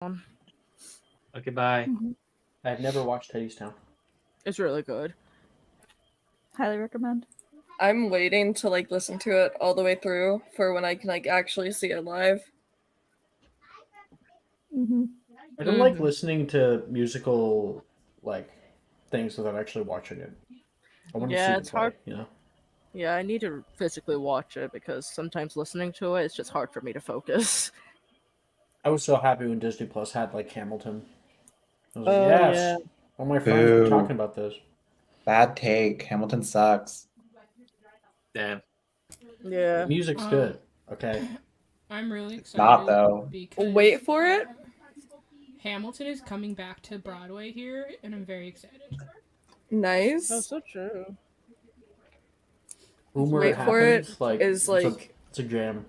Okay, bye. I've never watched Town. It's really good. Highly recommend. I'm waiting to listen to it all the way through for when I can actually see it live. I don't like listening to musical things without actually watching it. I want to see the It's play, hard. you know. Yeah, I need to physically watch it because sometimes listening to it's just hard for me to focus. I was so happy when Disney Plus had Hamilton. I was like, Oh, yes, yeah. all my friends were Boo. talking about this. Bad take. Hamilton sucks. Damn. Yeah. The music's good, okay. I'm really excited. Not though. Because Wait for it. Hamilton is coming back to Broadway here, and I'm very excited. Nice. Oh, so true. Rumor Wait for it happens, is it's a jam.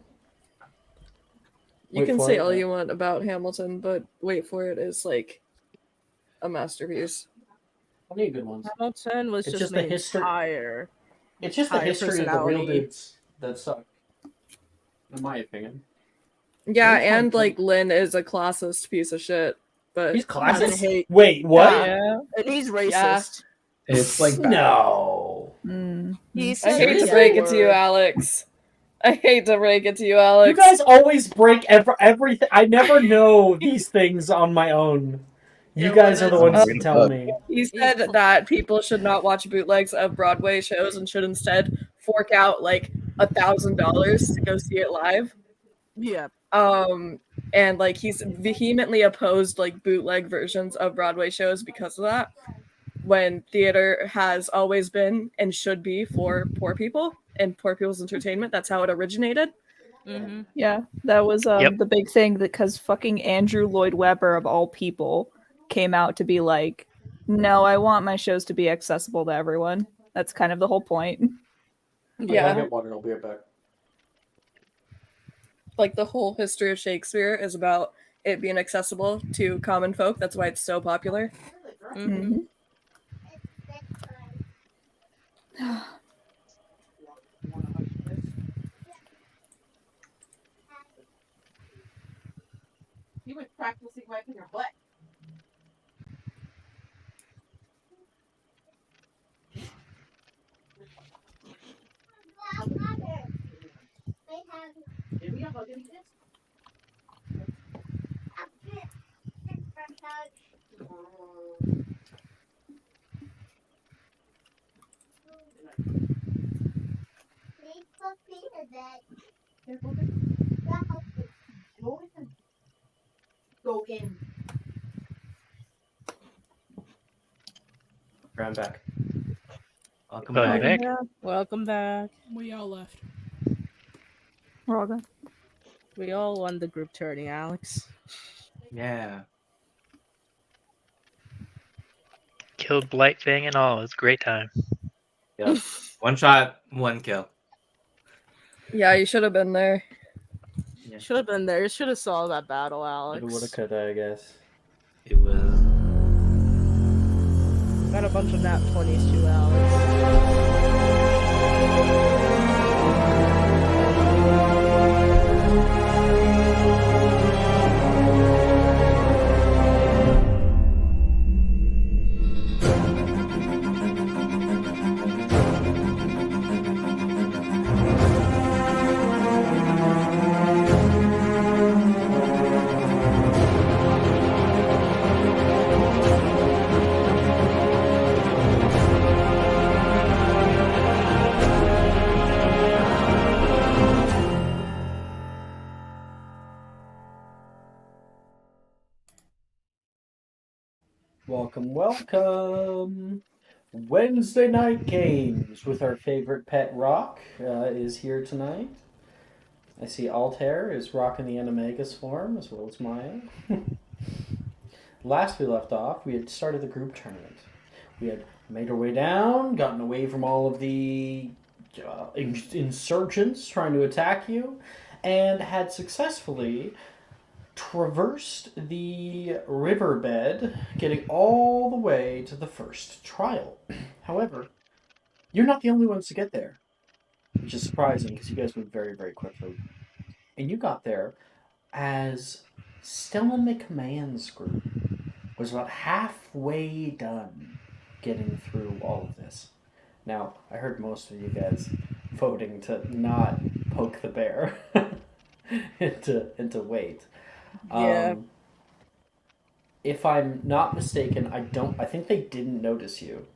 you Wait can for say it, all yeah. you want about Hamilton, but Wait for it is a masterpiece. Plenty of good ones. Hamilton was It's just just the made history- entire. It's just the Higher history of the real personality. dudes that suck, in my opinion. Yeah, Where's my and point? Lynn is a classist piece of shit. But He's I classist. hate. Wait, what? Yeah, and he's racist. It's bad. No. He I said hate to the break it to you, N-word. Alex. I hate to break it to you, Alex. You guys always break everything. I never know these things on my own. You Yeah, guys well, are the that's- ones to tell me. He said that people should not watch bootlegs of Broadway shows and should instead fork out $1,000 to go see it live. Yeah. And he's vehemently opposed bootleg versions of Broadway shows because of that. When theater has always been and should be for poor people and poor people's entertainment, that's how it originated. Mm-hmm. Yeah, that was Yep. the big thing because fucking Andrew Lloyd Webber of all people came out to be like, no, I want my shows to be accessible to everyone. That's kind of the whole point. Yeah. I'll get water. I'll be right back. The whole history of Shakespeare is about it being accessible to common folk. That's why it's so popular. Mm-hmm. You were practicing wiping your butt. Go in. I'm back. Welcome Go back. Nick. Yeah, Welcome back. We all left. we're all good. We all won the group turning, Alex. Yeah. Killed Blight Fang and all. It was a great time. Yep. One shot, one kill. Yeah, you should have been there. Yeah. Should have been there. You should have saw that battle, Alex. Woulda, coulda, I guess. It was. Got a bunch of nat 20s too, Alex. Welcome. Wednesday night games with our favorite pet Rock is here tonight. I see Altair is rocking the Animagus form as well as Maya. Last we left off, we had started the group tournament. We had made our way down, gotten away from all of the insurgents trying to attack you, and had successfully traversed the riverbed, getting all the way to the first trial. However, you're not the only ones to get there, which is surprising because you guys moved very, very quickly. And you got there as Stella McMahon's group was about halfway done getting through all of this. Now, I heard most of you guys voting to not poke the bear and to wait. Yeah. If I'm not mistaken, I think they didn't notice you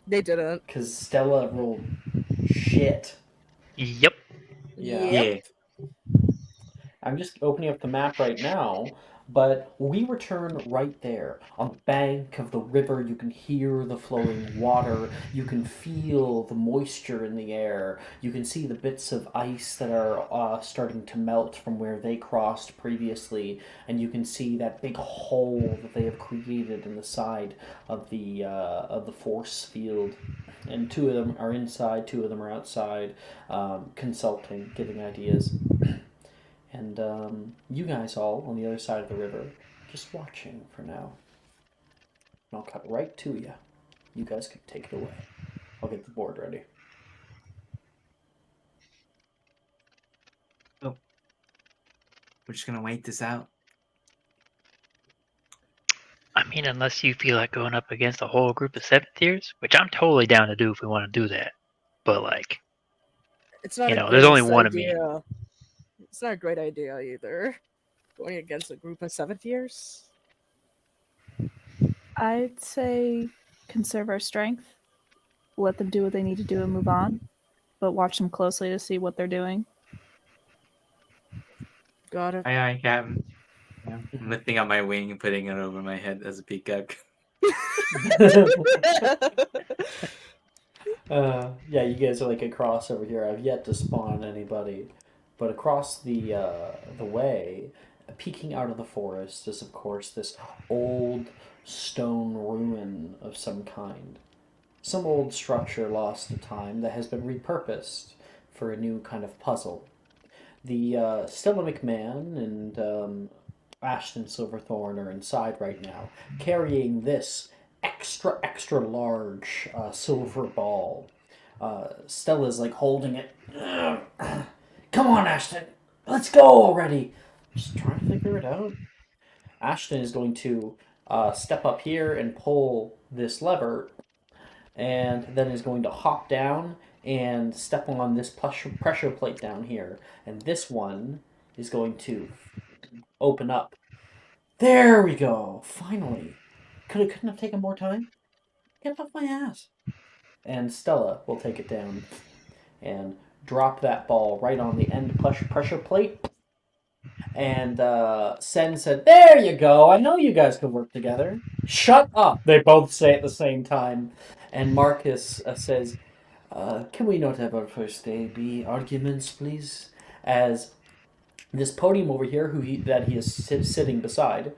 They didn't. because Stella rolled shit. Yep. Yeah. Yeah. I'm just opening up the map right now, but we return right there on the bank of the river. You can hear the flowing water. You can feel the moisture in the air. You can see the bits of ice that are starting to melt from where they crossed previously, and you can see that big hole that they have created in the side of the force field. And two of them are inside, two of them are outside, consulting, giving ideas. And you guys all on the other side of the river, just watching for now. And I'll cut right to you. You guys can take it away. I'll get the board ready. We're just gonna wait this out. I mean, unless you feel like going up against a whole group of 7th tiers, which I'm totally down to do if we want to do that. But like, It's not You a know, there's only great one of me. idea. It's not a great idea either. Going against a group of 7th years. I'd say conserve our strength, let them do what they need to do and move on, but watch them closely to see what they're doing. Got it. Aye, aye, Captain. Yeah. I'm lifting up my wing and putting it over my head as a peacock. Yeah, you guys are like across over here. I've yet to spawn anybody, but across the way, peeking out of the forest is of course this old stone ruin of some kind, some old structure lost to time that has been repurposed for a new kind of puzzle. The Stella McMahon and Ashton Silverthorne are inside right now, carrying this extra large silver ball. Stella's like holding it. Come on, Ashton, let's go already. Just trying to figure it out. Ashton is going to step up here and pull this lever, and then is going to hop down and step on this pressure plate down here, and this one is going to open up. There we go. Finally. Couldn't have taken more time. Get off my ass. And Stella will take it down and drop that ball right on the end pressure plate. And Sen said, "There you go. I know you guys could work together." Shut up. They both say at the same time. And Marcus says, "Can we not have our first day be arguments, please?" As this podium over here, that he is sitting beside,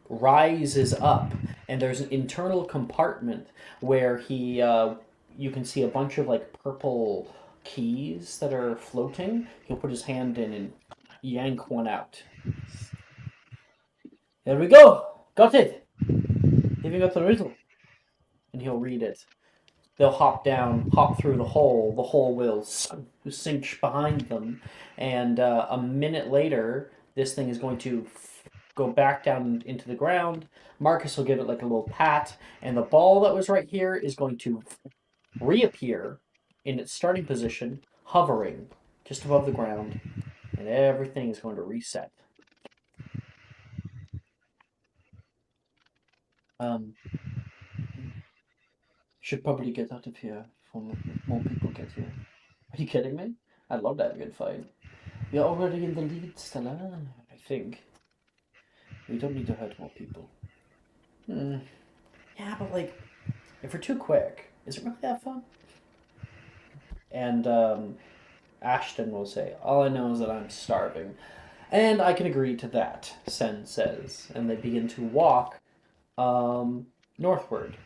rises up, and there's an internal compartment where you can see a bunch of like purple keys that are floating. He'll put his hand in and yank one out. There we go. Got it. Have you got the riddle? And he'll read it. They'll hop down, hop through the hole. The hole will sink behind them. And a minute later, this thing is going to go back down into the ground. Marcus will give it like a little pat. And the ball that was right here is going to reappear in its starting position, hovering just above the ground. And everything is going to reset. Should probably get out of here before more people get here. Are you kidding me? I'd love to have a good fight. You're already in the lead, Stella, I think. We don't need to hurt more people. Yeah, but like, if we're too quick, is it really that fun? And Ashton will say, "All I know is that I'm starving." And I can agree to that, Sen says. And they begin to walk northward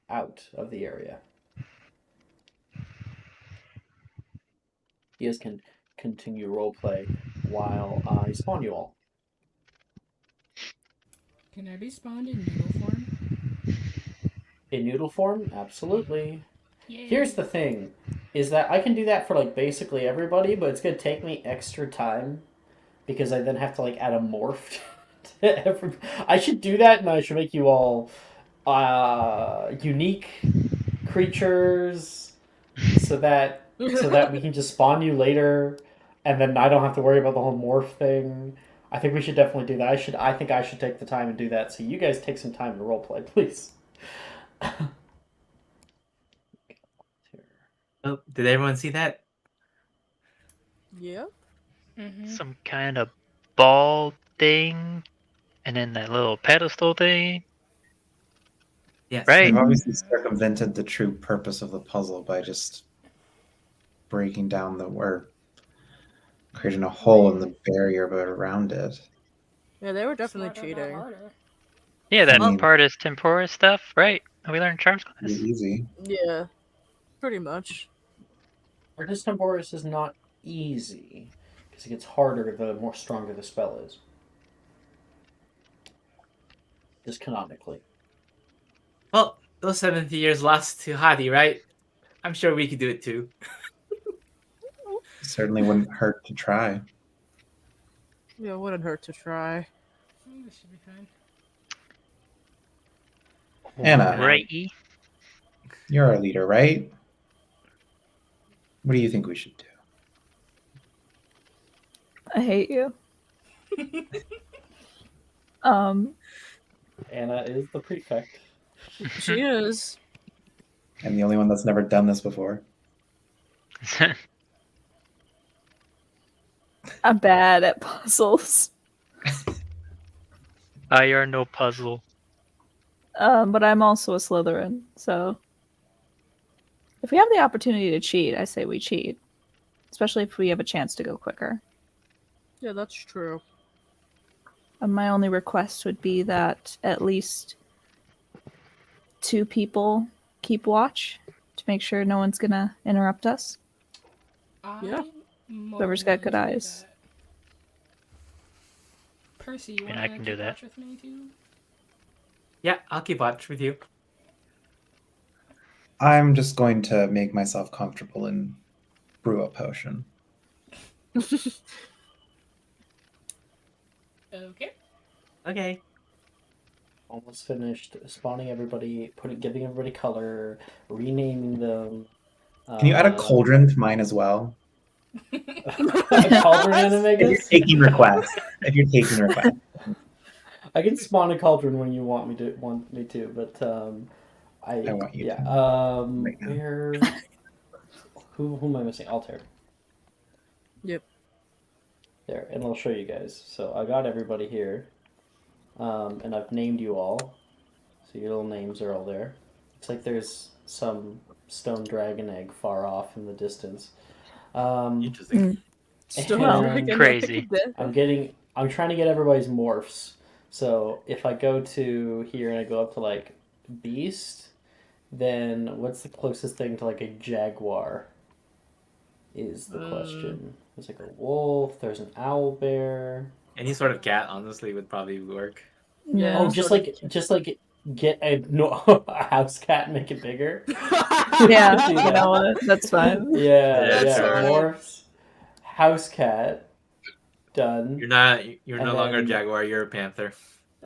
out of the area. You guys can continue roleplay while I spawn you all. Can I be spawned in noodle form? In noodle form? Absolutely. Yay. Here's the thing, is that I can do that for like basically everybody, but it's going to take me extra time because I then have to like add a morph to every. I should do that, and I should make you all unique creatures, so that we can just spawn you later, and then I don't have to worry about the whole morph thing. I think we should definitely do that. I think I should take the time and do that. So you guys take some time to roleplay, please. Oh, did everyone see that? Yeah. Mm-hmm. Some kind of ball thing, and then that little pedestal thing. Yes. Right. They've obviously circumvented the true purpose of the puzzle by just breaking down or creating a hole in the barrier but around it. Yeah, they were definitely Smarter, not cheating. harder. Yeah, that I mean- part is temporis stuff, right? We learned charms class. Pretty easy. Yeah, pretty much. Artis Temporis is not easy, because it gets harder the more stronger the spell is. Just canonically. Well, those 70 years lost to Hadi, right? I'm sure we could do it too. Certainly wouldn't hurt to try. Yeah, wouldn't hurt to try. This should be fine. Anna, Right. you're our leader, right? What do you think we should do? I hate you. Anna is the prefect. She is. I'm the only one that's never done this before. I'm bad at puzzles. I are no puzzle. But I'm also a Slytherin, so if we have the opportunity to cheat, I say we cheat. Especially if we have a chance to go quicker. Yeah, that's true. And my only request would be that at least 2 people keep watch to make sure no one's gonna interrupt us. Yeah. Whoever's got good eyes. Percy, you And want I to can do keep that. watch with me too? Yeah, I'll keep watch with you. I'm just going to make myself comfortable and brew a potion. Okay. Okay. Almost finished spawning everybody, giving everybody color, renaming them. Can you add a cauldron to mine as well? A cauldron If you're animagus? taking requests. If you're taking requests. I can spawn a cauldron when you want me to, but I want you yeah. to. Right now. Where? Who am I missing? Altair. Yep. There, and I'll show you guys. So I got everybody here, and I've named you all. So your little names are all there. Looks like there's some stone dragon egg far off in the distance. Interesting. Still And Crazy. I'm trying to get everybody's morphs. So if I go to here and I go up to like beast, then what's the closest thing to like a jaguar? Is the question. There's like a wolf. There's an owl bear. Any sort of cat, honestly, would probably work. Yeah. Oh, just like get a a house cat and make it bigger. Yeah, Do you that. know what? That's fine. Yeah, Yeah, sure. Morphs, house cat, done. You're no And longer a then- jaguar, you're a panther.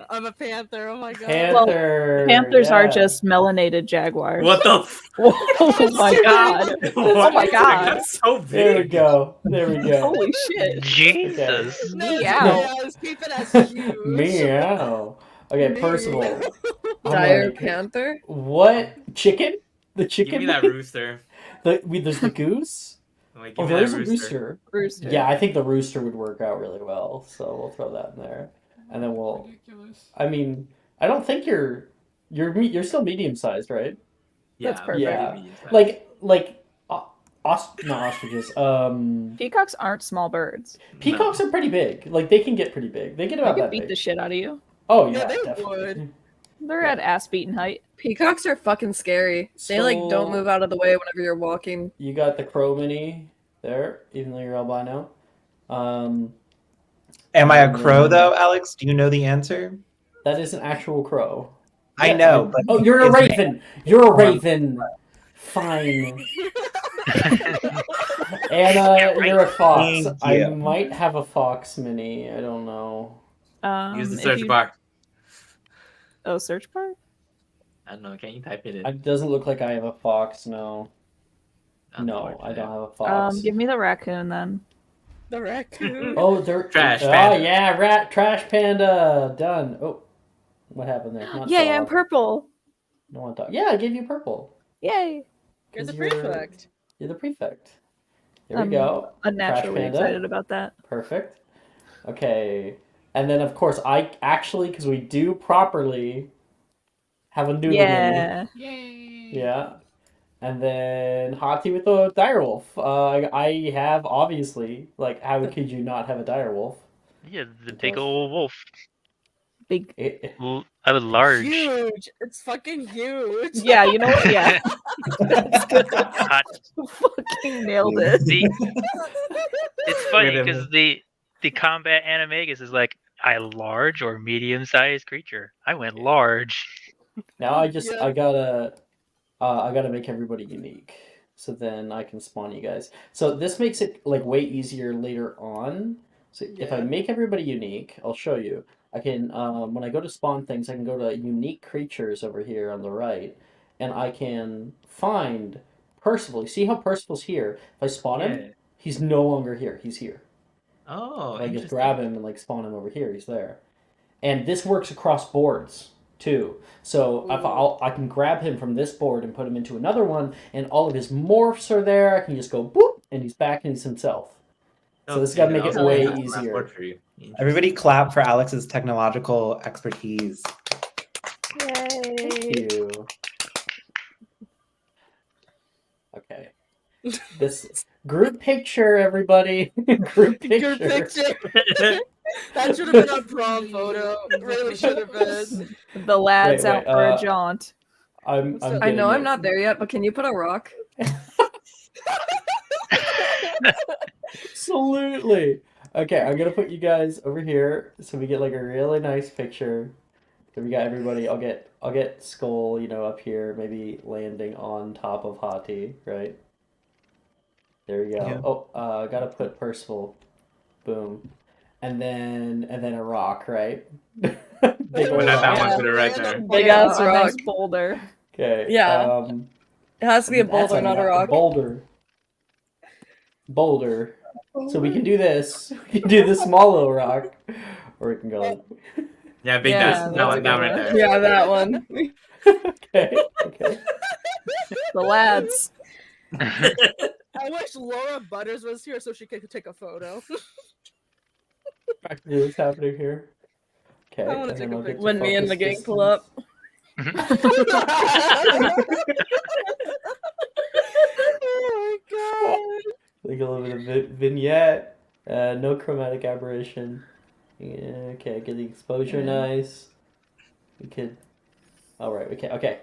I'm a panther. Oh my god. Panther. Panthers are yeah. just melanated jaguars. What the Oh my god. Oh my god. That's so There we big. go. There we go. Holy shit. Jesus. No, Meow. I was keeping as huge. Meow. Okay, Percival. I'm Dire like, Panther? what chicken? The Give chicken. me that rooster. There's the goose. Like, Oh, give me there that is a rooster. Rooster. Yeah, I think the rooster would work out really well. So we'll throw that in there, and then we'll. Ridiculous. I mean, I don't think you're still medium sized, right? Yeah, That's perfect. Yeah. Like not ostriches. Peacocks aren't small birds. Peacocks are pretty big. Like they can get pretty big. They get They about could that beat big. the shit out of you. Oh Yeah, yeah, they definitely. would. They're at ass beating height. Peacocks are fucking scary. They like So- don't move out of the way whenever you're walking. You got the crow mini there, even though you're albino. Am I a crow though, Alex? Do you know the answer? That is an actual crow. I Yeah, know, but Oh, you're a is- raven. You're a raven. Fine. Anna, Right. you're a fox. Thank I you. might have a fox mini. I don't know. Use the If search you- bar. Oh, search bar? I don't know. Can you type it in? It doesn't look like I have a fox. No, no, I don't have a fox. Give me the raccoon then. The raccoon. Oh, they're Trash Oh panda. yeah, rat trash panda. Done. Oh, what happened there? Not Yay, I'm dog. purple. No one dog. Yeah, I gave you purple. Yay. You're the 'Cause prefect. You're the prefect. There we I'm go. unnaturally Trash panda. excited about that. Perfect. Okay. And then, of course, I actually, because we do properly have a noodle mini. Yeah. Yay! Yeah. And then Hati with the direwolf. I have, obviously, like, how could you not have a direwolf? Yeah, the big old wolf. Big. I was large. Huge. It's fucking huge. Yeah, you know what? Yeah. That's good. Hot. Fucking nailed it. See, it's funny Look at because him. the combat animagus is like a large or medium sized creature. I went large. Now I Yeah. gotta make everybody unique. So then I can spawn you guys. So this makes it, like, way easier later on. So if I Yeah. make everybody unique, I'll show you. I can, when I go to spawn things, I can go to unique creatures over here on the right, and I can find Percival. You see how Percival's here? If I spawn Yeah. him, he's no longer here. He's here. Oh, If I just interesting. grab him and, like, spawn him over here, he's there. And this works across boards too. So if I can grab him from this board and put him into another one, and all of his morphs are there, I can just go boop, and he's back and he's himself. So this is gotta Okay, make it also way have a easier. passport for you. Everybody clap for Alex's technological expertise. Yay. Thank you. Okay. This group picture, everybody. Group picture. Good picture. That should have been a prom photo. It really should have been. The lad's Wait, out for a uh, jaunt. I'm I getting know I'm it. not there yet, but can you put a rock? Absolutely. Okay, I'm gonna put you guys over here so we get, like, a really nice picture. So we got everybody. I'll get Skull, up here, maybe landing on top of Hati, right? There we go. Yeah. Oh, I gotta put Percival. Boom. And then a rock, right? Big Put old that rock. one to the right there. Big Yeah, ass a rock. nice boulder. Okay. Yeah. It has to be a That's boulder, not a rock. Boulder. So we can do this. We can do the small little rock, or we can go. Yeah, big Yeah, that that's one a down good right one. there. Yeah, that one. Okay. The lads. I wish Laura Butters was here so she could take a photo. Practically what's happening here. Okay. I want to and take then a I'll get picture to when me and the focus gang pull up. Oh my god. Like a little bit of vignette. No chromatic aberration. Yeah, okay, get the exposure nice. We could. Alright, okay.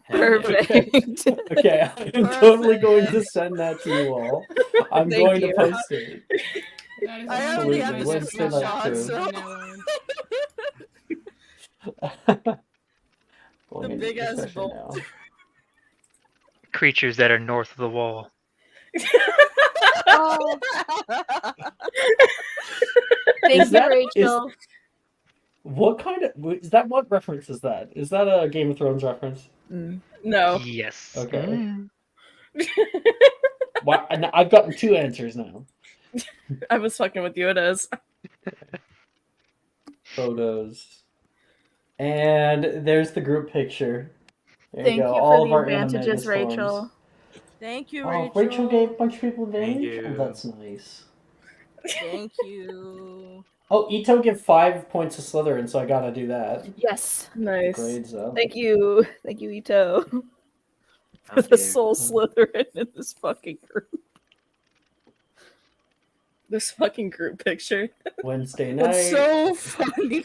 Perfect. Okay, I'm totally going to send that to you all. I'm Thank going to you. post it. That is I already have Absolutely. the Wednesday night screenshot, crew. so Going the into big ass discussion bolt. now. Creatures that are north of the wall. Oh. Thank Is you, that- Rachel. What kind of is that? What reference is that? Is that a Game of Thrones reference? No. Yes. Okay. Why, and I've gotten two answers now. I was fucking with you, it is. Photos. And there's the group picture. There Thank you go. for All the of our advantages, animagus forms. Rachel. Thank you, Oh, Rachel gave a bunch of people advantage? you. Oh, that's nice. Thank you. Oh, Ito give 5 points to Slytherin, so I gotta do that. Yes. Nice. Grades though. Thank you. Thank you, Ito. For the soul Slytherin in this fucking group. This fucking group picture. Wednesday night. It's so funny.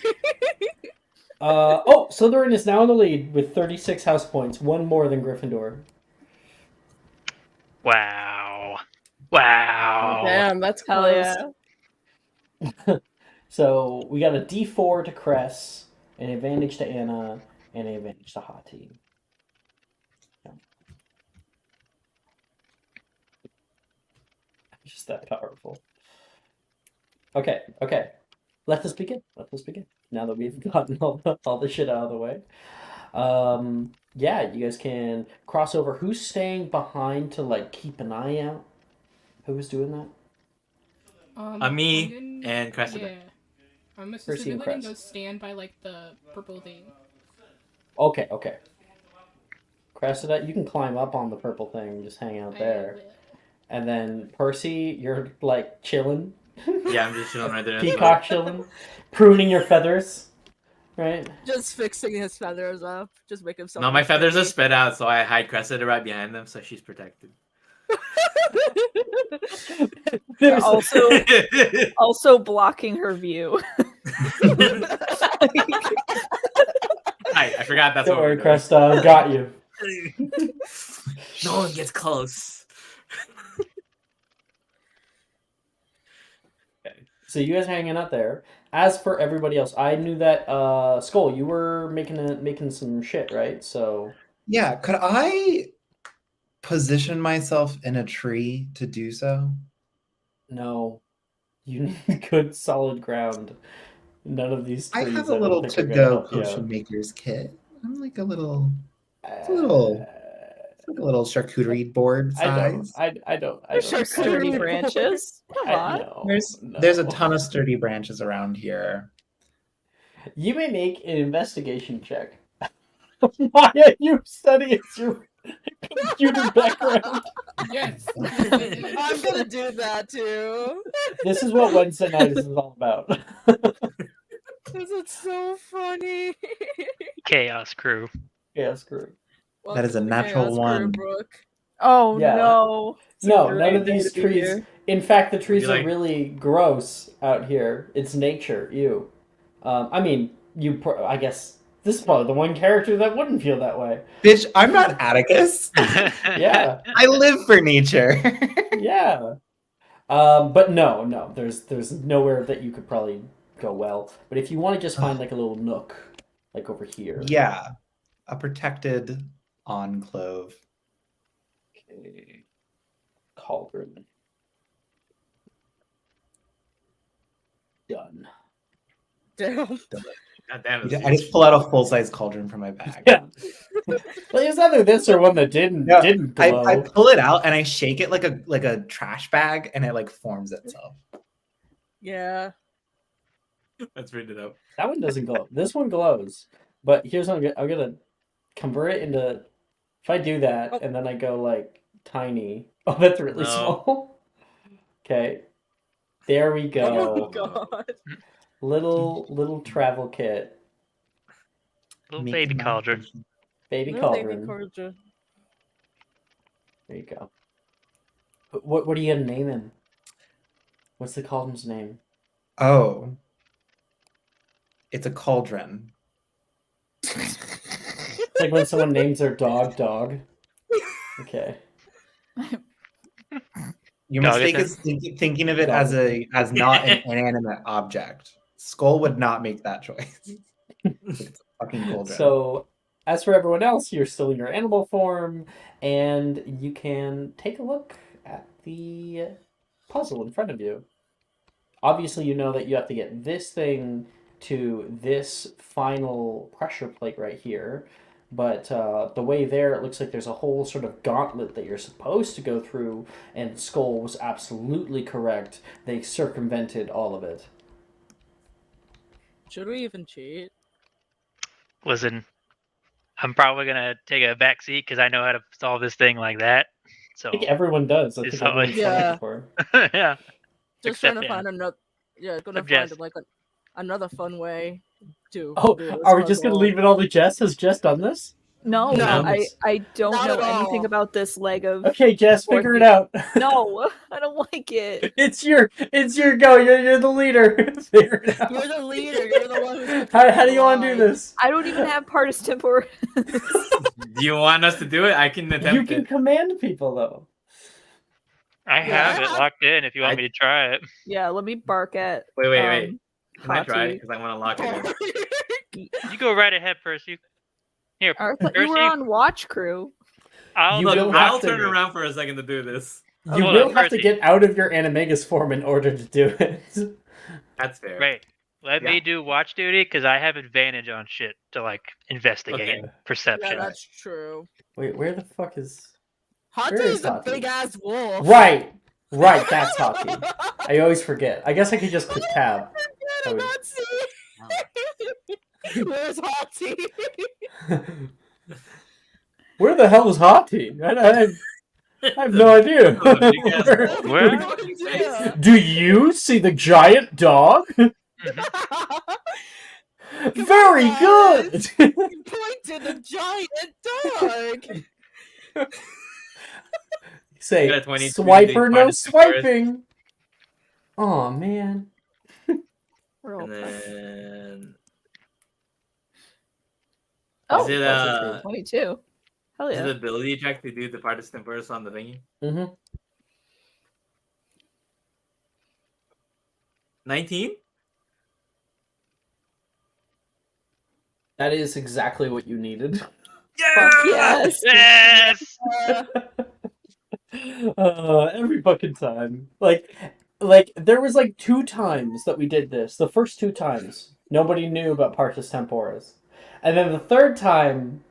Slytherin is now in the lead with 36 house points, one more than Gryffindor. Wow. Wow. Damn, that's Hell close. yeah. So we got a D4 to Cress, an advantage to Anna, and an advantage to Hati. Just that powerful. Okay. Let us begin. Now that we've gotten all the shit out of the way. Yeah, you guys can cross over. Who's staying behind to like keep an eye out? Who was doing that? Me I'm and Cressida. Yeah. I'm a Percy and specifically gonna Cress. go stand by like the purple thing. Okay. Cressida, you can climb up on the purple thing and just hang out there. I will. And then Percy, you're like chilling. Yeah, I'm just chilling right there. Peacock chilling. Pruning your feathers. Right? Just fixing his feathers up. Just make himself. No, my look feathers are pretty. spread out, so I hide Cressida right behind them, so she's protected. They're also blocking her view. I forgot that's Don't what worry, we're doing. Cresta, I've got you. No one gets close. Okay. So you guys hanging out there. As for everybody else, I knew that Skull, you were making some shit, right? So Yeah, could I position myself in a tree to do so? no, you need good solid ground. None of these I trees have a I don't little think are gonna to-go help you potion out. maker's kit. I'm like a little, it's like a little charcuterie board size. I don't. Sturdy branches. Come on. There's a ton of sturdy branches around here. You may make an investigation check. Why are you studying your computer background? Yes. I'm gonna do that too. This is what Wednesday night is all about. Cause it's so funny. Chaos crew. Yeah, screw. That is a Welcome to the natural Chaos Crew, one. Brooke. Oh Yeah. no. No, great none of day these to be trees. here. In fact, the trees like- are really gross out here. It's nature. You. I mean, I guess this is probably the one character that wouldn't feel that way. Bitch, I'm not Atticus. Yeah. I live for nature. Yeah. But no. There's nowhere that you could probably go well. But if you want to just find like a little nook, like over here. Yeah, a protected enclave. Okay. Cauldron. Done. Damn. God damn it. I just pull out a full-size cauldron from my bag. Yeah. Well, it's either this or one that didn't glow. I pull it out and I shake it like a trash bag, and it like forms itself. Yeah. Let's read it up. That one doesn't glow. This one glows. But here's what I'm gonna convert it into. If I do that and then I go like tiny. Oh, that's really No. small. Okay. There we Oh go. god. Little travel kit. Little Make baby my- cauldron. Baby No, baby cauldron. cauldron. There you go. But what are you gonna name him? What's the cauldron's name? Oh, it's a cauldron. It's like when someone names their dog. Okay. Your Dog mistake is is thinking of it as not an inanimate object. Skull would not make that choice. It's a fucking cauldron. So, as for everyone else, you're still in your animal form, and you can take a look at the puzzle in front of you. Obviously, you know that you have to get this thing to this final pressure plate right here. But the way there, it looks like there's a whole sort of gauntlet that you're supposed to go through, and Skull was absolutely correct. They circumvented all of it. Should we even cheat? Listen, I'm probably gonna take a back seat because I know how to solve this thing like that. So I think everyone does. I think It's everyone's always- done it Yeah. before. yeah. Just trying to Except find another. Yeah, gonna Except find like another fun way to. Oh, do this are we just gonna puzzle. leave it all to Jess? Has Jess done this? No, No. I don't Not know at all. anything about this leg of. Okay, Jess, figure it out. No, I don't like it. It's your go. You're the leader. Figure it out. You're the leader. You're the one who's. How do you want to do this? I don't even have partis temporis. Do you want us to do it? I can attempt You can it. command people though. I have it Yeah. locked in if you want me to try it. Yeah, let me bark at. Wait. Can I try it? Hati. Because I want to lock it in. You go right ahead, Percy. Here, I thought you were Percy. on watch crew. I'll You Look, will I'll have to turn do it. around for a second to do this. You Hold will on, have to Percy. get out of your animagus form in order to do it. That's fair. Right. Let Yeah. me do watch duty because I have advantage on shit to like investigate Okay. perception. Yeah, that's true. Wait, where the fuck is... Hati Where is is a Hati? big ass wolf. Right! Right, that's Hati. I always forget. I guess I could just click tab. I did not see. Where's Hati? Where the hell is Hati? I have no idea. Well, Yeah. Do you see the giant dog? Very on, good! You pointed the giant dog. Say, Got a 22 swiper, to no the swiping! Aw, man. Real And then Oh, is it that's true. 22. Hell is yeah. it ability check to do the partus temporis on the thingy? Mm-hmm. 19? That is exactly what you needed. Fuck yes. yes. Every fucking time. Like, there was like 2 times that we did this. The first 2 times, nobody knew about Partus Temporis. And then the third time,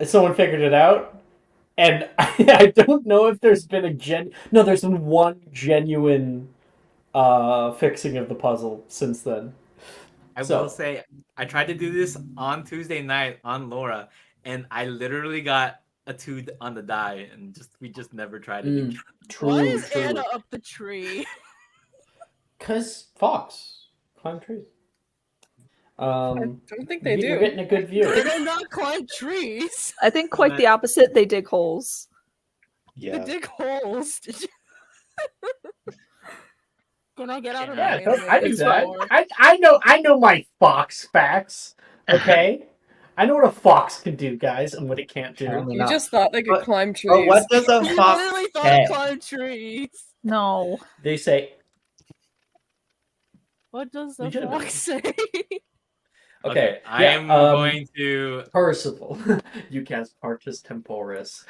someone figured it out. And I don't know if there's been No, there's been one genuine fixing of the puzzle since then. I will say, I tried to do this on Tuesday night on Laura, and I literally got a 2 on the die, and we just never tried it again. True, Why is true. Anna up the tree? 'Cause fox climb trees. I don't think they You're do. getting a good They view. do not climb trees. I think quite the opposite. They dig holes. They Yeah. dig holes. Did you... Can I get out of Yeah, my I do animagus that. form? I know my fox facts. Okay, I know what a fox can do, guys, and what it can't do. Apparently You not. just thought they could But- climb trees. But what does a You fox literally thought say? of climb trees. No. They say, What does the Legitimate. fox say? okay, I yeah, am going to. Percival, you cast Partus Temporis,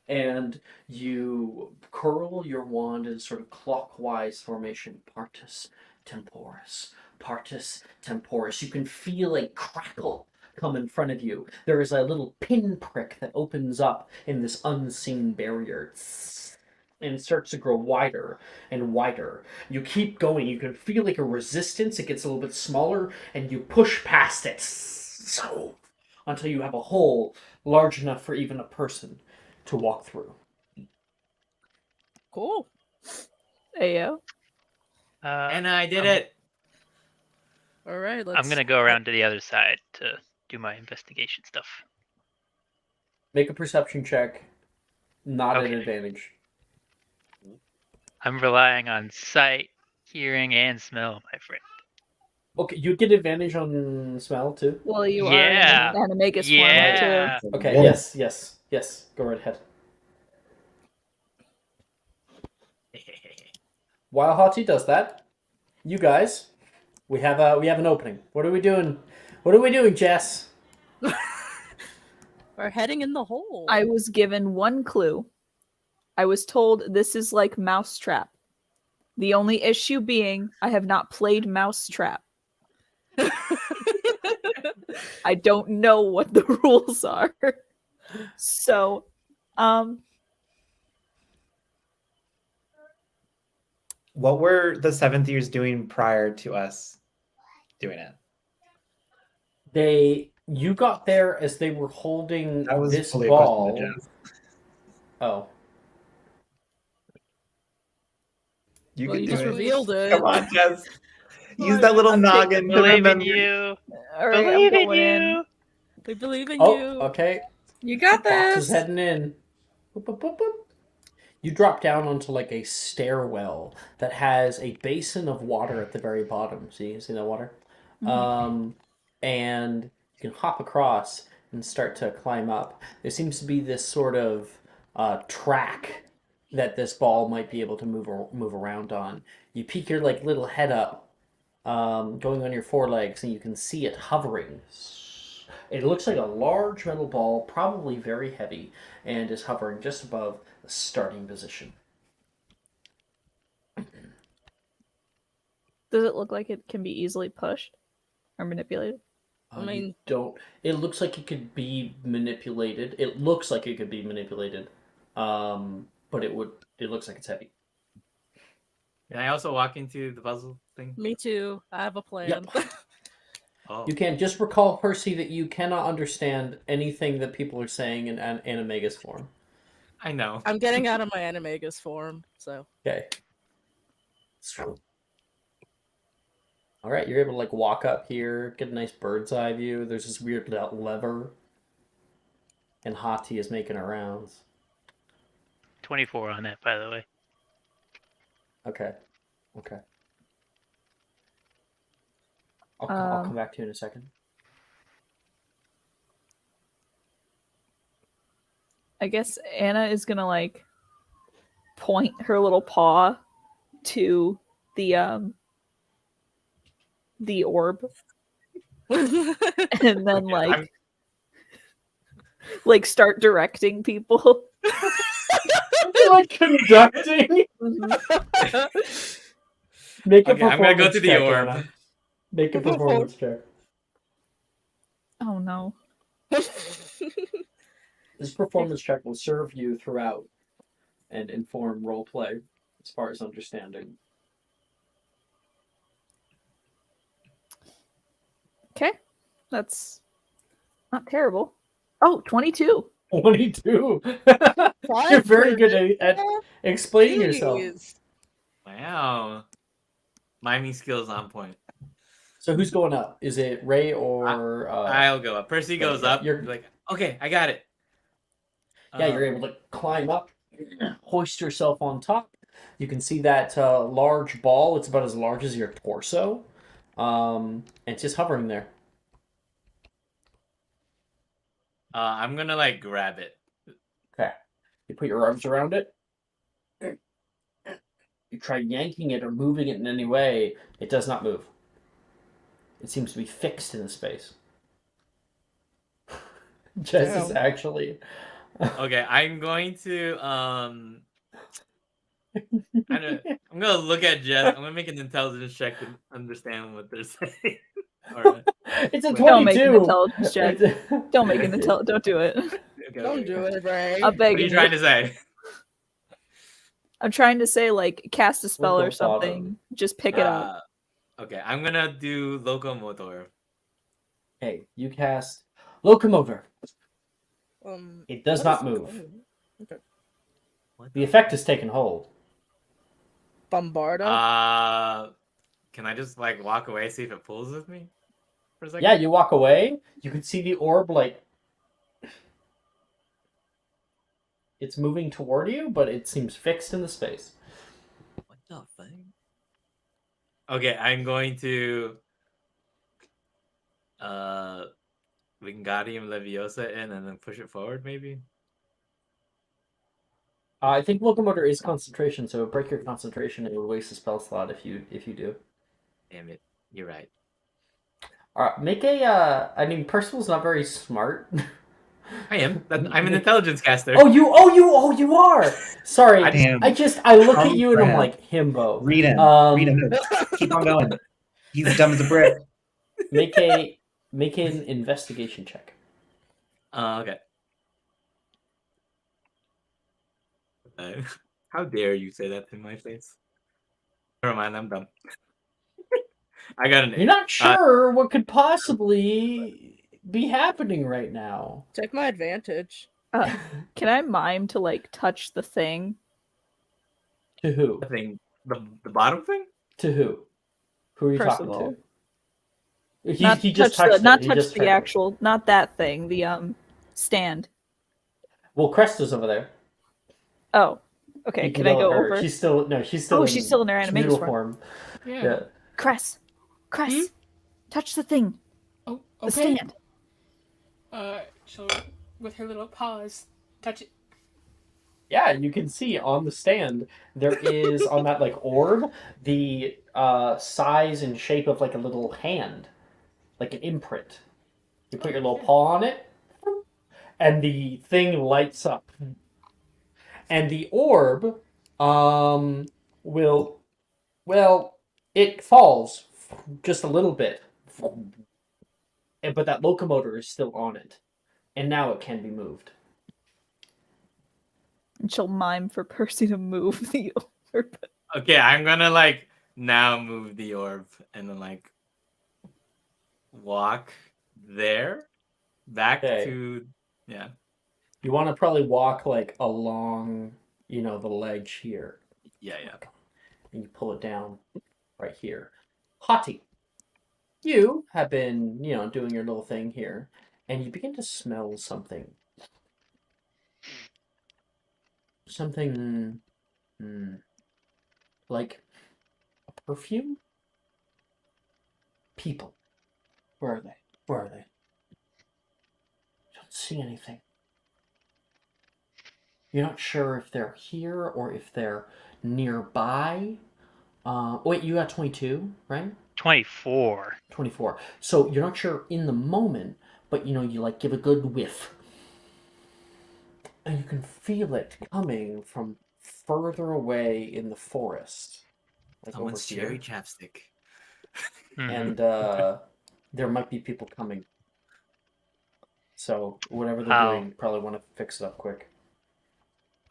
and you curl your wand in sort of clockwise formation. Partus Temporis. Partus Temporis. You can feel a crackle come in front of you. There is a little pinprick that opens up in this unseen barrier. And it starts to grow wider and wider. You keep going. You can feel like a resistance. It gets a little bit smaller, and you push past it. So, until you have a hole large enough for even a person to walk through. Cool. Ayo. And I did it. All right, let's. I'm gonna go around to the other side to do my investigation stuff. Make a perception check. Not an Okay. advantage. I'm relying on sight, hearing, and smell, my friend. Okay, you get advantage on smell too. Well, you Yeah. are in animagus Yeah. form Okay, Wolf. yes. Go right ahead. While Hati does that, you guys, we have an opening. What are we doing? What are we doing, Jess? We're heading in the hole. I was given one clue. I was told this is like Mousetrap. The only issue being I have not played Mousetrap. I don't know what the rules are. So, What were the 7th years doing prior to us doing it? You got there as they were holding That was this fully a ball. question to Jess. Oh, You Well, can you do just it. revealed it. Come on, Jess. Use that little noggin to Believe in remember. you. all right, Believe I'm in going in. you. We believe in oh, you. okay. You got Fox is this. heading in. Boop, boop, boop, boop. You drop down onto like a stairwell that has a basin of water at the very bottom. See that water? And you can hop across and start to climb up. There seems to be this sort of track that this ball might be able to move around on. You peek your like little head up, going on your forelegs, and you can see it hovering. It looks like a large metal ball, probably very heavy, and is hovering just above the starting position. Does it look like it can be easily pushed or manipulated? I mean- You don't. It looks like it could be manipulated. It looks like it could be manipulated, but it would. It looks like it's heavy. Can I also walk into the puzzle thing? Me too. I have a plan. Yep. Oh, You can just recall, Percy, that you cannot understand anything that people are saying in Animagus form. I know. I'm getting out of my Animagus form, so. Okay. All right, you're able to like walk up here, get a nice bird's eye view. There's this weird lever, and Hati is making her rounds. 24 on that, by the way. Okay. I'll come back to you in a second. I guess Anna is gonna like point her little paw to the orb, and then like start directing people. Like conducting. Make a Okay, I'm gonna go performance to the check, orb. Anna. Make a performance check. Oh no. This performance check will serve you throughout and inform roleplay as far as understanding. Okay, that's not terrible. Oh, 22. 22. You're very good at explaining yourself. Jeez. Wow. Miming skills on point. So who's going up? Is it Ray or... I'll go up. Percy goes up. You're like, okay, I got it. Yeah, you're able to climb up, hoist yourself on top. You can see that large ball. It's about as large as your torso. And it's just hovering there. I'm gonna like grab it. Okay. You put your arms around it. You try yanking it or moving it in any way. It does not move. It seems to be fixed in the space. Jess is actually... Okay, I'm going to I'm gonna look at Jess. I'm gonna make an intelligence check to understand what they're saying. Or, it's a 22. Don't make an intelligence check. Don't make an intelligence. Don't do it. okay, Don't do it, Ray. I'm begging What are you trying to say? I'm trying to say like cast a spell or Local something. Just pick it up. Okay, I'm gonna do locomotor. Hey, you cast Locomotor. It does what not is- move. Okay. The effect is taken hold. Bombarda. Can I just like walk away, see if it pulls with me for a second? Yeah, you walk away. You can see the orb like it's moving toward you, but it seems fixed in the space. What the thing? Okay, I'm going to Wingardium Leviosa in and then push it forward, maybe. I think Locomotor is concentration, so break your concentration and it would waste a spell slot if you do. Damn it, you're right. All right, make a. I mean, Percival's not very smart. I am. I'm an intelligence caster. You are. Sorry, Damn. I look at you and I'm crap. like himbo. Read him. Read him. Keep on going. He's dumb as a brick. Make an investigation check. Okay. How dare you say that to my face? Never mind, I'm done. I got an 8. You're not sure what could possibly be happening right now. Take my advantage. Can I mime to like touch the thing? To who? The thing, the bottom thing? To who? Who are you talking Percival. to? Not He just touch touched the, not it. He touch just the touched it. actual, not that thing. The stand. Well, Cresta's over there. Oh, okay. You Can I yell go at her. over? She's still Oh, she's still in her animagus noodle form. Yeah. Cress, touch the thing. Oh, The okay. stand. So with her little paws, touch it. Yeah, you can see on the stand there is on that like orb the size and shape of like a little hand, like an imprint. You put your little paw on it, and the thing lights up. And the orb will, well, it falls just a little bit. But that locomotor is still on it. And now it can be moved. And she'll mime for Percy to move the orb. Okay, I'm gonna like now move the orb and then like walk there back Okay. to yeah. You want to probably walk like along, the ledge here. Yeah. And you pull it down right here. Hottie, you have been, doing your little thing here, and you begin to smell something. Something like a perfume? People. Where are they? Where are they? Don't see anything. You're not sure if they're here or if they're nearby. Wait, you got 22, right? 24. 24. So you're not sure in the moment, but you like give a good whiff. And you can feel it coming from further away in the forest. Like Someone's over cherry here. chapstick. And there might be people coming. So whatever they're doing, you probably want to fix it up quick.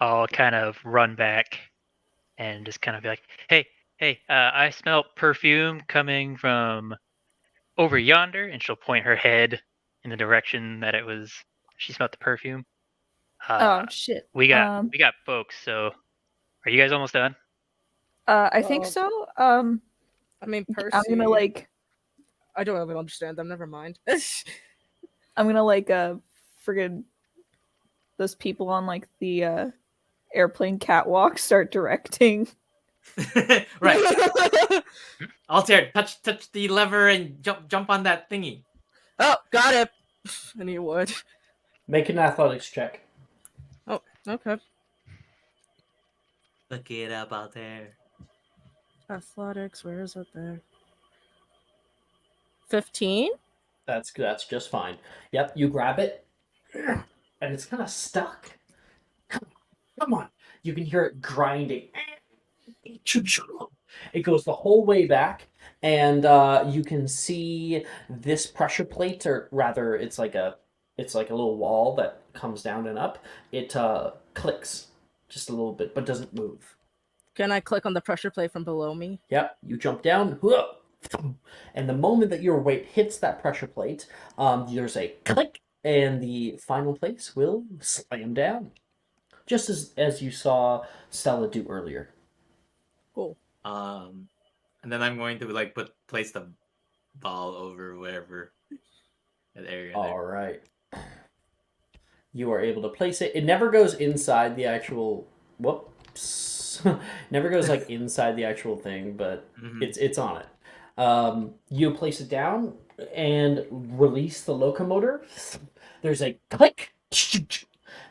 I'll kind of run back and just kind of be like, hey, I smell perfume coming from over yonder, and she'll point her head in the direction that it was. She smelled the perfume. Oh shit. We got folks. So, are you guys almost done? I think so. I mean, Percy. I'm gonna like. I don't really understand them. Never mind. I'm gonna like friggin' those people on like the airplane catwalk start directing. Right. Altair, touch the lever and jump on that thingy. Oh, got it. I knew you would. Make an athletics check. Oh, okay. Look it up, Altair. Athletics, where is it there? 15? That's just fine. Yep, you grab it, and it's kind of stuck. Come on. You can hear it grinding. It goes the whole way back, and you can see this pressure plate, or rather, it's like a little wall that comes down and up. It clicks just a little bit, but doesn't move. Can I click on the pressure plate from below me? Yep, you jump down, and the moment that your weight hits that pressure plate, there's a click, and the final place will slam down, just as you saw Stella do earlier. Cool. And then I'm going to like place the ball over wherever that area. All right. You are able to place it. It never goes inside the actual. Whoops. Never goes like inside the actual thing, but it's on it. You place it down and release the locomotor. There's a click,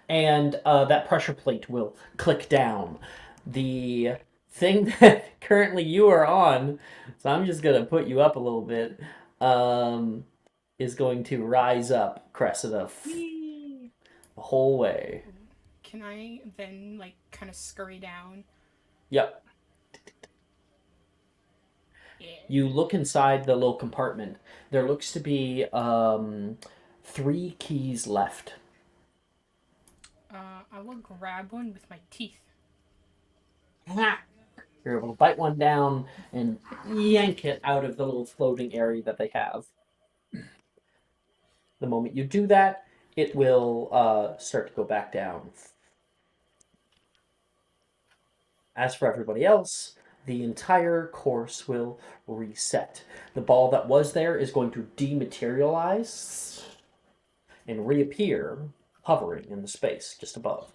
and that pressure plate will click down. The thing that currently you are on, so I'm just gonna put you up a little bit, is going to rise up, Cressida, the whole way. Can I then like kind of scurry down? Yep. Yeah. You look inside the little compartment. There looks to be 3 keys left. I will grab one with my teeth. You're able to bite one down and yank it out of the little floating area that they have. The moment you do that, it will start to go back down. As for everybody else, the entire course will reset. The ball that was there is going to dematerialize and reappear, hovering in the space just above.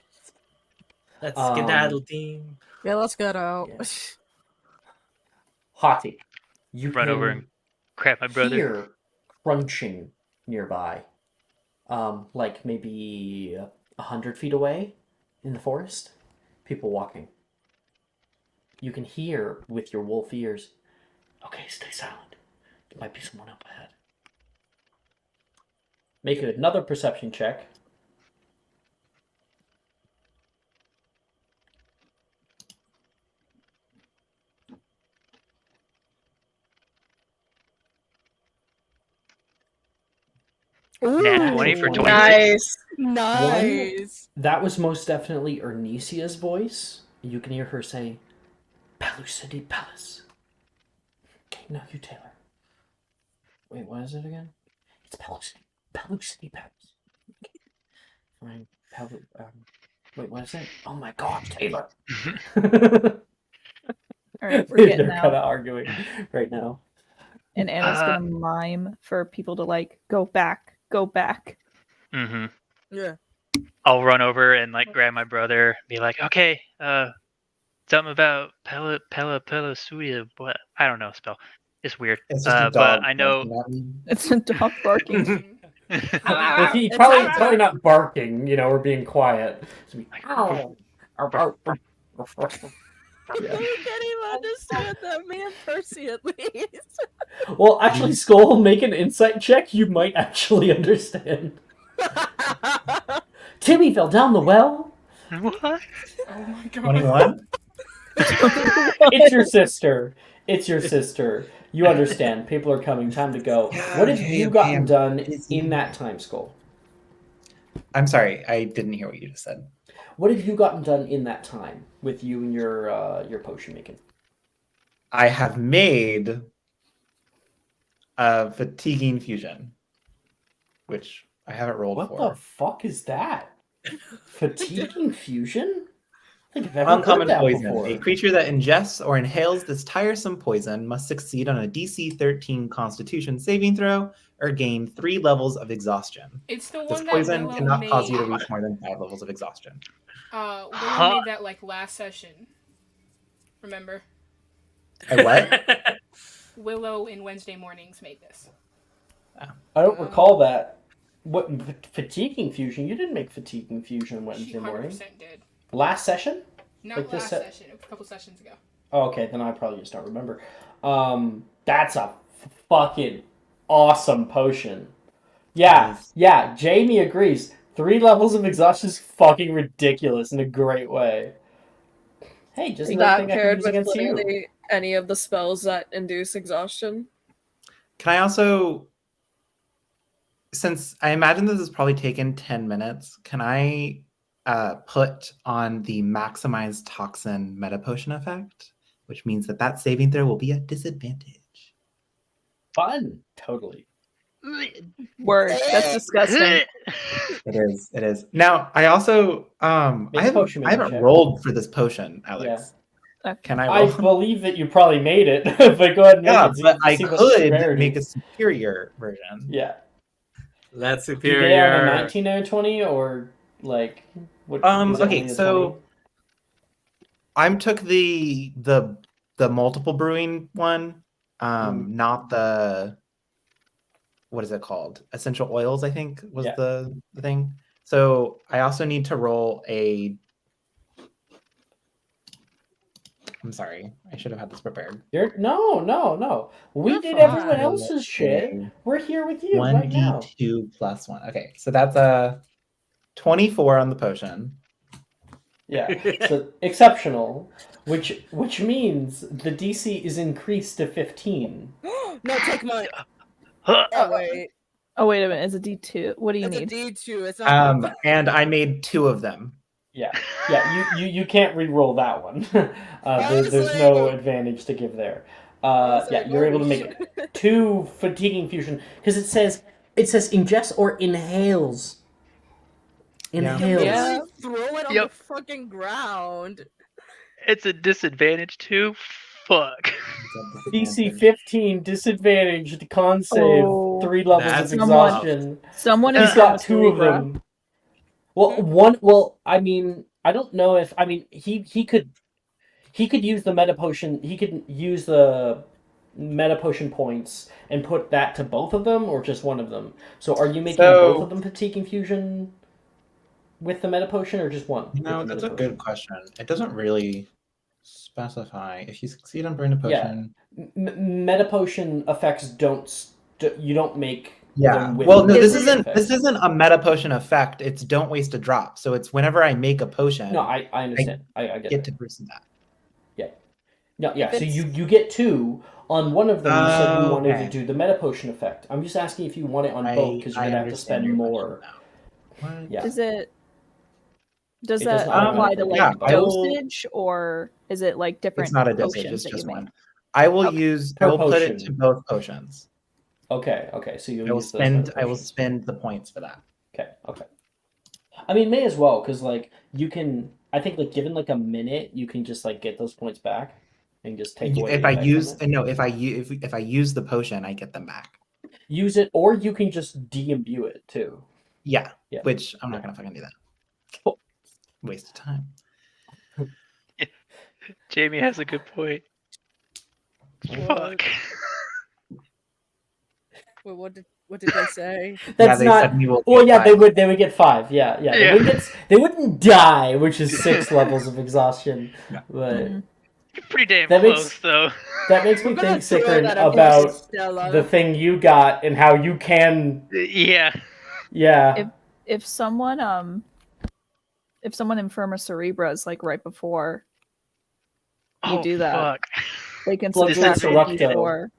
Let's skedaddle, team. Yeah, let's get out. Yeah. Hottie, you Run over and grab my brother. hear crunching nearby, like maybe 100 feet away in the forest. People walking. You can hear with your wolf ears. Okay, stay silent. There might be someone up ahead. Make another perception check. Nat 20 for Ooh, 26. Nice. Nice. That was most definitely Ernicia's voice. You can hear her say, Pellucidi Palace. Okay, no, you, Taylor. Wait, what is it again? It's Pellucidi Palace. Fine. Wait, what is it? Oh my god, Taylor! All right, we're getting They're kind of out. arguing right now. And Anna's gonna mime for people to like go back, go back. Mm-hmm. Yeah. I'll run over and like grab my brother, be like, okay, something about Pella Suya, what I don't know spell. It's weird. It's just a But dog I know barking at me. It's a dog barking. Well, he's It's probably, happening. probably not barking, or being quiet. It's be, You can't even understand that man, Percy, at least. Well, actually, Skull, make an insight check. You might actually understand. Timmy fell down the well. what? Oh my god. 21? It's your sister. It's your sister. You understand. People are coming. Time to go. What have you gotten I'm done busy. in that time, Skull? I'm sorry, I didn't hear what you just said. What have you gotten done in that time with you and your potion making? I have made a fatiguing fusion, which I haven't rolled What for. the fuck is that? Fatiguing fusion? I think I've ever Uncommon heard that poison. before. A creature that ingests or inhales this tiresome poison must succeed on a DC 13 Constitution saving throw or gain 3 levels of exhaustion. It's the This one that poison Willow cannot made. cause you to reach more than 5 levels of exhaustion. Willow made that like last session. Remember? A what? Willow in Wednesday mornings made this. I don't recall that. What fatiguing fusion? You didn't make fatiguing fusion She Wednesday 100% morning. did. Last session? Not Like this last se- session, a couple sessions ago. Oh, okay, then I probably just don't remember. That's a fucking awesome potion. Yeah, yeah, Jamie agrees. 3 levels of exhaustion is fucking ridiculous in a great way. Hey, just another That thing I can paired use with against you. literally any of the spells that induce exhaustion. Can I also, since I imagine this has probably taken 10 minutes, can I put on the maximized toxin meta potion effect, which means that saving throw will be at disadvantage. Fun. Totally. Word. That's disgusting. It is. Now, I also I Make a potion making haven't check. rolled for this potion, Alex. Yeah. Can I I roll? believe that you probably made it, but go ahead and make Yeah, it. but I see what could rarity. make a superior version. Yeah. That's Do you get it on a superior. 19 out of 20 or like what? Is it Okay, only a so 20? I took the multiple brewing one, not the, what is it called? Essential oils, I think was Yeah. the thing. So I also need to roll a. I'm sorry, I should have had this prepared. No. We You're did fine. everyone else's shit. We're here with you right now. 1d2 plus 1. Okay, so that's a 24 on the potion. Yeah. So exceptional, which means the DC is increased to 15. No, take mine. Huh. Oh, wait. Oh wait a minute, it's a D2. What do you It's a need? D2. It's not. And I made 2 of them. Yeah. You can't re-roll that one. There's Honestly- no advantage to give there. Honestly, Yeah, you're able to make 2 fatiguing fusion because it says ingests or inhales. Inhales. Yeah. Throw it on Yep. the fucking ground. It's a disadvantage too. Fuck. DC 15 disadvantaged con save, Oh. 3 levels That's of Someone- exhaustion. Someone He's is got 2 of Libra. them. Well, one. Well, I mean, I don't know if. I mean, he could use the meta potion. He could use the meta potion points and put that to both of them, or just one of them. So, are you making both of them fatigue infusion with the meta potion, or just one? No, with the that's a meta good question. It doesn't really specify. If you succeed on burning a Yeah. potion. Meta potion effects you don't make. Yeah. them with Well, no, meta this effects. isn't a meta potion effect. It's don't waste a drop. So it's whenever I make a potion, No, I understand. I get get it. to boost that. Yeah. If So it's- you get 2. On one of them, you said we wanted Okay. to do the meta potion effect. I'm just asking if you want it on both because you're I gonna have to understand spend your more. question now. What? Yeah. Is it? Does It that doesn't apply automatically to work like on both. I will- dosage, or is it like different It's not a dosage, potions it's that you just make? one. I will Okay. I will Per put it to potion. both potions. Okay. So you'll I will use those meta I will potions. spend the points for that. Okay. I mean, may as well because like you can. I think like given like a minute, you can just like get those points back and just take away. If the I effect use from it. no, if I use the potion, I get them back. Use it, or you can just de-imbue it too. Yeah. Yeah. Which I'm not gonna fucking do that. Cool. Waste of time. Jamie has a good point. Fuck. Wait, what did they say? That's they not. said we will Well, get yeah, 5. they would get 5. Yeah. Yeah. They wouldn't die, which is 6 levels of exhaustion. Yeah. But Mhm. Pretty damn That close, makes- though. that makes me We're gonna think, throw Sickern, that up about to Stella. the thing you got and how you can. Yeah. Yeah. If someone Infirma Cerebra is like right before you Oh, do that, fuck. they can Slugulus subtract Eructo. D4.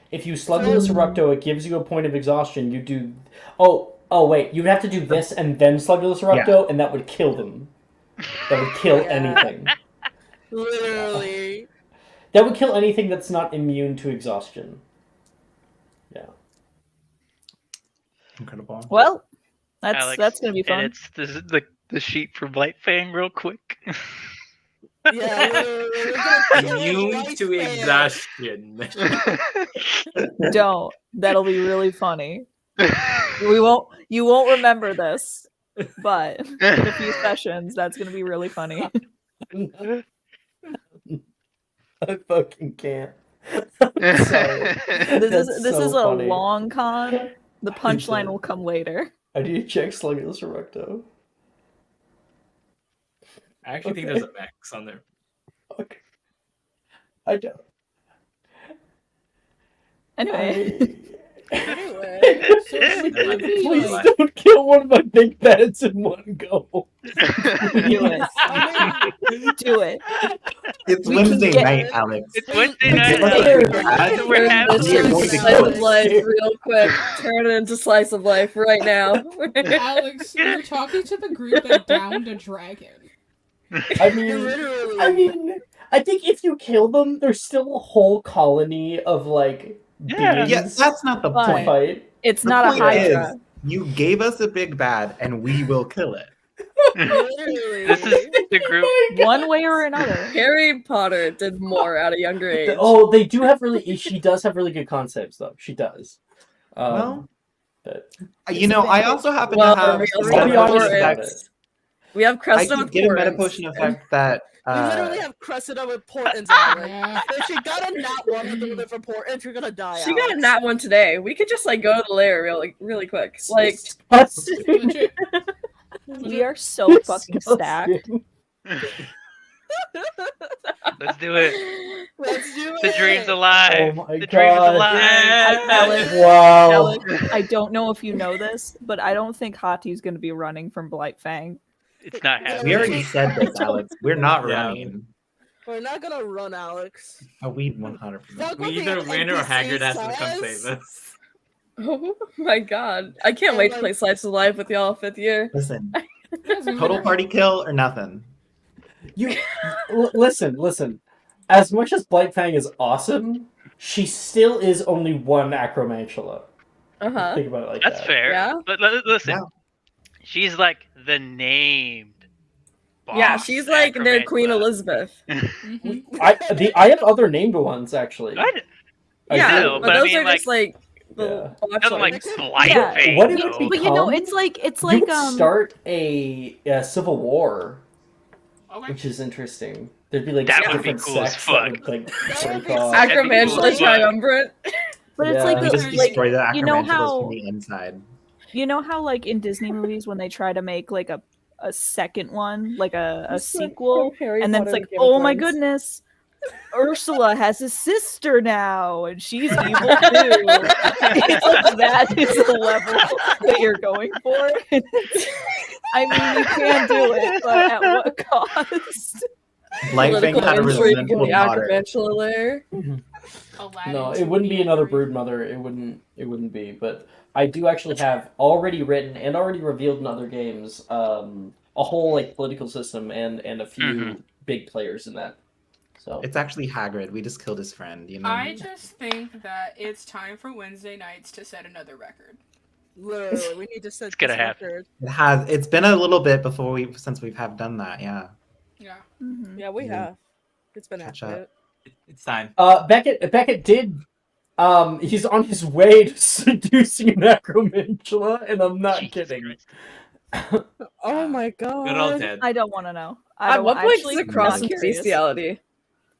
If you Slugulus Eructo, it gives you a point of exhaustion. You do. Oh wait, you'd have to do this and then Slugulus Eructo, and that would kill them. That would kill Yeah. anything. Literally. That would kill anything that's not immune to exhaustion. Yeah. Incredible. Well, that's Alex, gonna be And fun. it's this is the sheet from Blightfang real quick. Yeah, literally. We're gonna kill Immune White to Man. exhaustion. Don't. That'll be really funny. You won't remember this, but in a few sessions, that's gonna be really funny. I fucking can't. Sorry. This That's is so a funny. long con. The punchline so. will come later. I need to check Slugulus Eructo. I actually think there's a max on there. Okay. I don't. Anyway, Anyway, so should we be Please like, don't kill one of my big beds in one go. do it. I Do it. It's We can Wednesday get- night, Alex. It's Wednesday We night. can get- We're having We are going to Slice kill of it. life, real quick. Turn it into slice of life right now. Alex, you're talking to the group that downed a dragon. I literally. mean, I think if you kill them, there's still a whole colony of like Yeah. beings Yeah, that's not the to Fine. point. fight. It's The not a point Hydra. is, you gave us a big bad, and we will kill it. Literally. This is the group. One way or another. Harry Potter did more at a younger age. Oh, they do have really. She does have really good concepts, though. She does. Well, but You know, I also happen Well, to have real some I'll be meta honest potion about effects. it. We have I Cressida keep getting meta Portents. potion effect that We literally have Cressida with Portents, Alex. Yeah. If she got a nat one with the liver Portents, you're gonna die. She got a Alex. nat one today. We could just like go to the lair really quick. Like Legit. We are so fucking stacked. Let's do it. Let's do it. The dream's alive. Oh my The dream's God. alive. Alex, Wow. Alex, I don't know if you know this, but I don't think Hati's going to be running from Blightfang. It's not we happening. already said this, Alex. We're not Yeah. running. We're not gonna run, Alex. Oh, we 100%. Fuck We what the either win or NPC Haggard has to come says. save us. oh my god. I can't wait to play Slice of Life with y'all 5th year. Listen, Doesn't total matter. party kill or nothing. You listen. As much as Blightfang is awesome, she still is only one acromantula. Uh-huh. Think about it like That's that. fair. Yeah. But listen, Yeah. she's like the named. Yeah, boss she's like their acromantula. Queen Elizabeth. Mhm. I have other named ones actually. I Yeah, know, but but I those mean, are just like the Yeah. box nothing like ones. Blightfang. What if though. it But you know, Become- it's You like would start a civil war, Okay. which is interesting. There'd be like That would be different cool as sects fuck. that would like That would break be off. sick. Acromantula That'd be cool. triumvirate. but it's Yeah. like We You just the, like destroy the you know acromantulas how- from the inside. you know how like in Disney movies when they try to make like a second one, like a It's like sequel, from Harry and then it's Potter like, and Game of oh my Thrones. goodness, Ursula has a sister now, and she's evil too. It's like that is the level that you're going for. I mean, you can do it, but at what cost? Lightfang Political had a intrigue in resentful the daughter. agricultural layer. Aladdin No, to it wouldn't be the another Avery. brood mother. It wouldn't be. But I do actually have already written and already revealed in other games a whole like political system and a few big players in that. So It's actually Hagrid. We just killed his friend, you know? I just think that it's time for Wednesday nights to set another record. Literally, we need to set It's gonna this happen. record. It's been a little bit since we've have done that, yeah. Yeah. Mhm. Yeah, we Yeah. have. It's been Catch accurate. It's time. Beckett did. He's on his way to seducing Necromantula, and I'm not Jesus kidding. Christ. Oh my Good old god. Ted. I don't want to know. At what point actually does it cross not into curious. bestiality?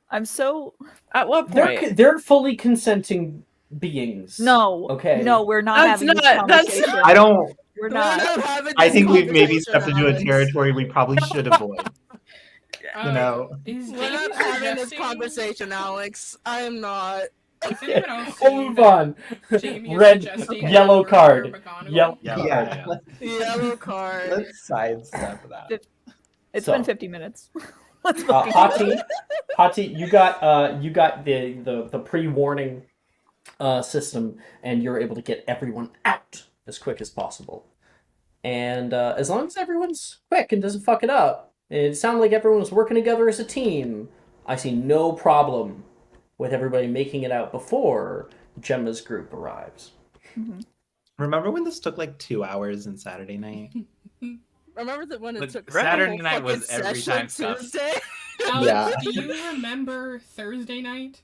I'm so At what point? They're fully consenting beings. no. Okay. No, we're not That's having this not- that's- conversation. I don't. We're not. I think we've maybe stepped into a territory we probably should avoid. You know. Is We're Jamie not having this suggesting- conversation, Alex. I am not. Is anyone else We'll saying move that on. Jamie is Red, suggesting yellow that card. we're McGonagall? Yellow Yeah. card. Yellow card. Let's sidestep that. It's So- been 50 minutes. Let's fucking Hati, you got the pre-warning system, and you're able to get everyone out as quick as possible. And as long as everyone's quick and doesn't fuck it up, it sounded like everyone was working together as a team. I see no problem with everybody making it out before Gemma's group arrives. Remember when this took like 2 hours in Saturday night? Remember that when it But took Saturday the whole night was fucking every session time stuff. Tuesday? Alex, Yeah. do you remember Thursday night?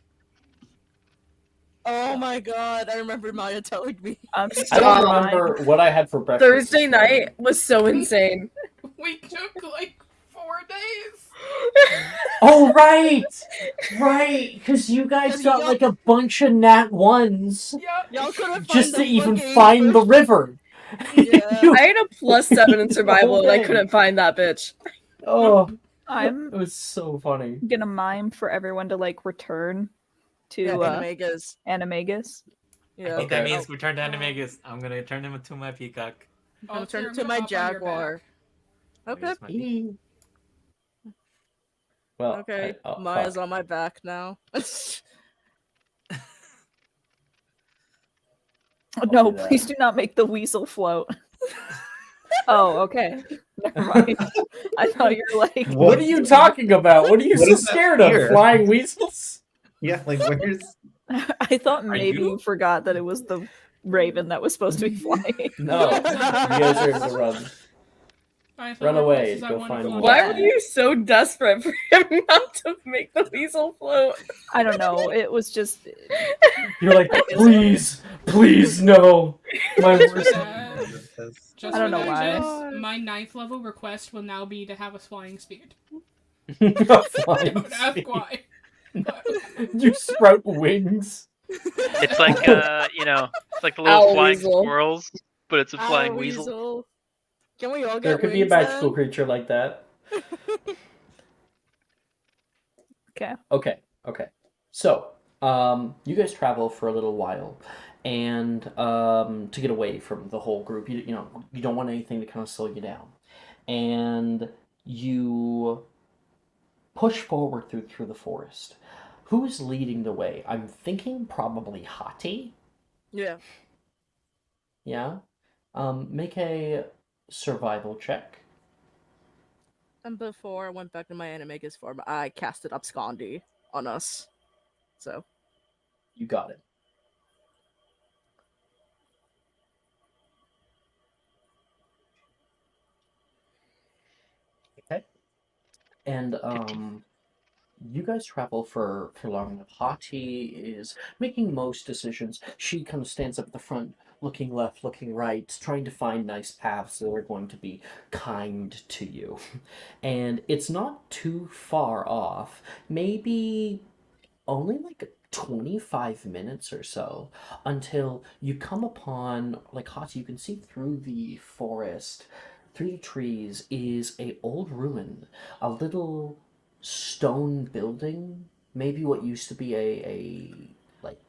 Oh my god, I remember Maya telling me. I'm I still don't alive. remember what I had for breakfast. Thursday night was so insane. We took like 4 days. Oh, right! Right! Because you guys 'Cause got y'all- like a bunch of nat ones Yeah. Y'all couldn't just to find the even fucking find the first- river. Yeah. You- I had a +7 in survival and I thing. couldn't find that bitch. Oh, I'm it was so funny. gonna mime for everyone to like return to Yeah, Animagus. Animagus. Yeah. I think that Okay. means return to Animagus. I'm gonna turn him into my peacock. I'm turning I'm to gonna my hop on your Jaguar. back. Okay. Where's my peacock? Well, Okay. oh, Maya's fuck. on my back now. No, do that. please do not make the weasel float. Oh, okay. Never mind. I thought you were like, What are you talking about? What are you What so is that scared of? here? Flying weasels? Yeah, like where's I thought maybe you? you forgot that it was the raven that was supposed to be flying. No, you guys are able to run. I thought Run my away, places I go wanted find to one. go. Why were you so desperate for him not to make the weasel float? I don't know. It was just You're like, please, no. My Just for worst. that, just I don't for know that, why. Jess, my 9th level request will now be to have a flying speed. Flying Don't ask speed. why. You sprout wings. It's like it's like the little Owl flying weasel. squirrels, but it's a Owl flying weasel. Can we all get There could be a wings magical then? creature like that. okay. Okay. So, you guys travel for a little while, and to get away from the whole group, you don't want anything to kind of slow you down, and you push forward through the forest. Who's leading the way? I'm thinking probably Hati. Yeah. Yeah. Make a survival check. And before I went back to my Animagus form, I casted Abscondi on us. So, You got it. Okay. And you guys travel for long enough. Hati is making most decisions. She kind of stands up at the front, looking left, looking right, trying to find nice paths that are going to be kind to you. And it's not too far off. Maybe only like 25 minutes or so until you come upon, like Hati, you can see through the forest, through the trees, is a old ruin, a little stone building, maybe what used to be a like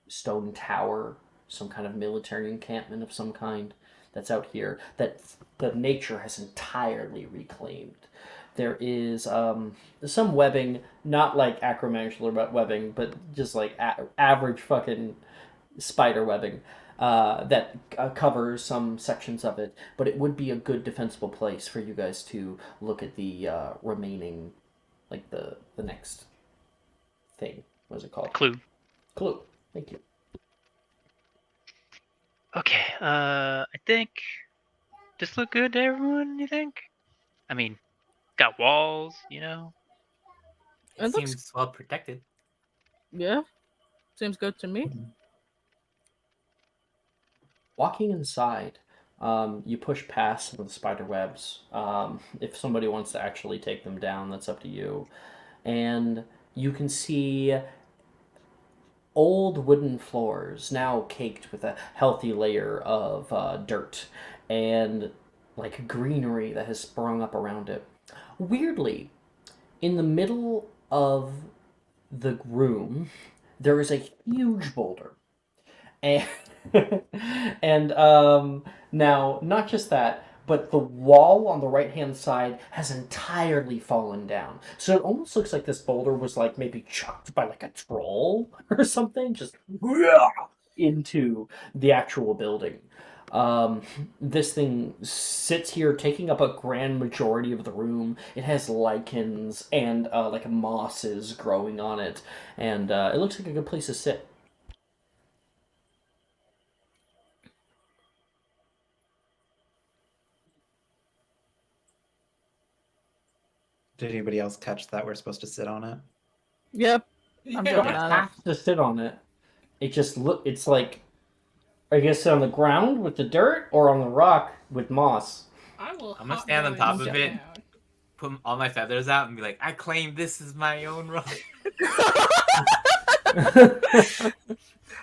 stone tower, some kind of military encampment of some kind that's out here that the nature has entirely reclaimed. There is some webbing, not like acromantular webbing, but just like average fucking spider webbing that covers some sections of it. But it would be a good defensible place for you guys to look at the remaining, like the next thing. What is it called? Clue. Clue. Thank you. Okay. I think this look good to everyone. You think? I mean, got walls. You know. It It looks- seems well protected. Yeah, seems good to me. Walking inside, you push past some of the spider webs. If somebody wants to actually take them down, that's up to you. And you can see old wooden floors now caked with a healthy layer of dirt and like greenery that has sprung up around it. Weirdly, in the middle of the room, there is a huge boulder. And now not just that, but the wall on the right hand side has entirely fallen down. So it almost looks like this boulder was like maybe chucked by like a troll or something, just into the actual building. This thing sits here taking up a grand majority of the room. It has lichens and like mosses growing on it, and it looks like a good place to sit. Did anybody else catch that we're supposed to sit on it? Yep. I'm Yeah. You joking don't on it. have to sit on it. It just it's like, are you gonna sit on the ground with the dirt or on the rock with moss? I will. I'm gonna hot stand on dog top and of sit it. down. Put all my feathers out and be like, I claim this is my own rock.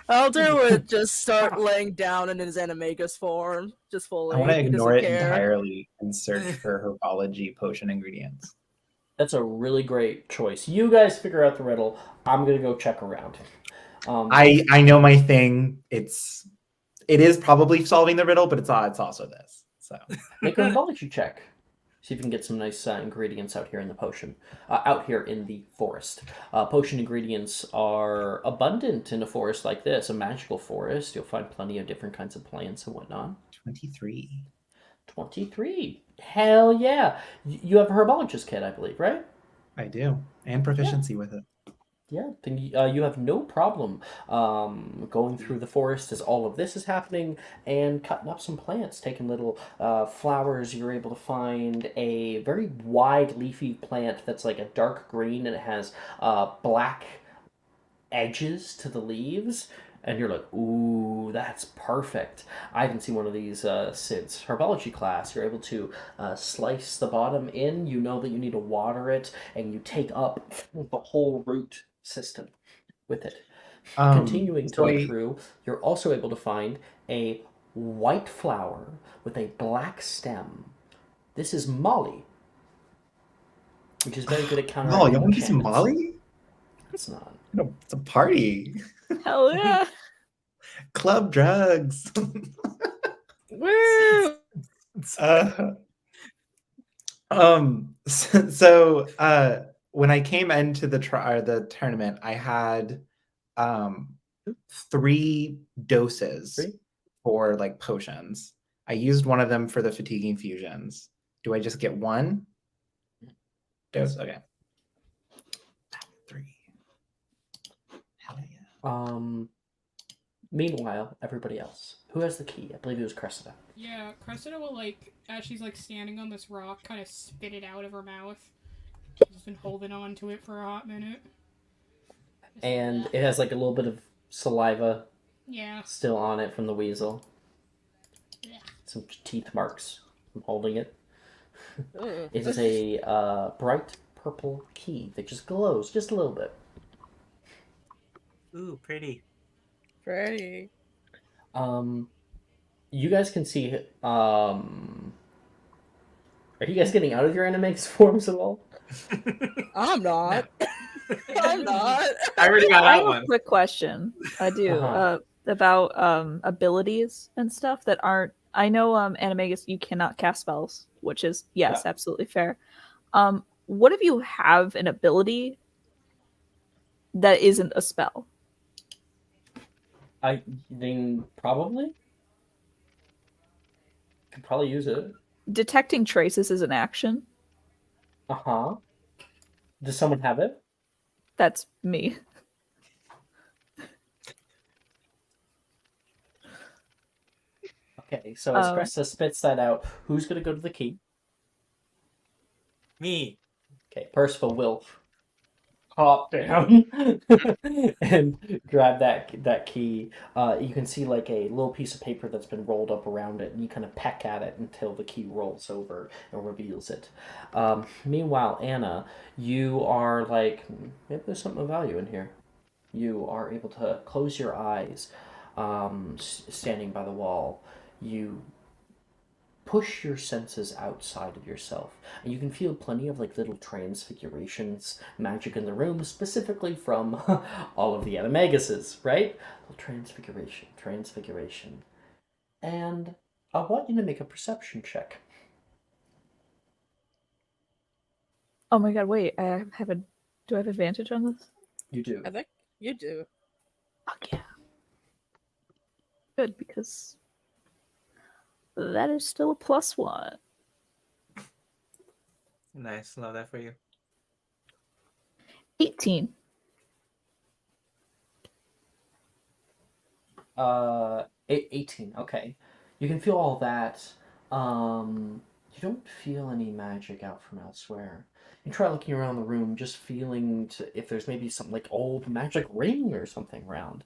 I'll do it. Just start laying down in his animagus form, just fully. I want to He ignore doesn't it care. entirely and search for herbology potion ingredients. That's a really great choice. You guys figure out the riddle. I'm gonna go check around. I know my thing. It is probably solving the riddle, but it's also this. So Make a herbology check. See if you can get some nice ingredients out here in the potion, out here in the forest. Potion ingredients are abundant in a forest like this, a magical forest. You'll find plenty of different kinds of plants and whatnot. 23. 23. Hell yeah. You have a herbologist kit, I believe, right? I do, and proficiency with it. Yeah, then you have no problem going through the forest as all of this is happening and cutting up some plants, taking little flowers. You're able to find a very wide leafy plant that's like a dark green and it has black edges to the leaves. And you're like, ooh, that's perfect. I haven't seen one of these since herbology class. You're able to slice the bottom in. You know that you need to water it, and you take up the whole root system with it. Continuing to look through, you're also able to find a white flower with a black stem. This is Molly, which is very good at counteracting. Oh, you want to do some enchantments. Molly? It's not. No, it's a party. Hell yeah. Club drugs. Woo! So when I came into the tournament, I had 3 doses for like potions. I used one of them for the fatiguing fusions. Do I just get 1 dose? Okay. 3. Hell yeah. Meanwhile, everybody else. Who has the key? I believe it was Cressida. Yeah, Cressida will, like, as she's, like, standing on this rock, kind of spit it out of her mouth. She's been holding on to it for a hot minute. And it has like a little bit of saliva Yeah. still on it from the weasel. Yeah. Some teeth marks from holding it. Ugh. It is a bright purple key that just glows just a little bit. Ooh, pretty. Pretty. You guys can see. Are you guys getting out of your animax forms at all? I'm not. I'm not. I already got I that have one. a quick question. I do about abilities and stuff that aren't. I know Animagus, you cannot cast spells, which is yes, absolutely fair. What if you have an ability that isn't a spell? I then probably could probably use it. Detecting traces is an action. Uh-huh. Does someone have it? That's me. Okay, so as Cresta spits that out, who's gonna go to the key? Me. Okay, Percival will hop down and grab that key. You can see like a little piece of paper that's been rolled up around it, and you kind of peck at it until the key rolls over and reveals it. Meanwhile, Anna, you are like, maybe there's something of value in here. You are able to close your eyes, standing by the wall. You push your senses outside of yourself, and you can feel plenty of like little transfigurations magic in the room, specifically from all of the animaguses, right? Little transfiguration, and I want you to make a perception check. Oh my god, wait, I have a do I have advantage on this? You do. I think you do. Fuck yeah. Good, because that is still a +1. Nice, love that for you. 18. 18. Okay, you can feel all that. You don't feel any magic out from elsewhere. You try looking around the room, just feeling if there's maybe some like old magic ring or something around.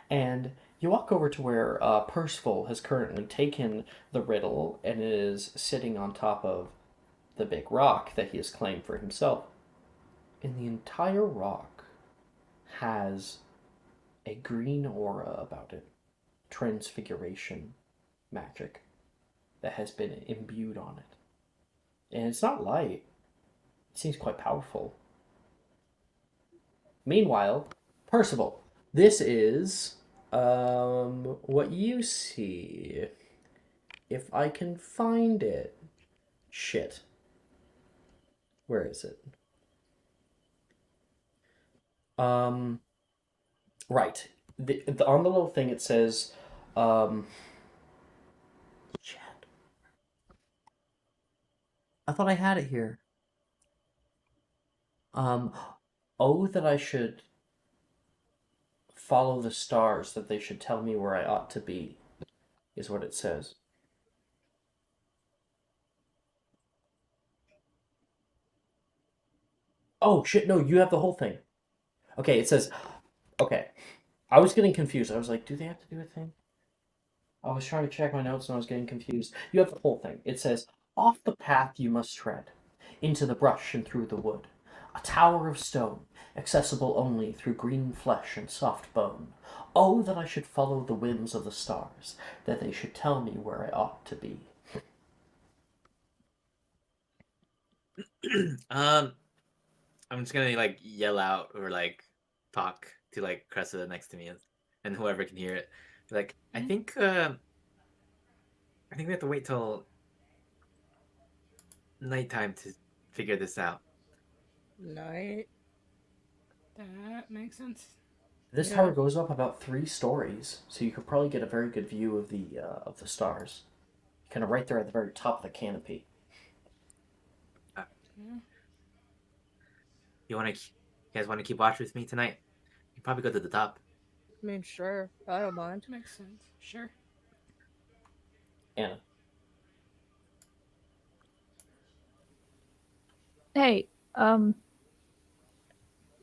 And you walk over to where Percival has currently taken the riddle and is sitting on top of the big rock that he has claimed for himself. And the entire rock has a green aura about it, transfiguration magic that has been imbued on it. And it's not light, it seems quite powerful. Meanwhile, Percival, this is what you see. If I can find it. Shit. Where is it? Right. On the little thing it says, shit. I thought I had it here. Oh, that I should follow the stars, that they should tell me where I ought to be, is what it says. Oh, shit, no, you have the whole thing. Okay, it says, okay. I was getting confused. I was like, do they have to do a thing? I was trying to check my notes and I was getting confused. You have the whole thing. It says, off the path you must tread, into the brush and through the wood. A tower of stone, accessible only through green flesh and soft bone. Oh, that I should follow the whims of the stars, that they should tell me where I ought to be. I'm just gonna like yell out or like talk to like Cressa next to me and whoever can hear it. Like, I think we have to wait till nighttime to figure this out. Night. That makes sense. This tower goes up about 3 stories, so you could probably get a very good view of the stars. Kind of right there at the very top of the canopy. You guys want to keep watch with me tonight? You probably go to the top. I mean, sure. I don't mind. Makes sense. Sure. Anna. Hey,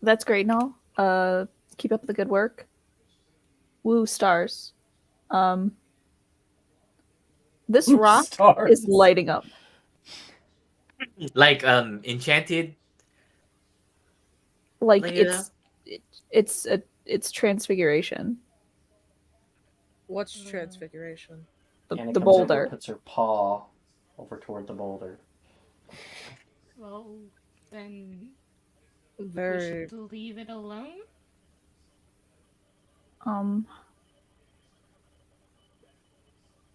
that's great and all. Keep up the good work. Woo stars. This Woo rock stars. is lighting up. Like enchanted. Like Light it up? it's transfiguration. What's transfiguration? Anna The comes over, boulder. puts her paw over toward the boulder. Well, then we Very. should leave it alone.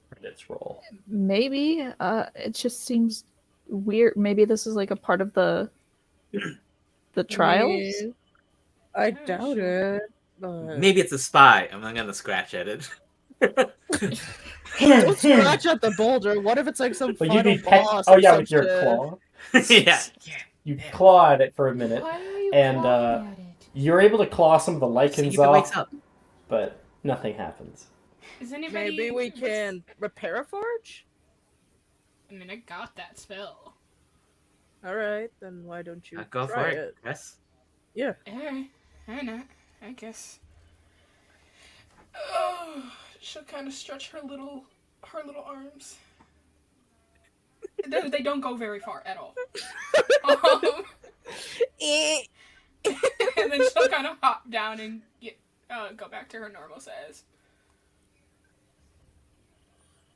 Credits roll. Maybe. It just seems weird. Maybe this is like a part of the trials. I doubt it. But... Maybe it's a spy. I'm not gonna scratch at it. Don't scratch at the boulder. What if it's like some But final you'd be boss? oh or yeah, some with your shit? claw. Yeah. You claw at it for a minute, Why are you and clawing at it? you're able to claw some of the See lichens if it wakes off, up. but nothing happens. Is anybody? Maybe we can repair a forge? I mean, I got that spell. Alright, then why don't you Go try for it. Yes. Yeah. Alright, why not? I guess. Oh, she'll kind of stretch her little arms. They don't go very far at all. And then she'll kind of hop down and go back to her normal size.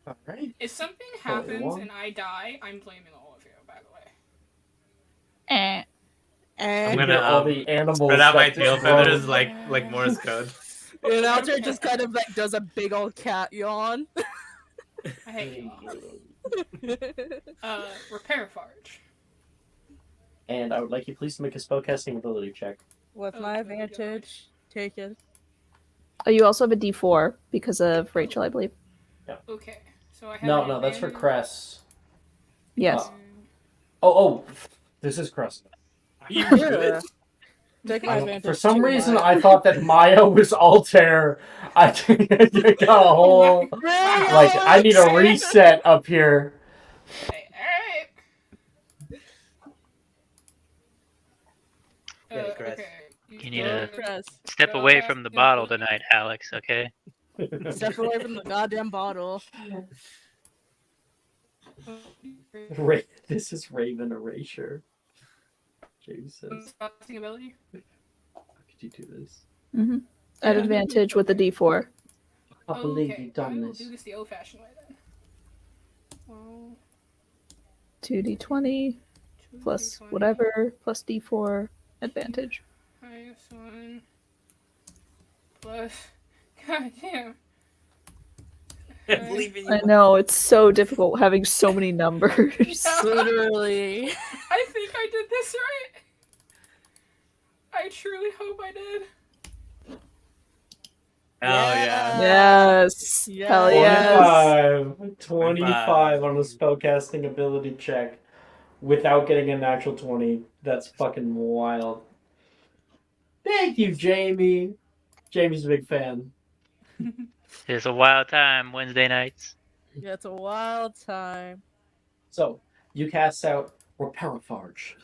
All right. If something Probably happens won't. and I die, I'm blaming all of you, by the way. I'm You gonna get all the animals spread out my that tail grow. feathers like Morse code. And Alter just kind of like does a big old cat yawn. I hate you all. Repair Forge. And I would like you please to make a spellcasting ability check. With my advantage, take it. Oh, you also have a D4 because of Rachel, I believe. Okay, so I have No, that's for Cress. Yes. Oh, this is Cress. You Yeah. Take my advantage. For some too, reason, Maya. I thought that Maya was Altair. I got a whole I need a reset up here. Alright. Cress. Okay. You need to Cress. step away from the bottle tonight, Alex, okay? Step away from the goddamn bottle. This is Raven Erasure. Jesus. Spellcasting ability? How could you do this? Mm-hmm. At advantage with the D4. I believe Okay, you've done I will this. do this the old-fashioned way then. Well, 2d20 plus 2d20 whatever plus D4 advantage. -1 plus. God damn. I believe in you. I know, it's so difficult having so many numbers. Literally. I think I did this right. I truly hope I did. Oh yeah. Yes. Yes. Hell yes. 25 on a spellcasting ability check without getting a natural 20. That's fucking wild. Thank you, Jamie. Jamie's a big fan. It's a wild time Wednesday nights. Yeah, it's a wild time. So, you cast out Reparafarge.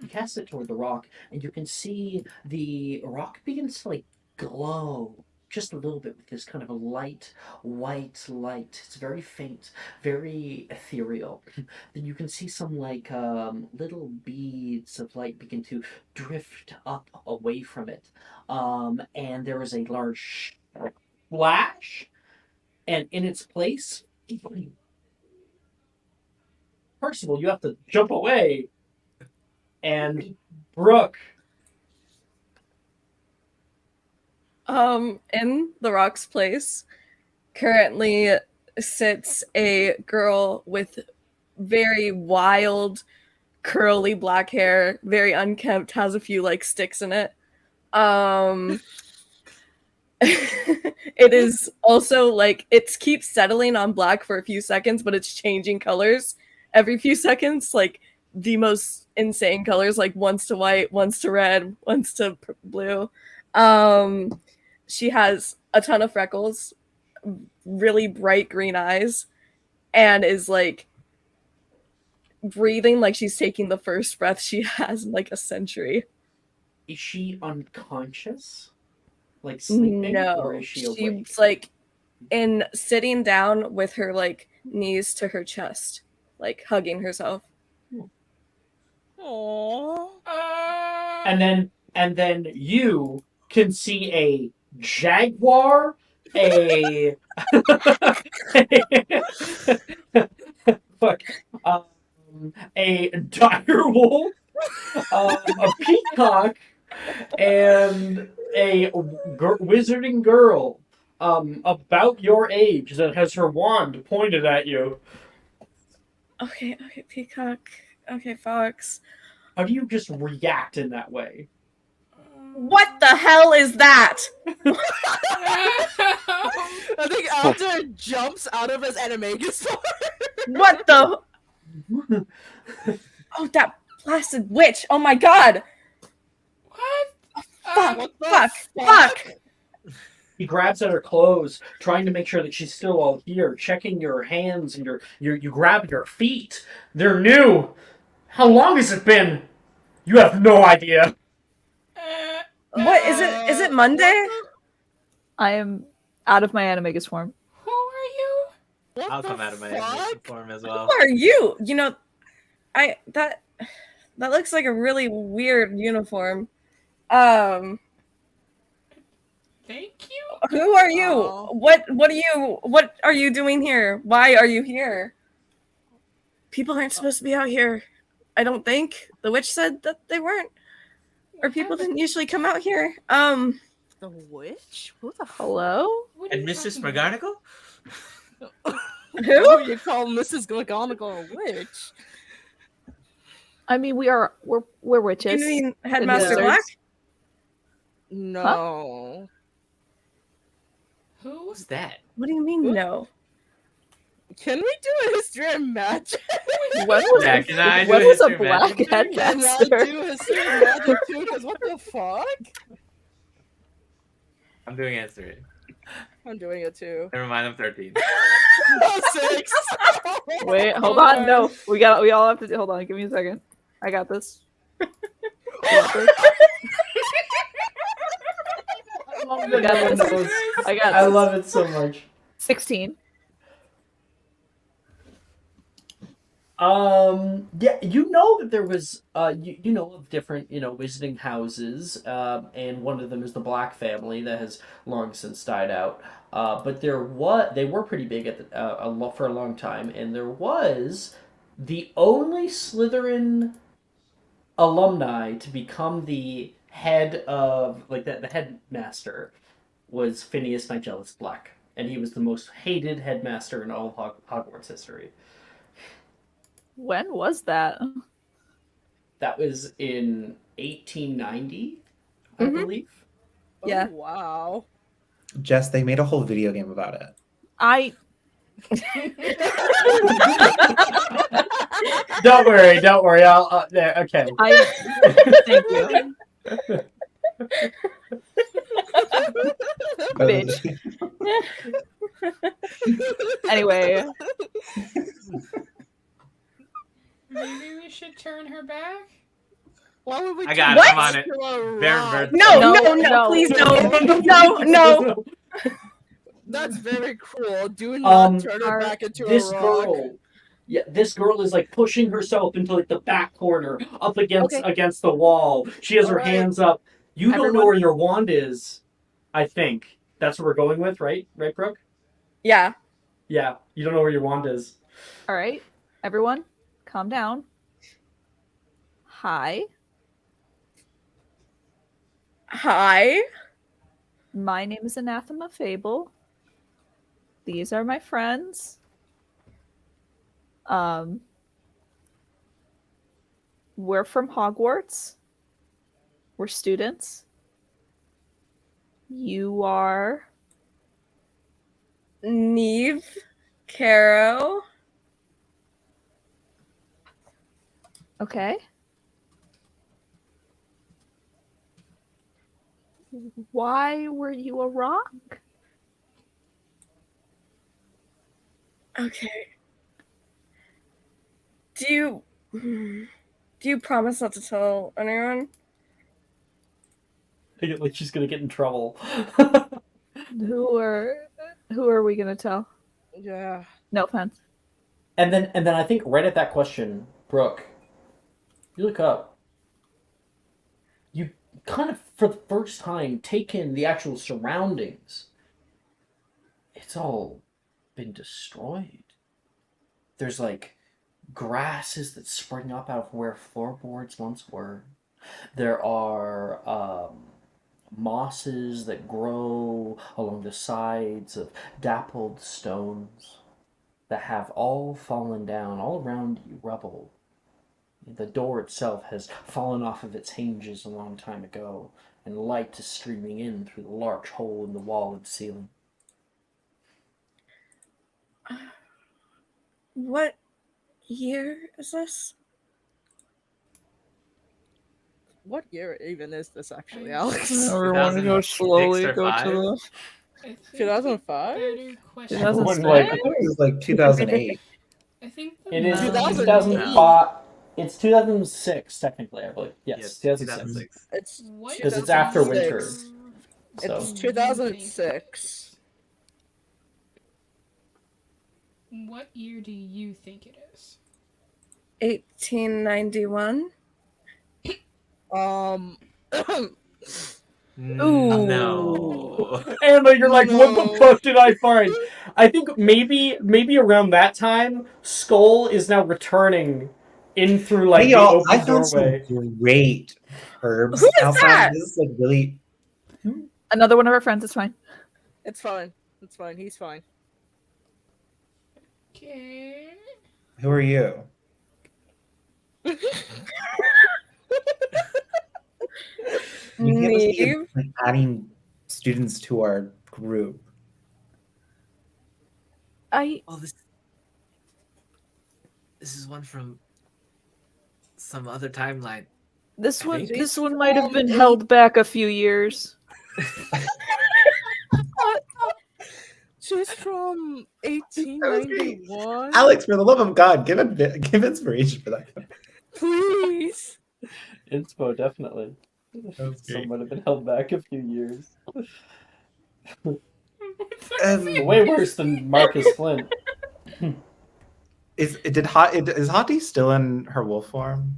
You cast it toward the rock, and you can see the rock begins to, glow just a little bit with this kind of a light, white light. It's very faint, very ethereal. Then you can see some, little beads of light begin to drift up away from it. And there is a large splash, and in its place, Percival, you have to jump away. And Brooke. In the rock's place currently sits a girl with very wild, curly black hair, very unkempt, has a few sticks in it. It is also it keeps settling on black for a few seconds, but it's changing colors every few seconds, the most insane colors, once to white, once to red, once to blue. She has a ton of freckles, really bright green eyes, and is breathing like she's taking the first breath she has in a century. Is she unconscious? Sleeping? No, Or is she awake? she's in sitting down with her knees to her chest, hugging herself. Aww. And then you can see a jaguar, a a dire wolf, a peacock, and a wizarding girl about your age that has her wand pointed at you. Okay, Peacock. Okay, Fox. How do you just react in that way? What the hell is that? I think Alter jumps out of his animagus form. What the? Oh, that blasted witch! Oh my god! What? Fuck! What the Fuck! He grabs at her clothes, trying to make sure that she's still all here, checking your hands and you grab your feet. They're new. How long has it been? You have no idea. What is it? Is it Monday? I am out of my animagus form. Who are you? What I'll the come out of my fuck? animation form as well. Who are you? You know, that looks like a really weird uniform. Thank you. Who are you? Oh. What are you doing here? Why are you here? People aren't supposed to be out here. I don't think. The witch said that they weren't. Or people didn't usually come out here. The witch? Who the Hello? What are And you Mrs. talking about? McGonagall? Who? You call Mrs. McGonagall a witch? I mean, we're You witches. mean Headmaster wizards. Black? No. Who? Who's that? What do you mean no? Can we do a history of magic? When was Yeah, a, can I do when a was a history of black magic? Can I headmaster? do history of magic too? Because what the fuck? I'm doing history. I'm doing it too. Never mind, I'm 13. Oh, 6. Wait, hold on. No, we all have to hold on. Give me a second. I got this. I got this. I got this. I got I this. love it so much. 16. Yeah, you know that there was, you know of different, visiting houses, and one of them is the Black family that has long since died out. But they were pretty big at for a long time, and there was the only Slytherin alumni to become the head of, like, the headmaster was Phineas Nigellus Black, and he was the most hated headmaster in all of Hogwarts history. When was that? That was in 1890, I Mhm. believe. Yeah. Oh, wow. Jess, they made a whole video game about it. I Don't worry. I'll there. Okay. thank you. Bitch. Anyway, Maybe we should turn her back? Why would we I got do it. I'm that on it. to a Very, rock? very. No, please no. That's very cruel. Do not turn her back into This a rock. girl. Yeah, this girl is like pushing herself into like the back corner, up against the wall. She has her Alright. hands up. You don't know Everyone- where your wand is. I think that's what we're going with, right? Right, Brooke? Yeah. Yeah, you don't know where your wand is. all right, everyone, calm down. Hi, Hi. my name is Anathema Fable. These are my friends. We're from Hogwarts. We're students. You are Neve. Caro. okay. Why were you a rock? Okay. Do you promise not to tell anyone? Like she's gonna get in trouble. Who are we gonna tell? Yeah. No offense. And then I think right at that question, Brooke, you look up. You kind of, for the first time, take in the actual surroundings. It's all been destroyed. There's like grasses that spring up out of where floorboards once were. There are mosses that grow along the sides of dappled stones. that have all fallen down, all around you, rubble. The door itself has fallen off of its hinges a long time ago, and light is streaming in through the large hole in the wall and ceiling. What year is this? What year even is this actually, I- Alex? Everyone go 2006 slowly. or Go to 5? the. I think the 2005? better question. Everyone, 2006? I thought it was like 2008. I think the It is better- 2005. It's 2006, technically, I believe. Yes, 2006. 2006. It's What 'Cause it's after winter. 2006. So, It's 2006. What year do you think it is? 1891. No. Amber, you're like, what the No. fuck did I find? I think maybe around that time, Skull is now returning in through like Hey, the y'all, I open found doorway. some great herbs Who is outside. that? This is like really. Another one of our friends. It's fine. It's fine. It's fine. He's fine. Okay. Who are you? You can't just be, Neve. like, adding students to our group. Oh, this is one from some other timeline. This I one think- this one might have been held back a few years. She's from 1891. Alex, for the love of God, give inspiration for that. Please. Inspo, definitely. was great. Some might have been held back a few years. Way Way worse than Marcus Flint. Is Hati still in her wolf form?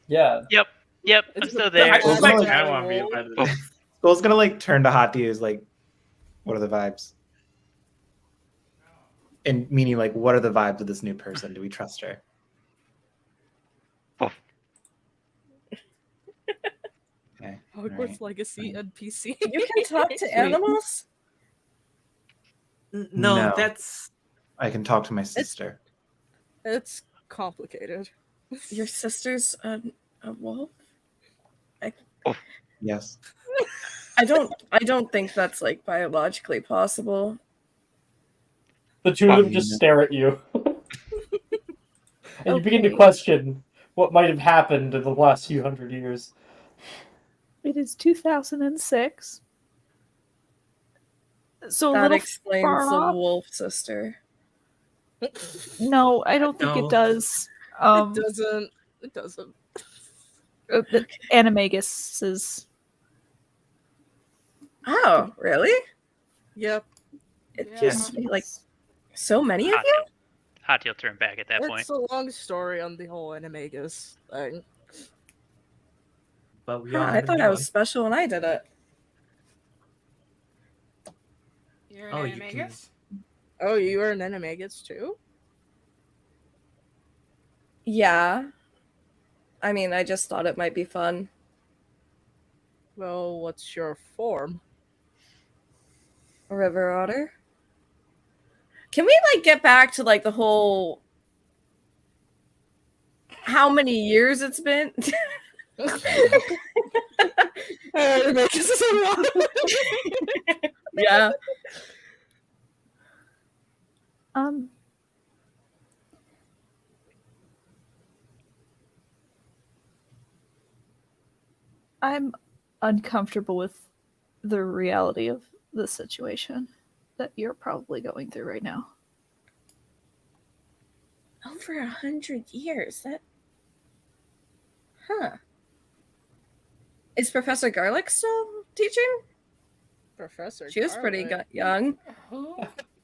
Yeah. Yep, I'm It's still the there. best Like, one. I want to be a part of this. Skull's gonna like turn to Hati as like, what are the vibes? And meaning like, what are the vibes of this new person? Do we trust her? Okay. Hogwarts alright. Legacy NPC. You can talk to animals? No, No. that's I can talk to my sister. It's complicated. Your sister's a wolf? Yes. I don't think that's like biologically possible. The two of them just stare at you. And you begin to Okay. question what might have happened in the last few hundred years. It is 2006. So a That little explains far the off. wolf sister. No, I don't think No. it does. It doesn't. It doesn't. The Animagus is. Oh, really? Yep. It Yeah. just like so many of you? Hati will turn back at that point. It's a long story on the whole Animagus thing. but we Huh, all I had a thought good I was one. special when I did it. You're an Oh, you animagus? Oh, you were an Animagus too? Yeah. I mean, I just thought it might be fun. Well, what's your form? River otter. Can we like get back to like the whole how many years it's been? Animagus is a lot. Yeah. I'm uncomfortable with the reality of the situation that you're probably going through right now. Over 100 years. That. Huh. Is Professor Garlic still teaching? Professor. She was pretty Garlic. young. Who?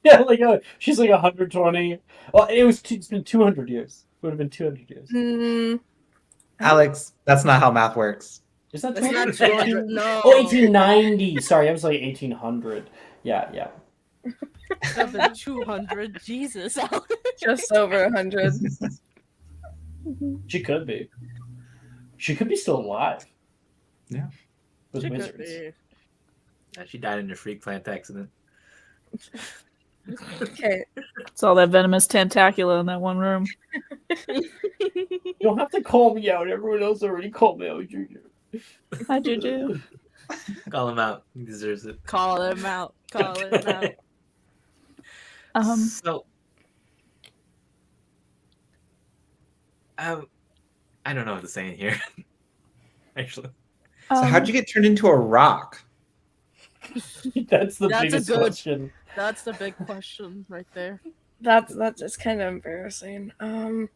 Yeah, like she's like 120. Well, it's been 200 years. It would have been 200 years. Mm, Alex, that's not how math works. Is that It's not 200? 200. No. Oh, 1890. Sorry, I was like 1800. Yeah. It's been 200. Jesus. just over 100. She could be. She could be still alive. Yeah. With She could wizards. be. She died in a freak plant accident. Okay. It's all that venomous tentacula in that one room. You don't have to call me out. Everyone else already called me out, Junior. Hi, Juju. Call him out. He deserves it. Call him out. Call him out. So, I don't know what to say in here. Actually, So how'd you get turned into a rock? That's the That's a biggest good- question. That's the big question right there. That's just kind of embarrassing. Lose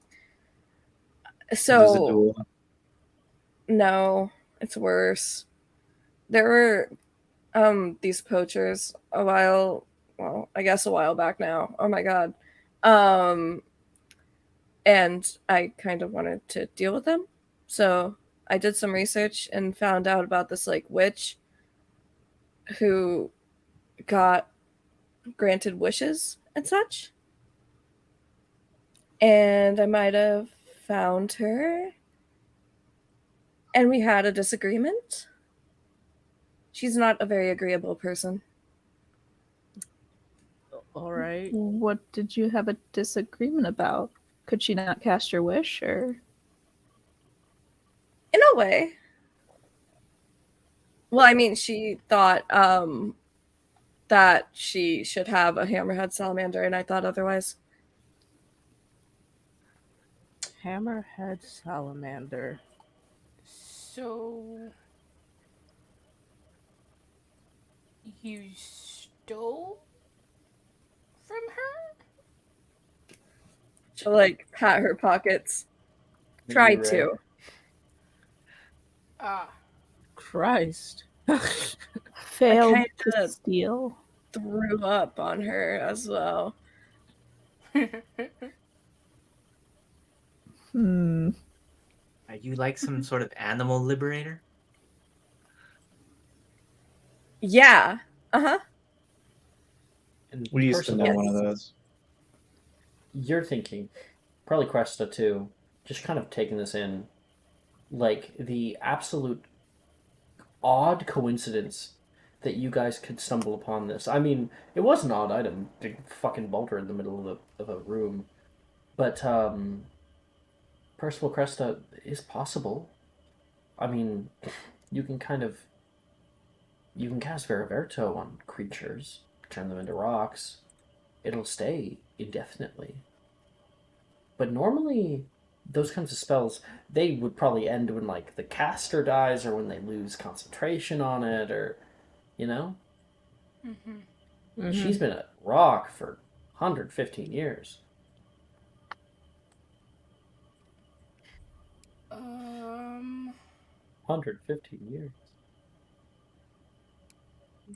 a So duel. no, it's worse. There were these poachers a while back now. Oh my god. And I kind of wanted to deal with them. So I did some research and found out about this like witch who got granted wishes and such. And I might have found her. And we had a disagreement. She's not a very agreeable person. All right. What did you have a disagreement about? Could she not cast your wish, or? In a way. Well, I mean, she thought that she should have a hammerhead salamander, and I thought otherwise. Hammerhead salamander. So you stole from her? She'll like pat her pockets. Tried Right. to. Ah. Christ. Failed kinda- to steal. Threw up on her as well. Hmm. are you like some sort of animal liberator? Yeah. Uh-huh. And We used to know personally, one of those. You're thinking, probably Cresta too, just kind of taking this in, like the absolute odd coincidence that you guys could stumble upon this. I mean, it was an odd item, big fucking boulder in the middle of a room, but Percival Cresta is possible. I mean, you can cast Veriverto on creatures, turn them into rocks. It'll stay indefinitely. But normally, those kinds of spells, they would probably end when like the caster dies or when they lose concentration on it, or you know. Mm-hmm. She's been a rock for 115 years. 115 years.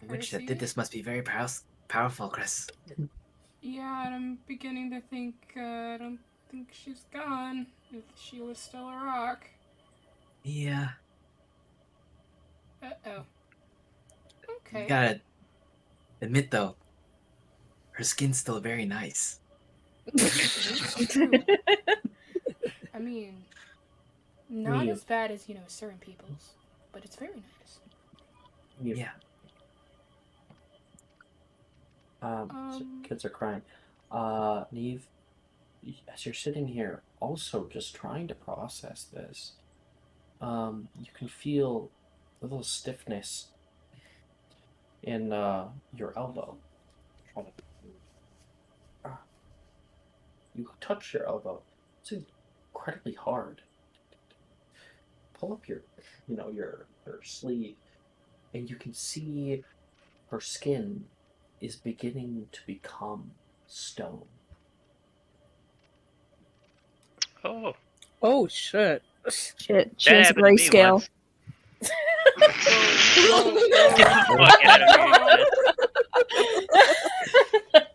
The witch that Percy? did this must be very powerful, Chris. Yeah, and I'm beginning to think I don't think she's gone. If she was still a rock. Yeah. Uh-oh. Okay. You gotta admit though, her skin's still very nice. It's true. I mean, not Me. as bad as, certain people's, but it's very nice. Yeah. Kids are crying. Neve, as you're sitting here, also just trying to process this, you can feel a little stiffness in your elbow. You touch your elbow. It's incredibly hard. Pull up your sleeve, and you can see her skin is beginning to become stone. Oh, Oh shit. Shit, she that has a happened to me grayscale. once. Get the fuck out of here.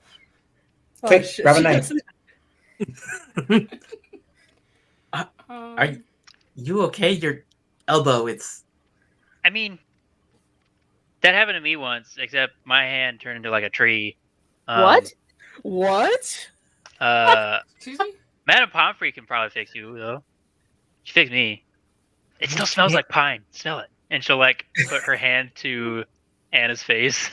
Quick, shit. grab a knife. Are you okay? Your elbow, it's... I mean, that happened to me once, except my hand turned into like a tree. What? What? Excuse me? Madame Pomfrey can probably fix you, though. She fixed me. It still smells like pine. Smell it. And she'll like put her hand to Anna's face.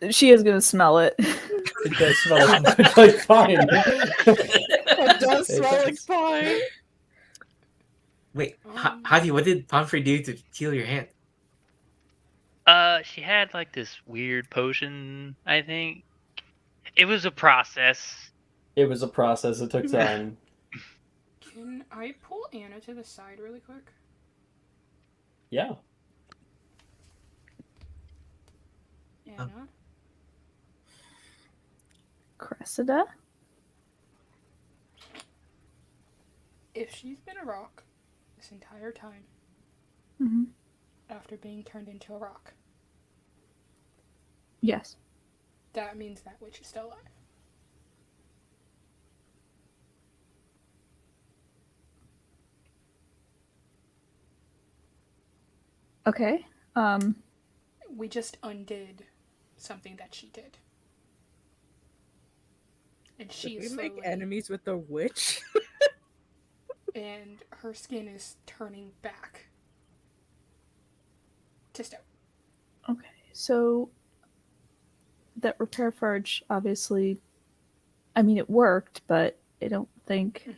She is gonna smell it. It does smell like fine. It does It smell like does. pine. Wait, Hadi, what did Pomfrey do to heal your hand? She had like this weird potion, I think. It was a process. It was a process. It took time. Can I pull Anna to the side really quick? Yeah. Anna? Cressida? If she's been a rock this entire time, Mm-hmm. after being turned into a rock, Yes. that means that witch is still alive. Okay. We just undid something that she did. And she Did is we make slowly, enemies with the witch? and her skin is turning back to stone. Okay. So that repair forge obviously, I mean, it worked, but I don't think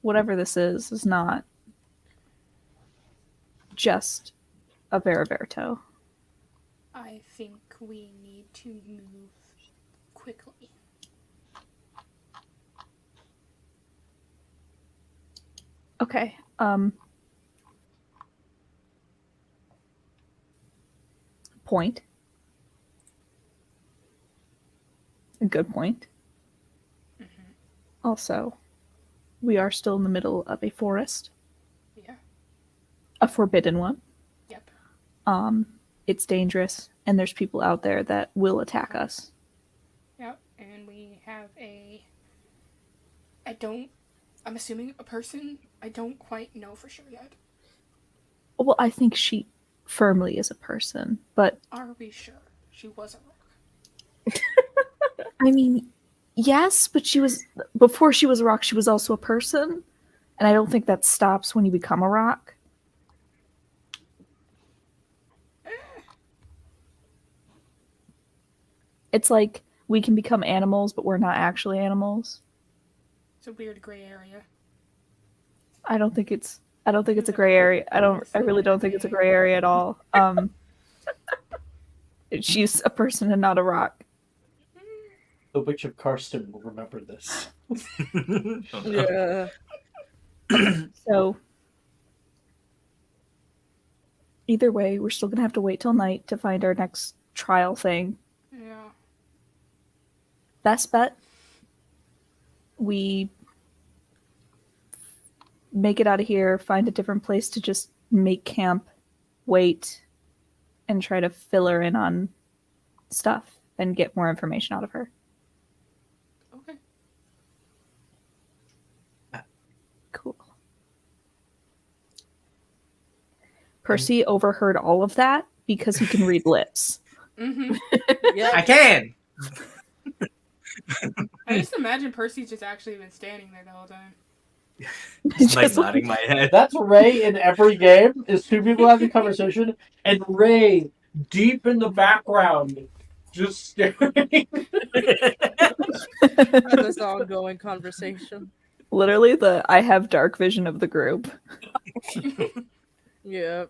whatever this is not just a Veraverto. I think we need to move quickly. Okay. Point. A good point. Also, we are still in the middle of a forest, Yeah. a forbidden one. Yep. It's dangerous, and there's people out there that will attack us. Yep. And we have I'm assuming a person. I don't quite know for sure yet. Well, I think she firmly is a person, but Are we sure she was a rock? I mean, yes, but before she was a rock, she was also a person, and I don't think that stops when you become a rock. It's like we can become animals, but we're not actually animals. It's a weird gray area. I don't think it's a gray area. I really don't think it's a gray area at all. She's a person and not a rock. The Witch of Karsten will remember this. Oh, no. Yeah. So either way, we're still gonna have to wait till night to find our next trial thing. Yeah. Best bet, we make it out of here, find a different place to just make camp, wait, and try to fill her in on stuff and get more information out of her. Okay. Cool. Percy overheard all of that because he can read lips. Mm-hmm. Yeah. I can. I just imagine Percy's just actually been standing there the whole time. Just like Just nodding my head. That's Ray in every game. Is two people having a conversation, and Ray deep in the background, just staring. This ongoing conversation. Literally the I have dark vision of the group. Yeah.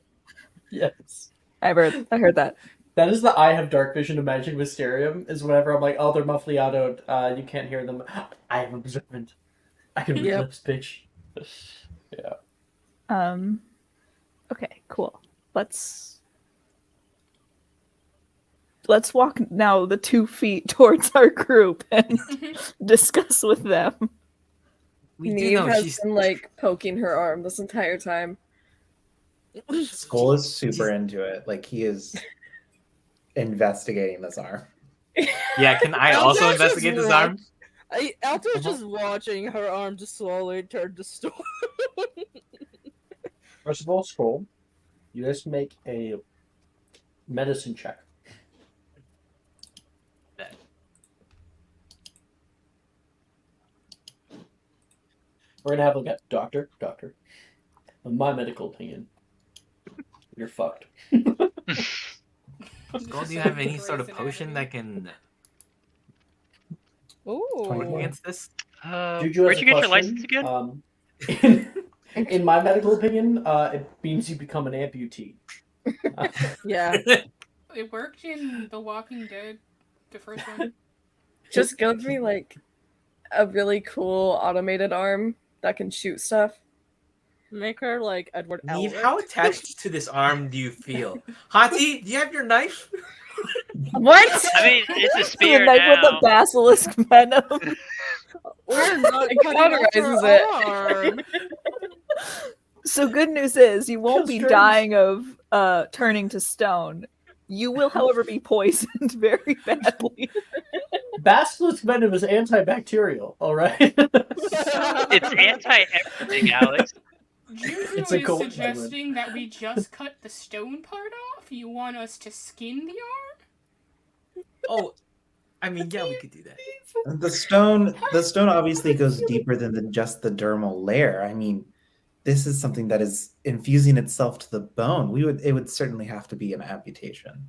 Yes. I heard that. That is the I have dark vision of Magic Mysterium, is whenever I'm like, oh, they're muffliadoed, you can't hear them. I am observant. I can read Yep. lips, bitch. Yeah. Okay, cool. Let's walk now the 2 feet towards our group and discuss with them. We do Neve know has she's been like poking her arm this entire time. Skull is super into it. Like he is investigating this arm. Yeah, can I Alto's also just investigate this arm? Alto's just watching her arm just slowly turn to stone. First of all, Skull, you just make a medicine check. Bet. We're gonna have a look at doctor. In my medical opinion, you're fucked. Skull, do you have any sort of potion that can work Ooh. against this? Juju Where'd has you a get your license question. again? In my medical opinion, it means you become an amputee. Yeah. It worked in The Walking Dead, the first one. Just give me like a really cool automated arm that can shoot stuff. Make her like Edward Neve, Elric. how attached to this arm do you feel? Hati, do you have your knife? What? I mean, it's a The spear knife with the now. basilisk venom. We're not It cutting off her cauterizes it. arm. So good news is you won't be Feels dying of turning to stone. You will, however, be poisoned very badly. Basilisk venom is antibacterial, all right? It's anti-everything, Alex. Juju It's a is coincidence. suggesting that we just cut the stone part off? You want us to skin the arm? Oh, I mean, yeah, we could do that. The stone obviously goes deeper than just the dermal layer. I mean, this is something that is infusing itself to the bone. It would certainly have to be an amputation.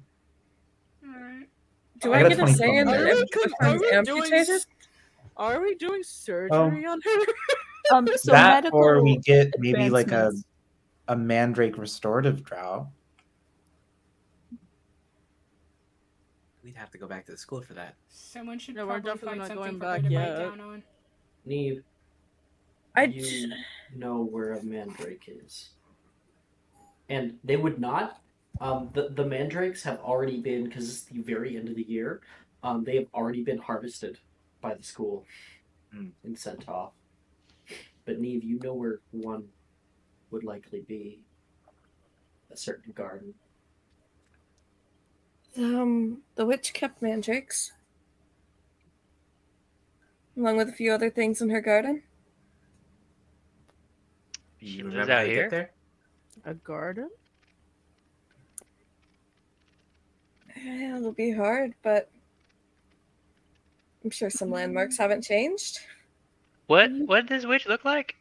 Alright. Do I I got get a 24 say in minutes. if I'm amputated? Are we doing surgery on her? So that medical or we get maybe like advancements. a mandrake restorative drow. We'd have to go back to the school for that. Someone should Yeah, we're probably definitely find not something going for back her to yet. bite down on. Neve, I you know where a mandrake is. And they would not. The mandrakes have already been, because it's the very end of the year, they have already been harvested by the school and sent off. But Neve, you know where one would likely be. A certain garden. The witch kept mandrakes. Along with a few other things in her garden. You She remember lives how out to here? get there? A garden? It'll be hard, but I'm sure some landmarks haven't changed. What does this witch look like?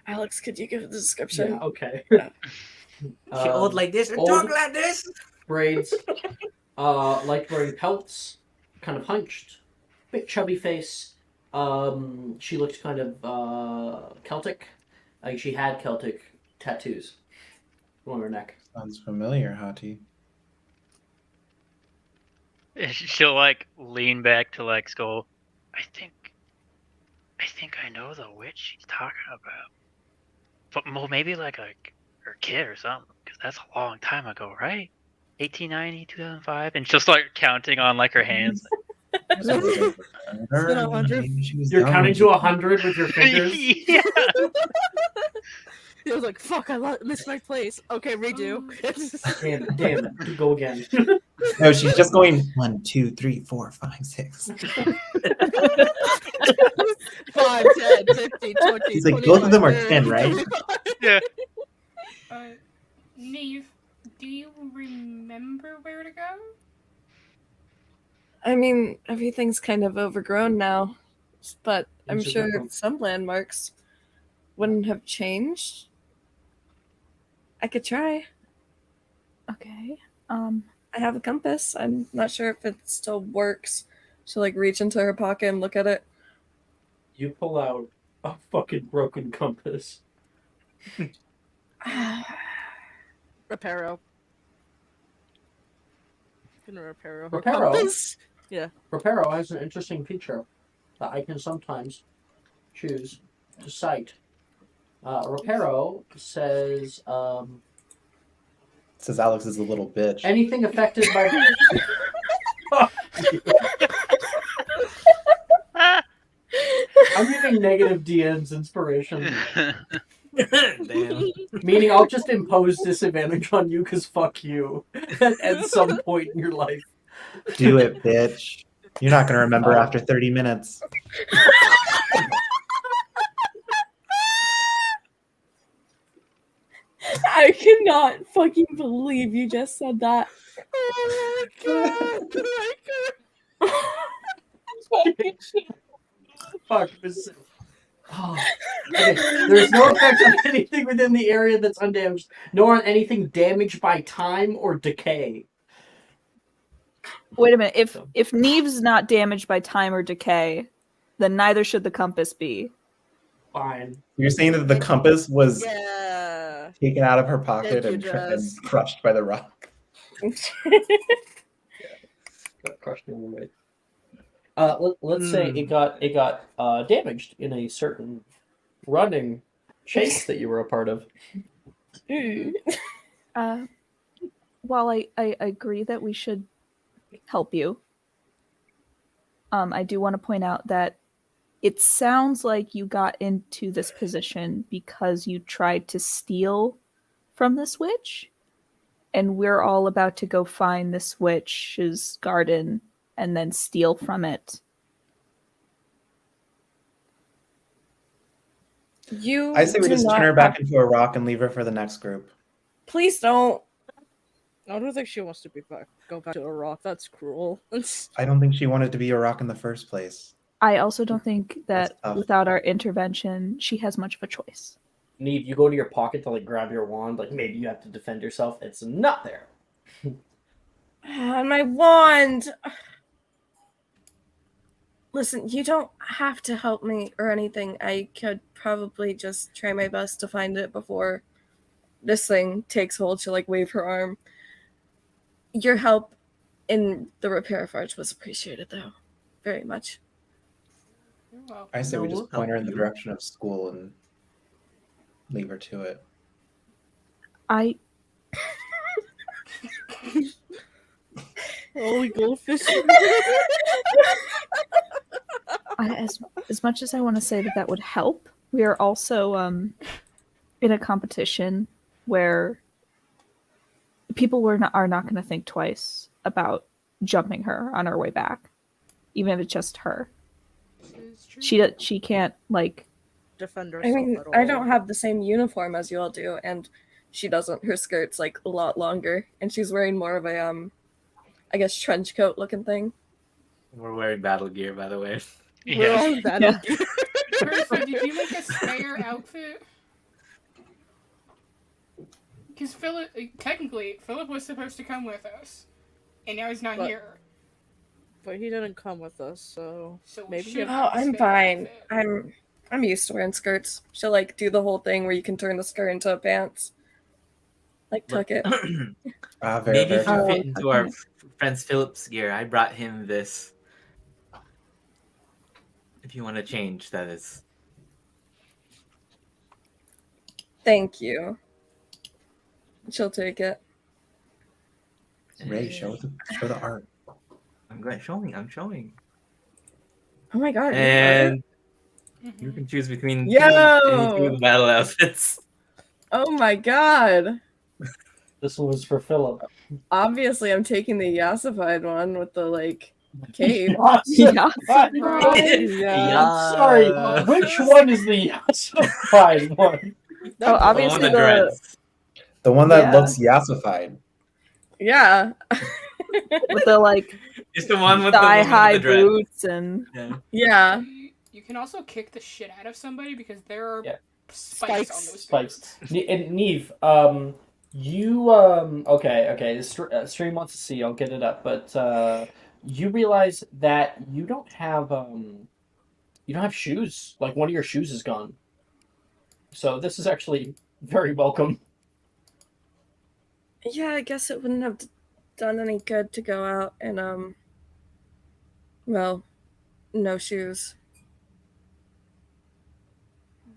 Alex, could you give the description? Yeah, okay. She old like this and old- talk like this. Braids. Like wearing pelts, kind of hunched, bit chubby face. She looked kind of Celtic. Like she had Celtic tattoos on her neck. Sounds familiar, Hati. She'll like lean back to like Skull. I think I know the witch she's talking about. But well, maybe like her kid or something, because that's a long time ago, right? 1890, 2005, and she'll start counting on like her hands. You're counting to 100 with your fingers. Yeah. He was like, "Fuck! I missed my place." Okay, redo. Damn it. Go again. No, she's just going 1, 2, 3, 4, 5, 6. 5, 10, 15, 20. He's like, both of them are 10, right? Yeah. Neve, do you remember where to go? I mean, everything's kind of overgrown now, but I'm Things are sure different. some landmarks wouldn't have changed. I could try. Okay. I have a compass. I'm not sure if it still works. She'll like reach into her pocket and look at it. You pull out a fucking broken compass. Reparo. Gonna reparo. her Reparo? compass. Yeah. Reparo has an interesting feature that I can sometimes choose to cite. Reparo says Says Alex is a little bitch. anything affected by. I'm giving negative DMs inspiration. Damn. Meaning I'll just impose disadvantage on you because fuck you at some point in your life. Do it, bitch. You're not going to remember after 30 minutes. I cannot fucking believe you just said that. Oh my god! Fuck this. Okay, there's no effect on anything within the area that's undamaged, nor on anything damaged by time or decay. Wait a minute. So- If Neve's not damaged by time or decay, then neither should the compass be. Fine. You're saying that the compass was Yeah. taken out of her pocket Thank you, and Jess. crushed by the rock. Got crushed in the way. Let's say it got damaged in a certain running chase that you were a part of. While I agree that we should help you, I do want to point out that it sounds like you got into this position because you tried to steal from this witch, and we're all about to go find this witch's garden and then steal from it. I say we do just not turn her back have- into a rock and leave her for the next group. Please don't. I don't think she wants to go back to a rock. That's cruel. I don't think she wanted to be a rock in the first place. I also don't think That's that tough. without our intervention, she has much of a choice. Neve, you go to your pocket to like grab your wand, like maybe you have to defend yourself. It's not there. And my wand. Listen, you don't have to help me or anything. I could probably just try my best to find it before this thing takes hold. She'll like wave her arm. Your help in the repair of Arch was appreciated, though. Very much. You're welcome. I say we No, just point her in the you. direction of school and leave her to it. I Holy goldfish. as much as I want to say that that would help, we are also in a competition where people are not going to think twice about jumping her on her way back, even if it's just her. She can't like Defend I herself mean, at all. I don't have the same uniform as you all do, and she doesn't. Her skirt's like a lot longer, and she's wearing more of a I guess trench coat looking thing. We're wearing battle gear, by the way. We're all Yeah. battle gear. Bertha, did you make a spare outfit? Because technically, Philip was supposed to come with us, and now he's not But- here. But he didn't come with us, so So maybe should if- Oh, have a I'm spare fine. outfit. I'm used to wearing skirts. She'll like do the whole thing where you can turn the skirt into pants. Like tuck it. Very, Maybe if very you Oh, fit into our friend's Philip's gear, I brought him this. If you want to change, that is. Thank you. She'll take it. Ray, show the art. I'm showing. I'm showing. Oh my god. And Mhm. you can choose between Yo! any two of the battle outfits. Oh my god. This one was for Philip. Obviously, I'm taking the yassified one with the like cape. Yeah. Yeah. Sorry, Oh, which so- one is the yassified one? Oh, The one obviously with the dreads. The one that Yeah. looks yassified. Yeah. with the like It's the one with thigh the high dreads. boots and Yeah. Yeah. You can also kick the shit out of somebody because there are Yeah. spikes on those Spikes. things. And Neve, you okay. The stream wants to see. I'll get it up, but you realize that you don't have shoes. Like one of your shoes is gone. So this is actually very welcome. Yeah, I guess it wouldn't have done any good to go out and well, no shoes.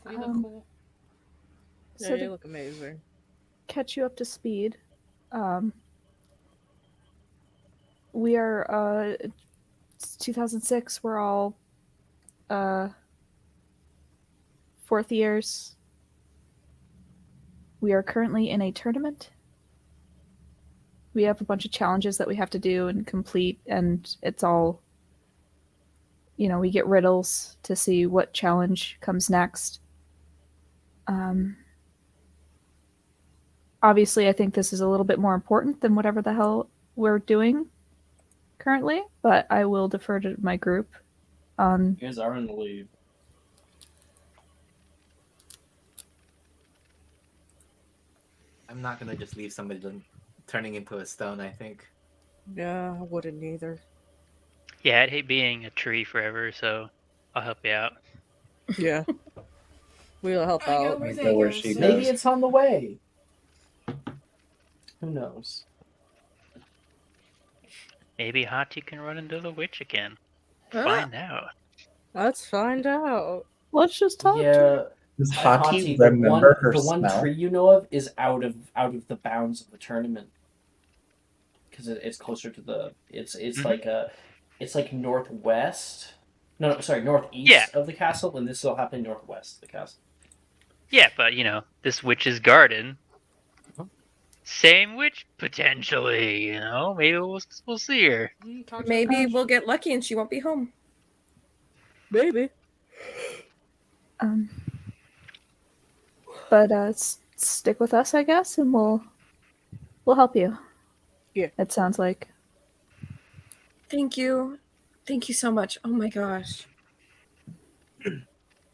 We look cool. Yeah, So you to look amazing. catch you up to speed. We are it's 2006. We're all fourth years. We are currently in a tournament. We have a bunch of challenges that we have to do and complete, and it's all, we get riddles to see what challenge comes next. Obviously, I think this is a little bit more important than whatever the hell we're doing currently, but I will defer to my group on You guys are in the lead. I'm not gonna just leave somebody turning into a stone. I think. Yeah, I wouldn't either. Yeah, I'd hate being a tree forever, so I'll help you out. Yeah. We'll help I go out. where You they go where go, she so- Maybe goes. it's on the way. Who knows? Maybe Hati can run into the witch again. Huh? Find out. Let's find out. Let's just talk to Yeah, Does Hati, Hati the remember her one smell? tree you know of is out of the bounds of the tournament because it's closer to the. It's Mhm. it's like northwest. No, sorry, northeast Yeah. of the castle, and this will happen northwest of the castle. Yeah, but this witch's garden. Uh-huh. Same witch potentially. Maybe we'll see her. Talk to Maybe her. we'll get lucky and she won't be home. Maybe. But stick with us, I guess, and we'll help you. Yeah. It sounds like. Thank you. Thank you so much. Oh my gosh.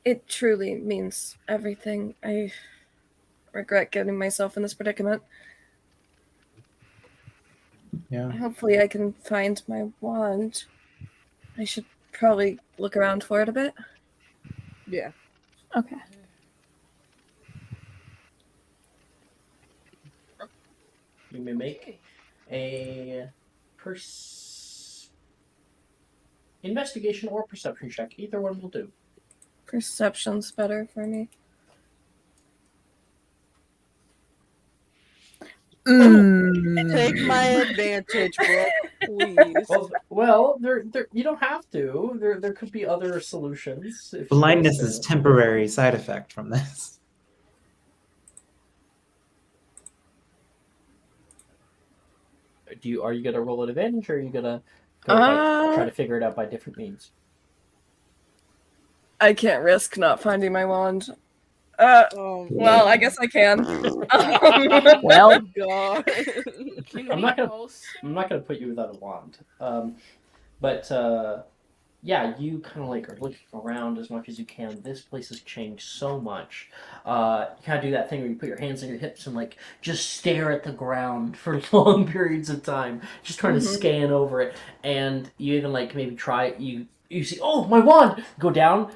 It truly means everything. I regret getting myself in this predicament. Yeah. Hopefully I can find my wand. I should probably look around for it a bit. Yeah. Okay. You may make a investigation or perception check. Either one will do. Perception's better for me. Take my advantage, bro. Please. Well, there you don't have to. There could be other solutions. If Blindness you is temporary side effect from this. are you gonna roll at advantage, or are you gonna try to figure it out by different means? I can't risk not finding my wand. Well, I guess I can. Well, God. Can I'm we not gonna- also? I'm not gonna put you without a wand. But yeah, you kind of like are looking around as much as you can. This place has changed so much. You kind of do that thing where you put your hands on your hips and like just stare at the ground for long periods of time, just trying to scan over it. And you even like maybe try you see, oh, my wand, go down.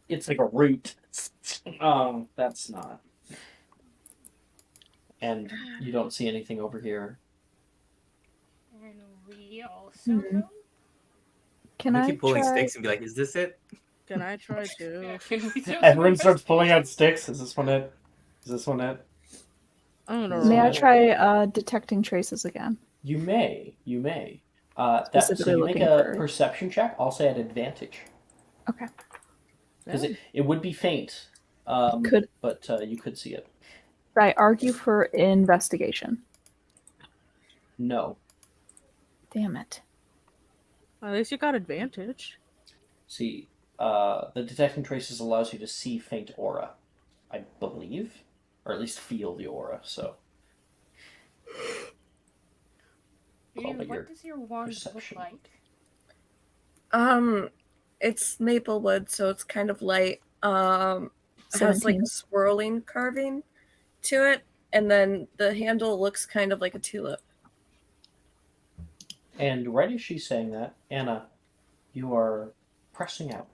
It's like a root. That's not. And you don't see anything over here. And we also know. can We I keep pulling try? sticks and be like, "Is this it?" Can I try too? Can we do Everyone some starts pulling out investigation? sticks. Is this one it? Is this one it? I don't know. May I Roll. try detecting traces again? You may. So Specifically you make looking a for- perception check. I'll say at advantage. Okay. Because it would be faint. Could But you could see it. I argue for investigation? No. Damn it. At least you got advantage. See, the detecting traces allows you to see faint aura, I believe, or at least feel the aura. So. Ian, Call it your what does your wand perception. look like? It's maple wood, so it's kind of light. It has like 17. a swirling carving to it, and then the handle looks kind of like a tulip. And right as she's saying that, Anna, you are pressing out,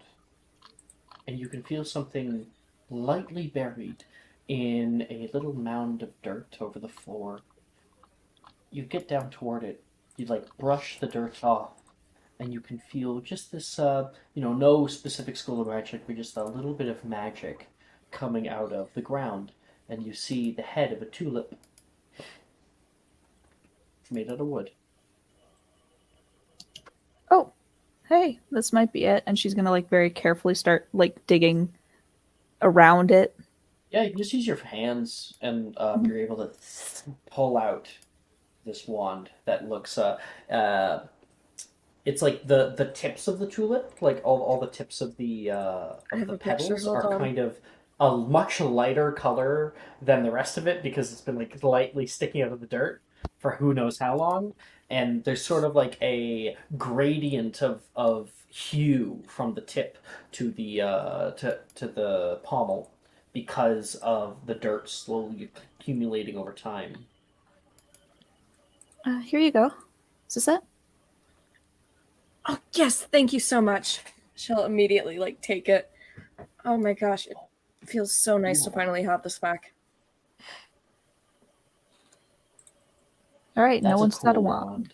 and you can feel something lightly buried in a little mound of dirt over the floor. You get down toward it, you like brush the dirt off, and you can feel just this, no specific school of magic, but just a little bit of magic coming out of the ground. And you see the head of a tulip made out of wood. Oh, hey, this might be it. And she's gonna like very carefully start like digging around it. Yeah, you can just use your hands, and you're able to pull out this wand that looks. It's like the tips of the tulip, like all the tips of the have a picture, petals hold are on. kind of a much lighter color than the rest of it because it's been like lightly sticking out of the dirt for who knows how long. And there's sort of like a gradient of hue from the tip to the to the pommel because of the dirt slowly accumulating over time. Here you go. Is this it? Oh yes, thank you so much. She'll immediately like take it. Oh my gosh, it feels so nice to finally have this back. All right, That's no one's got a cool wand.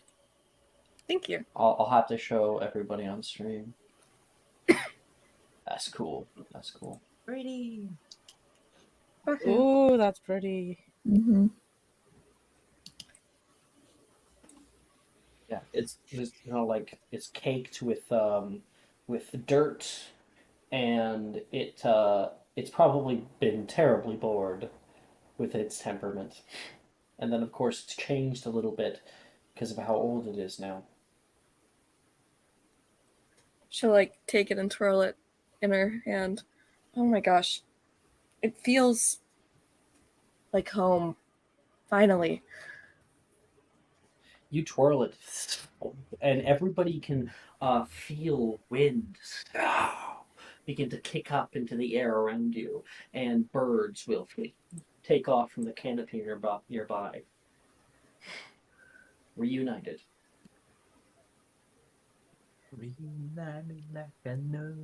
Thank you. I'll have to show everybody on stream. That's cool. That's cool. Pretty. Okay. Ooh, that's pretty. Mm-hmm. Yeah, it's like it's caked with dirt, and it's probably been terribly bored with its temperament, and then of course it's changed a little bit because of how old it is now. She'll like take it and twirl it in her hand. Oh my gosh. It feels like home. Finally. You twirl it, and everybody can feel wind begin to kick up into the air around you, and birds will take off from the canopy nearby. Reunited. Reunited like I know.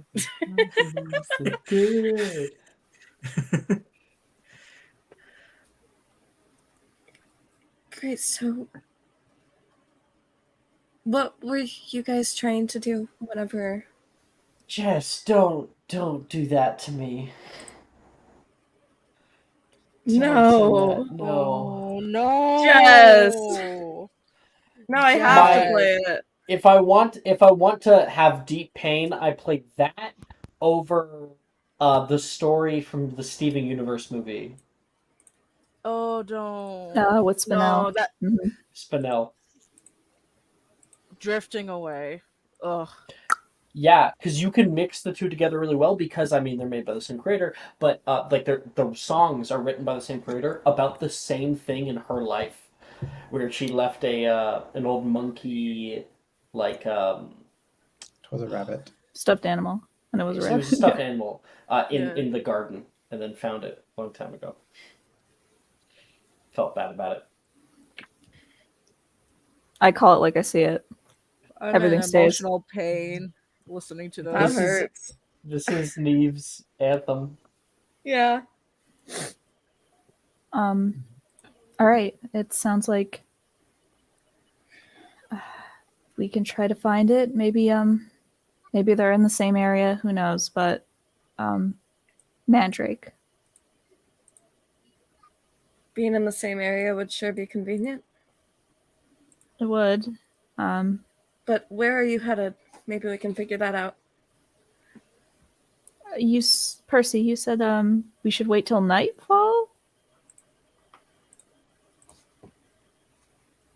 So good. Great, so what were you guys trying to do whenever Jess, don't do that to me. Don't No. send that. No. Oh no. Jess! Now I have to Jess. play it. If I want to have deep pain, I play that over the story from the Steven Universe movie. Oh, don't. What's Spinel? No, that Mhm. Spinel. drifting away. Ugh. Yeah, because you can mix the two together really well because I mean they're made by the same creator, but like the songs are written by the same creator about the same thing in her life, where she left an old monkey, like It was a rabbit. Stuffed animal, and it was a it rabbit. was a stuffed animal Yeah. in the garden, and then found it a long time ago. Felt bad about it. I call it like I see it. I'm Everything in stays. emotional pain listening to That This this. is- hurts. This is Neve's anthem. Yeah. All right. It sounds like we can try to find it. Maybe they're in the same area. Who knows? But Mandrake. Being in the same area would sure be convenient. It would. But where are you headed? Maybe we can figure that out. Percy, you said we should wait till nightfall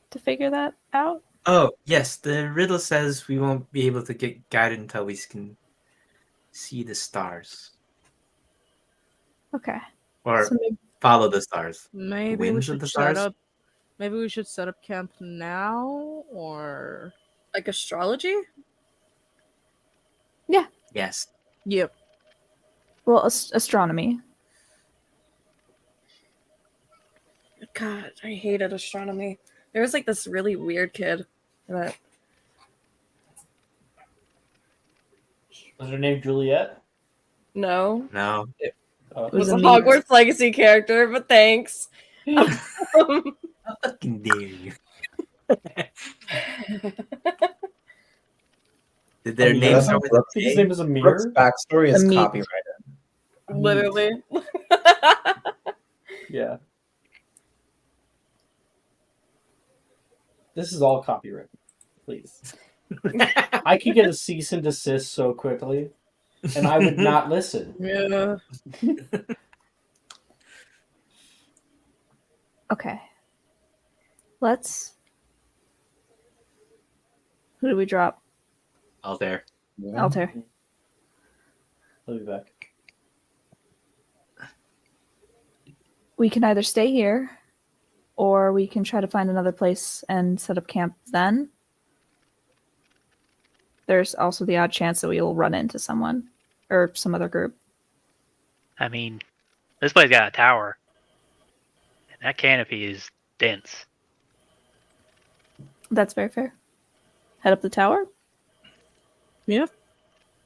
to figure that out. Oh, yes, the riddle says we won't be able to get guided until we can see the stars. Okay. Or So maybe, follow the stars. Maybe we winds of should the set stars? up. Maybe we should set up camp now, or Like astrology? Yes. yep. well, astronomy. God, I hated astronomy. There was like this really weird kid that Was her name Juliet? no. No. It Was was a a meme. Hogwarts Legacy character, but thanks. How fucking dare you? Did their Amir? names That's start how with I Brooks, think his A? name is Brooks' Amir. backstory is Amit. copyrighted. Literally. Yeah. This is all copyright. Please. I could get a cease and desist so quickly, and I would not listen. Yeah. Okay. Let's. Who do we drop? Altair. Altair. I'll be back. We can either stay here, or we can try to find another place and set up camp then. There's also the odd chance that we'll run into someone or some other group. I mean, this place got a tower. That canopy is dense. That's very fair. Head up the tower. Yeah.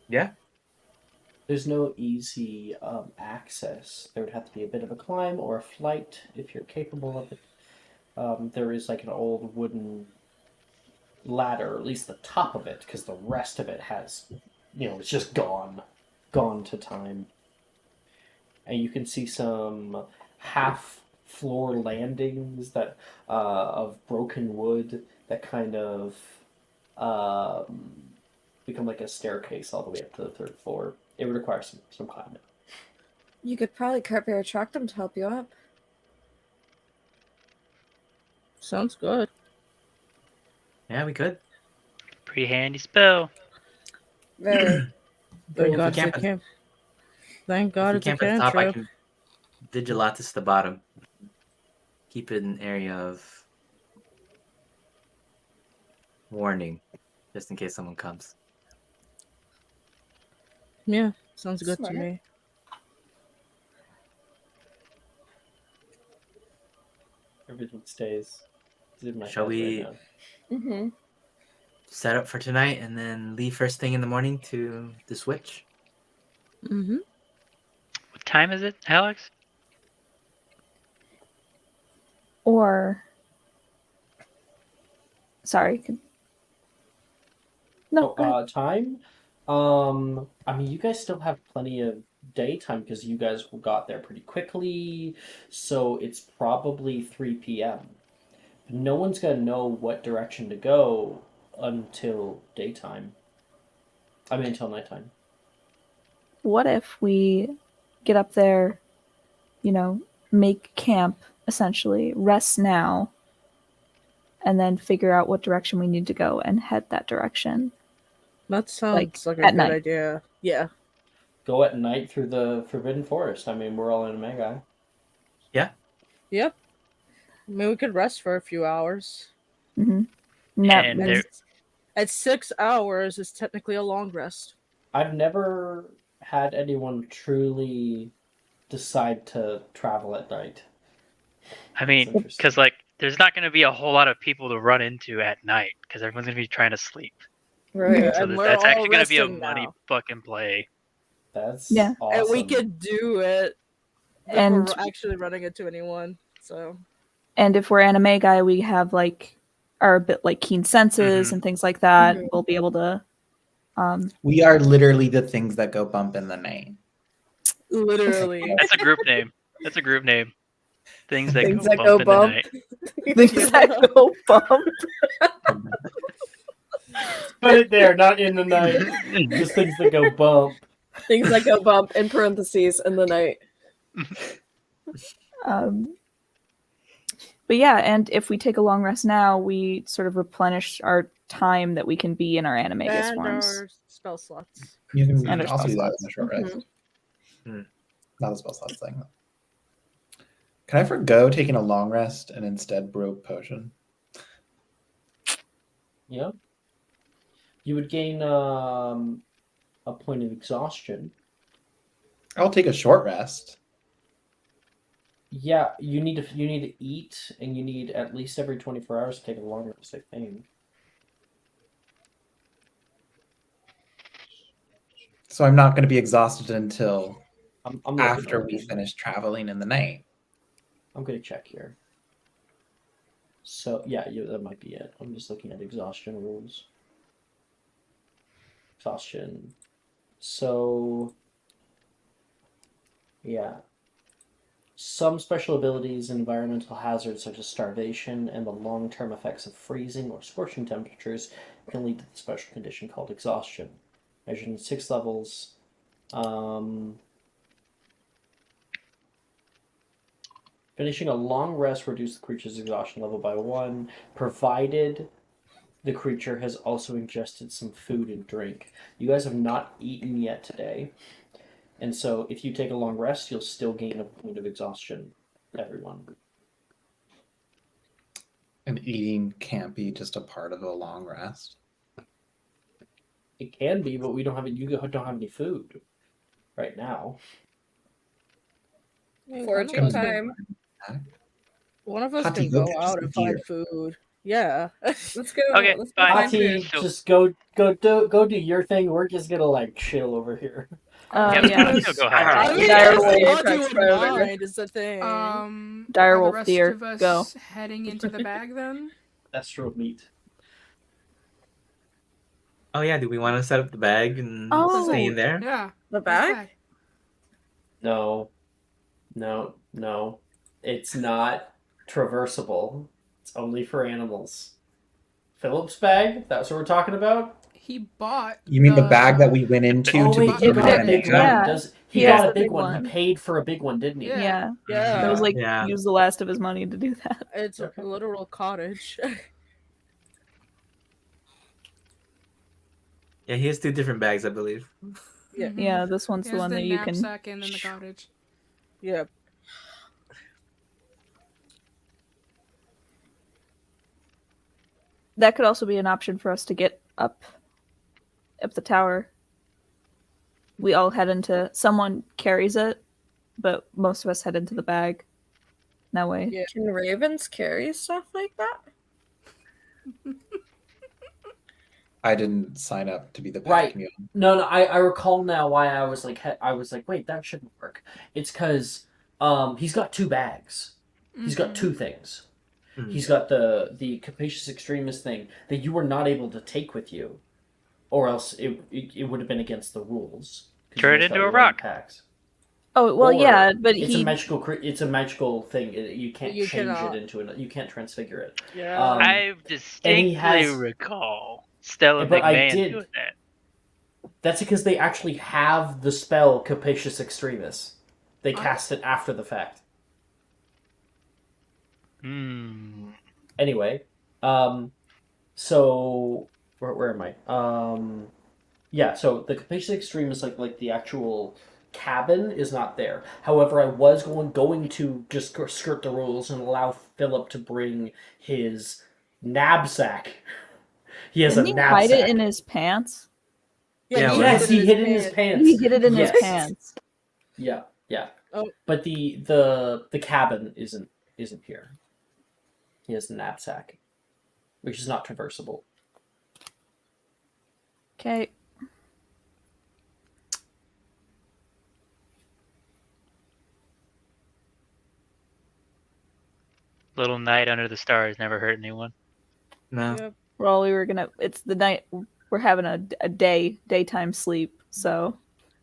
Yeah. There's no easy access. There would have to be a bit of a climb or a flight if you're capable of it. There is like an old wooden ladder, or at least the top of it, because the rest of it has, it's just gone to time. And you can see some half floor landings that of broken wood that kind of become like a staircase all the way up to the third floor. It would require some climbing. You could probably carpet attract them to help you up. Sounds good. Yeah, we could. Pretty handy spell. Very. Thank If God we it's a camp, camp. Thank if God we it's a camp at the top, I cantrip. can Vigilatus the bottom. Keep it an area of warning, just in case someone comes. Yeah, sounds good Smart. to me. Everything stays. It's in my Shall head we- right now. Mm-hmm. Set up for tonight and then leave first thing in the morning to the switch. Mm-hmm. What time is it, Alex? Or sorry. No, go ahead. Time. I mean, you guys still have plenty of daytime because you guys got there pretty quickly, so it's probably 3 p.m. No one's gonna know what direction to go until daytime. I mean, until nighttime. What if we get up there, make camp, essentially, rest now, and then figure out what direction we need to go and head that direction? That sounds like a at good night. idea. Yeah. Go at night through the Forbidden Forest. I mean, we're all in Magi. Yep. I mean, we could rest for a few hours. Mm-hmm. No, And At, there, at 6 hours is technically a long rest. I've never had anyone truly decide to travel at night. I mean, That's interesting. because there's not going to be a whole lot of people to run into at night because everyone's going to be trying to sleep. Right. Yeah, So and we're that's all actually going to be a resting money now. fucking play. That's Yeah. awesome. And we could do it before And- we're actually running into anyone. So and if we're anime guy, we have our a bit keen senses Mhm. and things like that. Mhm. We'll be able to. We are literally the things that go bump in the night. literally. That's a group name. That's a group name. Things that Things go that bump go in bump. the night. Things that go bump. Put it there, not in the night. Just things that go bump. Things that go bump in parentheses in the night. But yeah, and if we take a long rest now, we sort of replenish our time that we can be in our animagus And forms. our spell slots. You can And our also spell do that slots. in a short rest. Mm-hmm. Not a spell slots thing. Can I forgo taking a long rest and instead brew a potion? Yeah. You would gain a point of exhaustion. I'll take a short rest. Yeah, you need to eat, and you need at least every 24 hours to take a long rest, I think. So I'm not going to be exhausted until I'm looking, after I'm we looking. finish traveling in the night. I'm gonna check here. So yeah, that might be it. I'm just looking at exhaustion rules. Exhaustion. So yeah. Some special abilities and environmental hazards such as starvation and the long-term effects of freezing or scorching temperatures can lead to the special condition called exhaustion. Measured in 6 levels. Finishing a long rest reduces the creature's exhaustion level by 1, provided the creature has also ingested some food and drink. You guys have not eaten yet today, and so if you take a long rest, you'll still gain a point of exhaustion, everyone. And eating can't be just a part of a long rest. It can be, but you don't have any food right now. For a Comes time. One of us Hati, can go go catch out some and deer. find food. Yeah. Let's go. Okay, Let's go fine. find Hati, food. So- just go do your thing. We're just gonna like chill over here. Yeah, we we can can go still go I hunting. mean, Dire if wolf Monty apex would predator. mind is the thing. Dire Are the wolf rest deer, of us go. heading into the bag then? That's true meat. Oh yeah, do we want to set up the bag and Oh. stay in there? Yeah. The where's bag? No, no. It's not traversable. It's only for animals. Philip's bag? That's what we're talking about? He bought. You mean the bag that we went into Oh to wait, he become got a an big adventure? one. Yeah. He He has got a the big big one. one. He paid for a big one, didn't he? Yeah. Yeah. That was like Yeah. use the last of his money to do that. It's Okay. a literal cottage. Yeah, he has 2 different bags, I believe. Yeah. Mhm. Yeah, this one's the Here's one the that you can. knapsack and then the cottage. Yeah. That could also be an option for us to get up the tower. We all head into. Someone carries it, but most of us head into the bag. That way. Yeah. Can ravens carry stuff like that? I didn't sign up to be the pack Right. mule. No. I recall now why I was like wait, that shouldn't work. It's because he's got 2 bags. He's got 2 things. Mhm. He's got the capacious extremist thing that you were not able to take with you, or else it would have been against the rules. 'Cause Turn you it guys into got a 1 rock. Packs. Oh well, Or yeah, but it's he. a magical thing. You can't You change cannot. it into you can't transfigure it. Yeah. I distinctly has- recall Stella But I McMahon did- doing that. That's because they actually have the spell capacious extremis. They cast it after the fact. Hmm. Anyway, so where am I? Yeah, so the capacious extreme is like the actual cabin is not there. However, I was going to just skirt the rules and allow Philip to bring his knapsack. He has Didn't a he knapsack. hide it in his pants? Yeah, he Yes, he hid it in pants. his pants. He hid it in Yes. his pants. Yeah. Oh. But the cabin isn't here. He has a knapsack, which is not traversable. Okay. Little night under the stars never hurt anyone. No. Yep. Well, we were gonna. It's the night. We're having a daytime sleep. So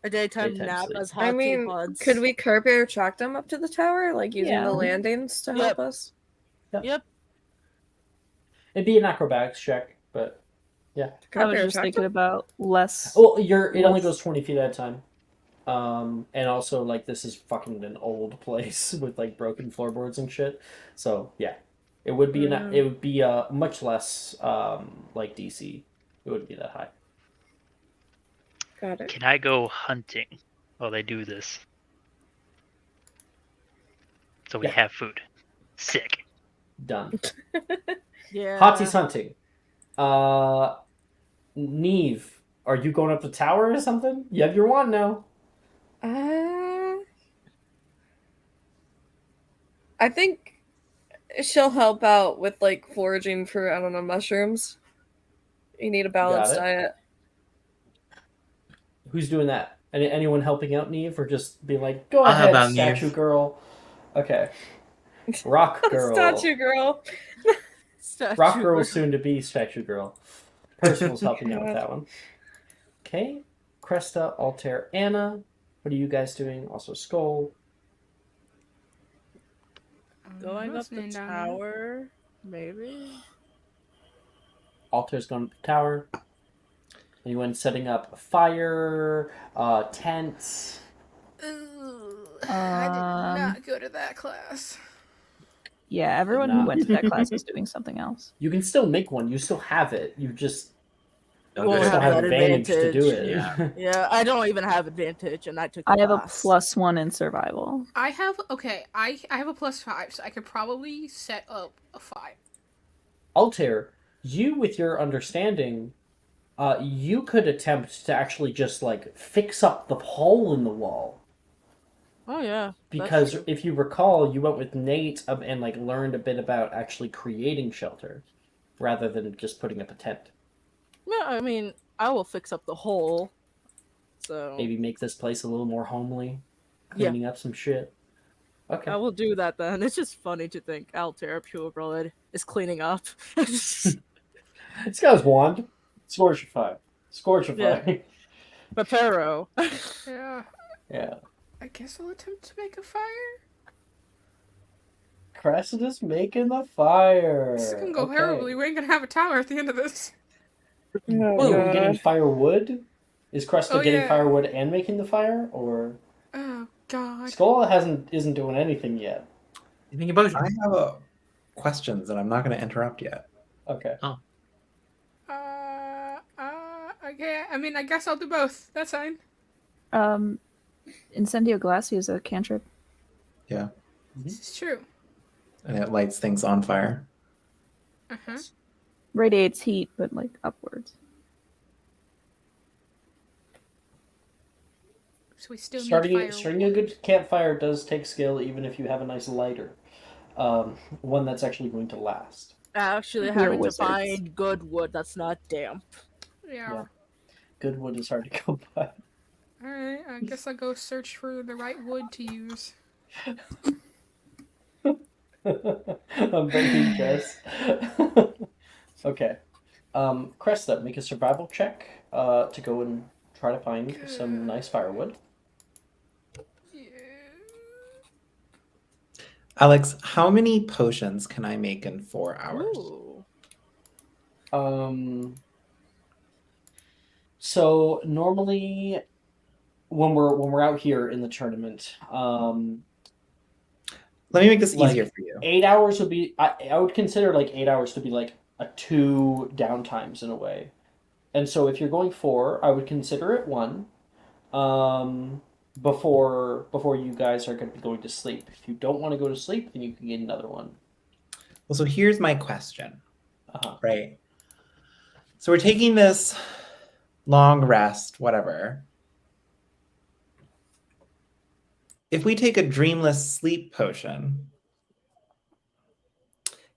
A daytime Daytime nap sleep. as I hot mean, pods. could we curb air track them up to the tower, like using Yeah. the landings to Yep. help us? Yep. It'd be an acrobatics check, but I Curb was air just track thinking them? about less. well, it only Yes. goes 20 feet at a time. And also like this is fucking an old place with like broken floorboards and shit. So yeah, it would be it would be much less like DC. It wouldn't be that high. Got it. Can I go hunting while they do this? So we Yeah. have food. Sick. Done. Yeah. Hati's hunting. Neve, are you going up the tower or something? You have your wand now. I think she'll help out with like foraging for, I don't know, mushrooms. You need a balanced it. diet. Who's doing that? Anyone helping out Neve, or just be like, go I'll help ahead, out statue Neve. girl. Okay. Rock girl. Statue girl. Statue Rock girl girl. soon to be statue girl. Percival's helping out with that one. Okay. Cresta, Altair, Anna. What are you guys doing? Also Skull. Going up the Listening down here. tower, maybe. Altair's going up the tower. Anyone setting up fire, tents? I did Um, not go to that class. Yeah, everyone who Not. went to that class is doing something else. You can still make one. You still have it. You just Don't Won't do don't it. have have that advantage to do it. advantage. Yeah, I don't even have advantage, and I took. I have a class. +1 in survival. I have I have a +5, so I could probably set up a 5. Altair, you with your understanding, you could attempt to actually just like fix up the hole in the wall. Oh yeah. that's Because true. if you recall, you went with Nate and like learned a bit about actually creating shelter, rather than just putting up a tent. Yeah, I mean, I will fix up the hole. So Maybe make this place a little more homely, yeah, cleaning up some shit. Okay. I will do that then. It's just funny to think Altair Pureblood is cleaning up. This guy's wand. Scorchify. Yeah. Scorchify. Papero. Yeah. Yeah. I guess I'll attempt to make a fire. Cressida's making the fire. This is gonna go Okay. horribly. We ain't gonna have a tower at the end of this. Oh, Oh, are we getting God. firewood? Is Cresta Oh, getting yeah. firewood and making the fire, or Oh God. Skull isn't doing anything yet? You think about I have questions, and I'm not going to interrupt yet. Okay. Okay. I mean, I guess I'll do both. That's fine. Incendio Glassy is a cantrip. Yeah, This is true. and it lights things on fire. Uh-huh. Radiates heat, but like upwards. So we still Starting need fire. a good campfire does take skill, even if you have a nice lighter, one that's actually going to last. Actually, We're having to wizards. find good wood that's not damp. Yeah. Good wood is hard to come by. Alright, I guess I'll go search for the right wood to use. I'm betting Jess. Okay. Cresta, make a survival check to go and try to find some nice firewood. Yeah. Alex, how many potions can I make in 4 hours? Ooh. So normally when we're out here in the tournament, Let me make this like, easier for you. 8 hours would be I would consider like 8 hours to be like a 2 downtimes in a way. And so if you're going 4, I would consider it 1. Before you guys are going to be going to sleep. If you don't want to go to sleep, then you can get another one. Well, so here's my question. Uh-huh. Right. So we're taking this long rest, whatever. If we take a dreamless sleep potion,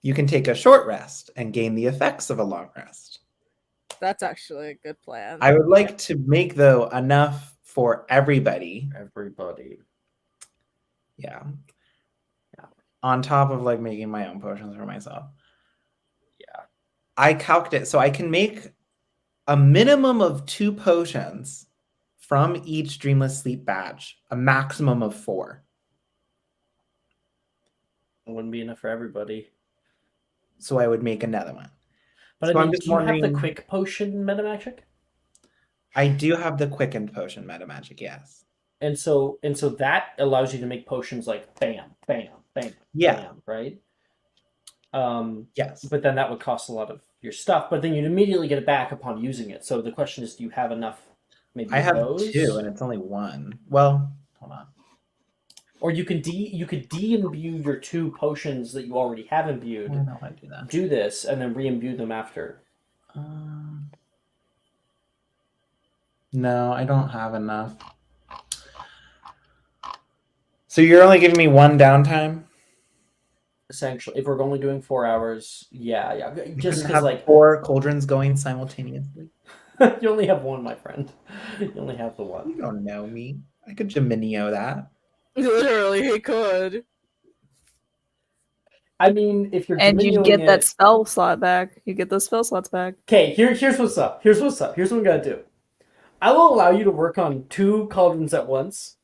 you can take a short rest and gain the effects of a long rest. That's actually a good plan. I would like to make, though, enough for everybody. Everybody. Yeah. On top of like making my own potions for myself. Yeah. I calculated, so I can make a minimum of 2 potions from each Dreamless Sleep badge, a maximum of 4. It wouldn't be enough for everybody. So I would make another one. But So I I'm mean, just do you have the wondering- quick potion meta magic? I do have the quickened potion meta magic, yes. And so that allows you to make potions like bam, bam, bam, Yeah. bam, right? Yes. But then that would cost a lot of your stuff. But then you'd immediately get it back upon using it. So the question is, do you have enough? Maybe I have those? 2 and it's only 1. Well, hold on. Or you could de-imbue your 2 potions that you already have imbued. I don't know how to do that. Do this and then re-imbue them after. No, I don't have enough. So you're only giving me 1 downtime? Essentially, if we're only doing 4 hours, yeah. You Just couldn't because have like 4 cauldrons going simultaneously? you only have one, my friend. You only have the one. You don't know me. I could Geminio that. Literally, he could. I mean, if you're And you Dominioing get that it- spell slot back. You get those spell slots back. Okay, here's what's up. Here's what we gotta do. I will allow you to work on 2 cauldrons at once,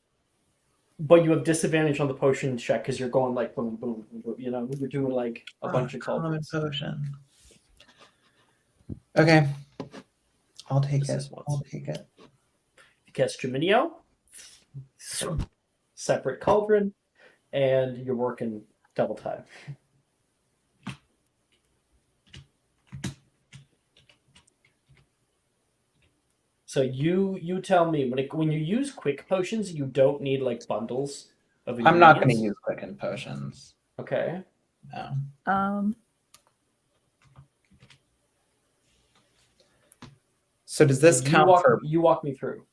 but you have disadvantage on the potion check because you're going like boom, boom, boom. You know, you're doing like a bunch of Common cauldrons. potion. Okay. I'll take This it. is what's- I'll take it. You cast Geminio, separate cauldron, and you're working double time. So you tell me when you use quick potions, you don't need like bundles of I'm not going to ingredients? use quickened potions. Okay. No. So does this count for? You walk me through.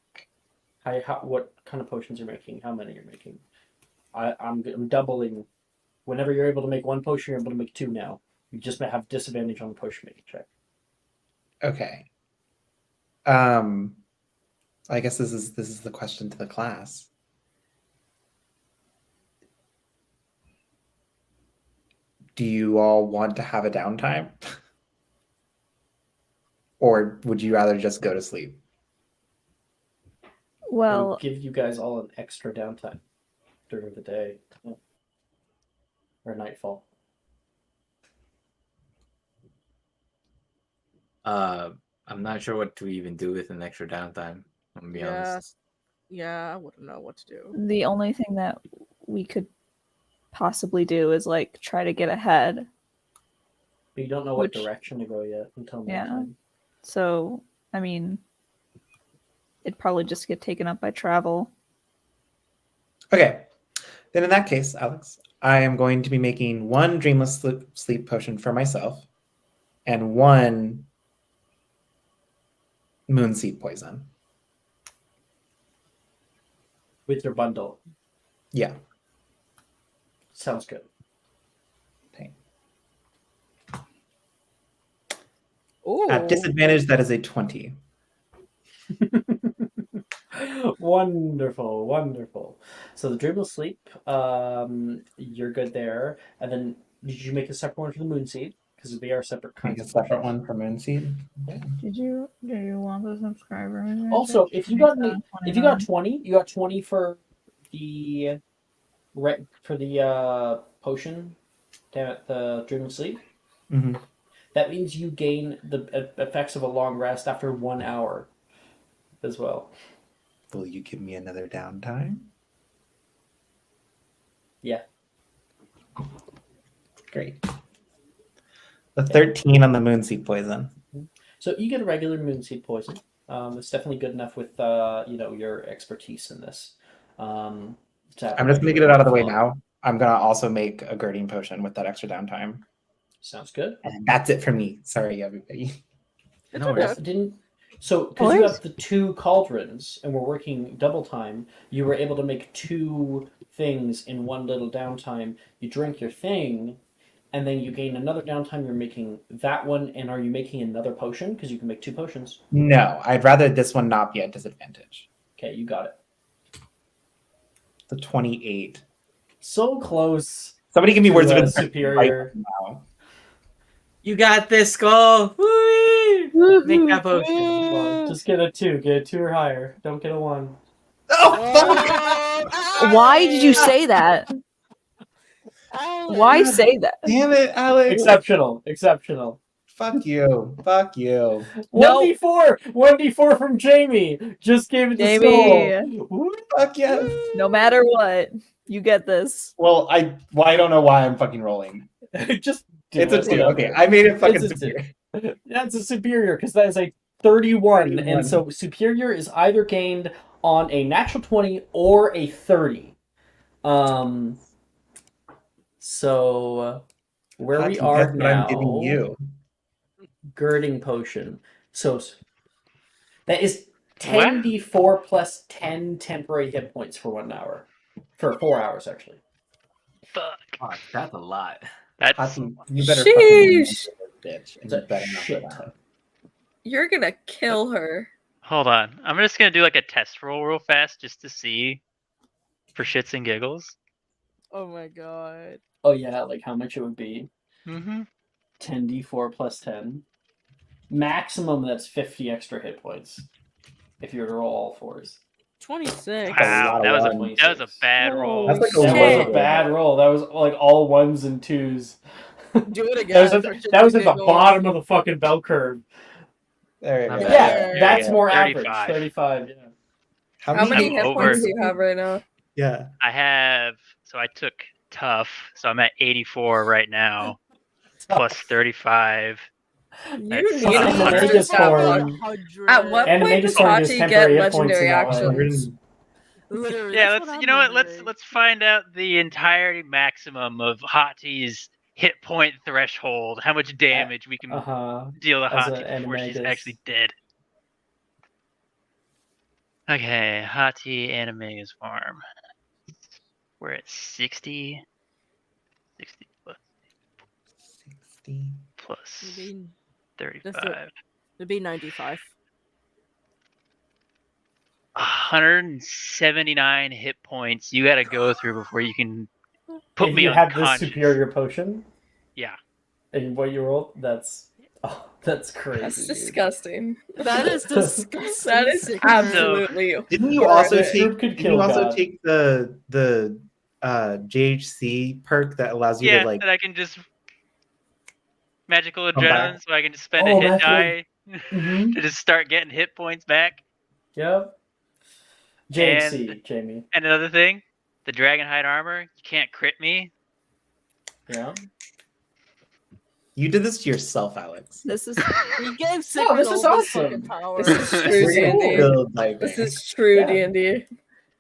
How what kind of potions you're making? How many you're making? I'm doubling. Whenever you're able to make one potion, you're able to make 2 now. You just have disadvantage on the potion making check. Okay. I guess this is the question to the class. Do you all want to have a downtime? Or would you rather just go to sleep? It Well, would give you guys all an extra downtime during the day or nightfall. I'm not sure what to even do with an extra downtime. I'm gonna be honest. Yeah, I wouldn't know what to do. the only thing that we could possibly do is like try to get ahead. But you don't know what Which- direction to go yet until Yeah. nighttime. So, I mean, it'd probably just get taken up by travel. Okay. Then in that case, Alex, I am going to be making 1 dreamless sleep potion for myself and 1 moonseed poison. With your bundle. Yeah. Sounds good. Okay. Ooh. At disadvantage, that is a 20. Wonderful, wonderful. So the dreamless sleep, you're good there. And then did you make a separate one for the moonseed? Because they are separate Make kinds a of separate potions. one for moonseed. Do you want the subscriber? Also, if you got 20, you got 20 for the potion down at the dreamless sleep. Mm-hmm. That means you gain the effects of a long rest after 1 hour as well. Will you give me another downtime? Yeah. Great. The 13 on the moonseed poison. So you get a regular moonseed poison. It's definitely good enough with your expertise in this. I'm just making it out of the way now. I'm gonna also make a girding potion with that extra downtime. Sounds good. And that's it for me. Sorry, everybody. It's No okay. worries. So because you have the 2 cauldrons and we're working double time, you were able to make 2 things in one little downtime. You drink your thing, and then you gain another downtime. You're making that one, and are you making another potion? Because you can make 2 potions. No, I'd rather this one not be at disadvantage. Okay, you got it. The 28. So close. Somebody give me to, words of superior. now. You got this, Skull. Woo! Make that potion. Come on, just get a 2. Get a 2 or higher. Don't get a 1. Oh, fuck! Why did you say that? Why say that? Damn it, Alex! Exceptional. Fuck you. Fuck you. 1d4! 1d4 from Jamie! Just gave it to Jamie. Skull. Fuck yeah. No matter what, you get this. Well, I don't know why I'm fucking rolling. Just do It's a it, 2. whatever. Okay, I made it fucking It's a superior. That's a superior, because that is a 31, 31. and so superior is either gained on a natural 20 or a 30. So where we Hottie, are guess what now, I'm giving you. girding potion. So that is 10d4 plus 10 temporary hit points for 1 hour. For 4 hours, actually. Fuck. Fuck, that's a lot. That's Hottie, you better Sheesh. fucking bitch. And It's you a better not shit go down. ton. You're gonna kill her. hold on. I'm just gonna do like a test roll real fast just to see for shits and giggles. Oh my god. Oh yeah, like how much it would be. Mm-hmm. 10d4 plus 10. Maximum, that's 50 extra hit points. If you were to roll all 4s. 26. Wow, lot that of was ones. a bad roll. That's like a That one. was a bad roll. That was like all 1s and 2s. Do it again. That was for at, shits that was and at the giggles. bottom of the fucking bell curve. There Not we go. bad. Yeah, that's more 35. average. 35, yeah. How many I'm hit over. points do you have right now? Yeah. I have so I took tough, so I'm at 84 right now, plus 35. You That's need Plus a Animagus hundred form. tabloids. At what And point Animagus does form gives Hachi temporary get hit points legendary in that way. actions? Literally. Yeah, that's let's what you know I'm what? wondering. Let's find out the entirety maximum of Hati's hit point threshold. How much damage we can deal to As Hati an before she's Animagus. actually dead. Okay, Hati Animagus farm. We're at 60. 60 plus 60. plus Maybe 35. it'd be 95. 179 hit points you gotta go through before you can put If me you have this unconscious. superior potion Yeah. and what you rolled, that's crazy. That's dude. disgusting. That is disgusting. That is absolutely. Didn't you also This take? group could Didn't you kill also God. take the JHC perk that allows you Yeah, to like? that I can just magical Come back. adrenaline, so I can just spend Oh, a hit magical- die Mhm. to just start getting hit points back. Yep. JHC, Jamie. And another thing, the Dragonhide armor, you can't crit me. Yeah. You did this to yourself, Alex. This is He gave Sigrid this all is this awesome. fucking power. This is true We're gonna D&D. build like This that. is true Yeah. D&D.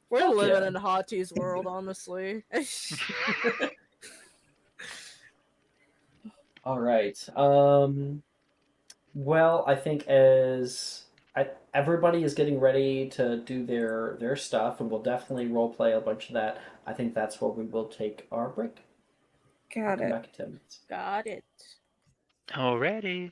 We're Fuck living yeah. in Hati's world, honestly. All right. Well, I think everybody is getting ready to do their stuff, and we'll definitely role play a bunch of that. I think that's where we will take our break. Got Come it. back in 10 minutes. Got it. Already.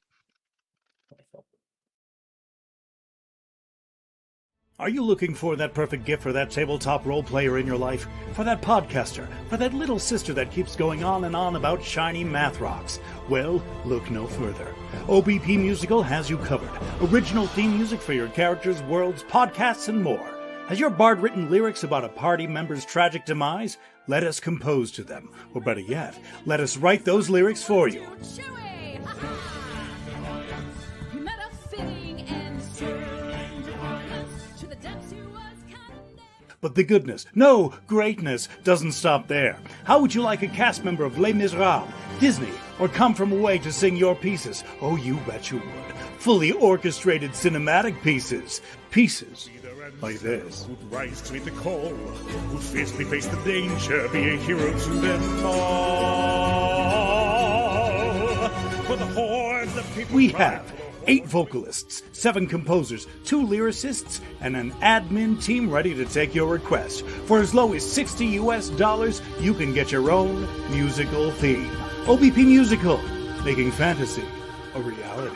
Are you looking for that perfect gift for that tabletop role player in your life? For that podcaster? For that little sister that keeps going on and on about shiny math rocks? Well, look no further. OBP Musical has you covered. Original theme music for your characters, worlds, podcasts, and more. Has your bard written lyrics about a party member's tragic demise? Let us compose to them. Or better yet, let us write those lyrics for you. But the goodness, no, greatness, doesn't stop there. How would you like a cast member of Les Miserables, Disney, or Come From Away to sing your pieces? Oh, you bet you would. Fully orchestrated cinematic pieces. Pieces like this. Who'd rise to meet the call, who'd fiercely face the danger, be a hero to them all. For the hordes of people We have 8 vocalists, 7 composers, 2 lyricists, and an admin team ready to take your request. For as low as $60 US, you can get your own musical theme. OBP Musical, making fantasy a reality.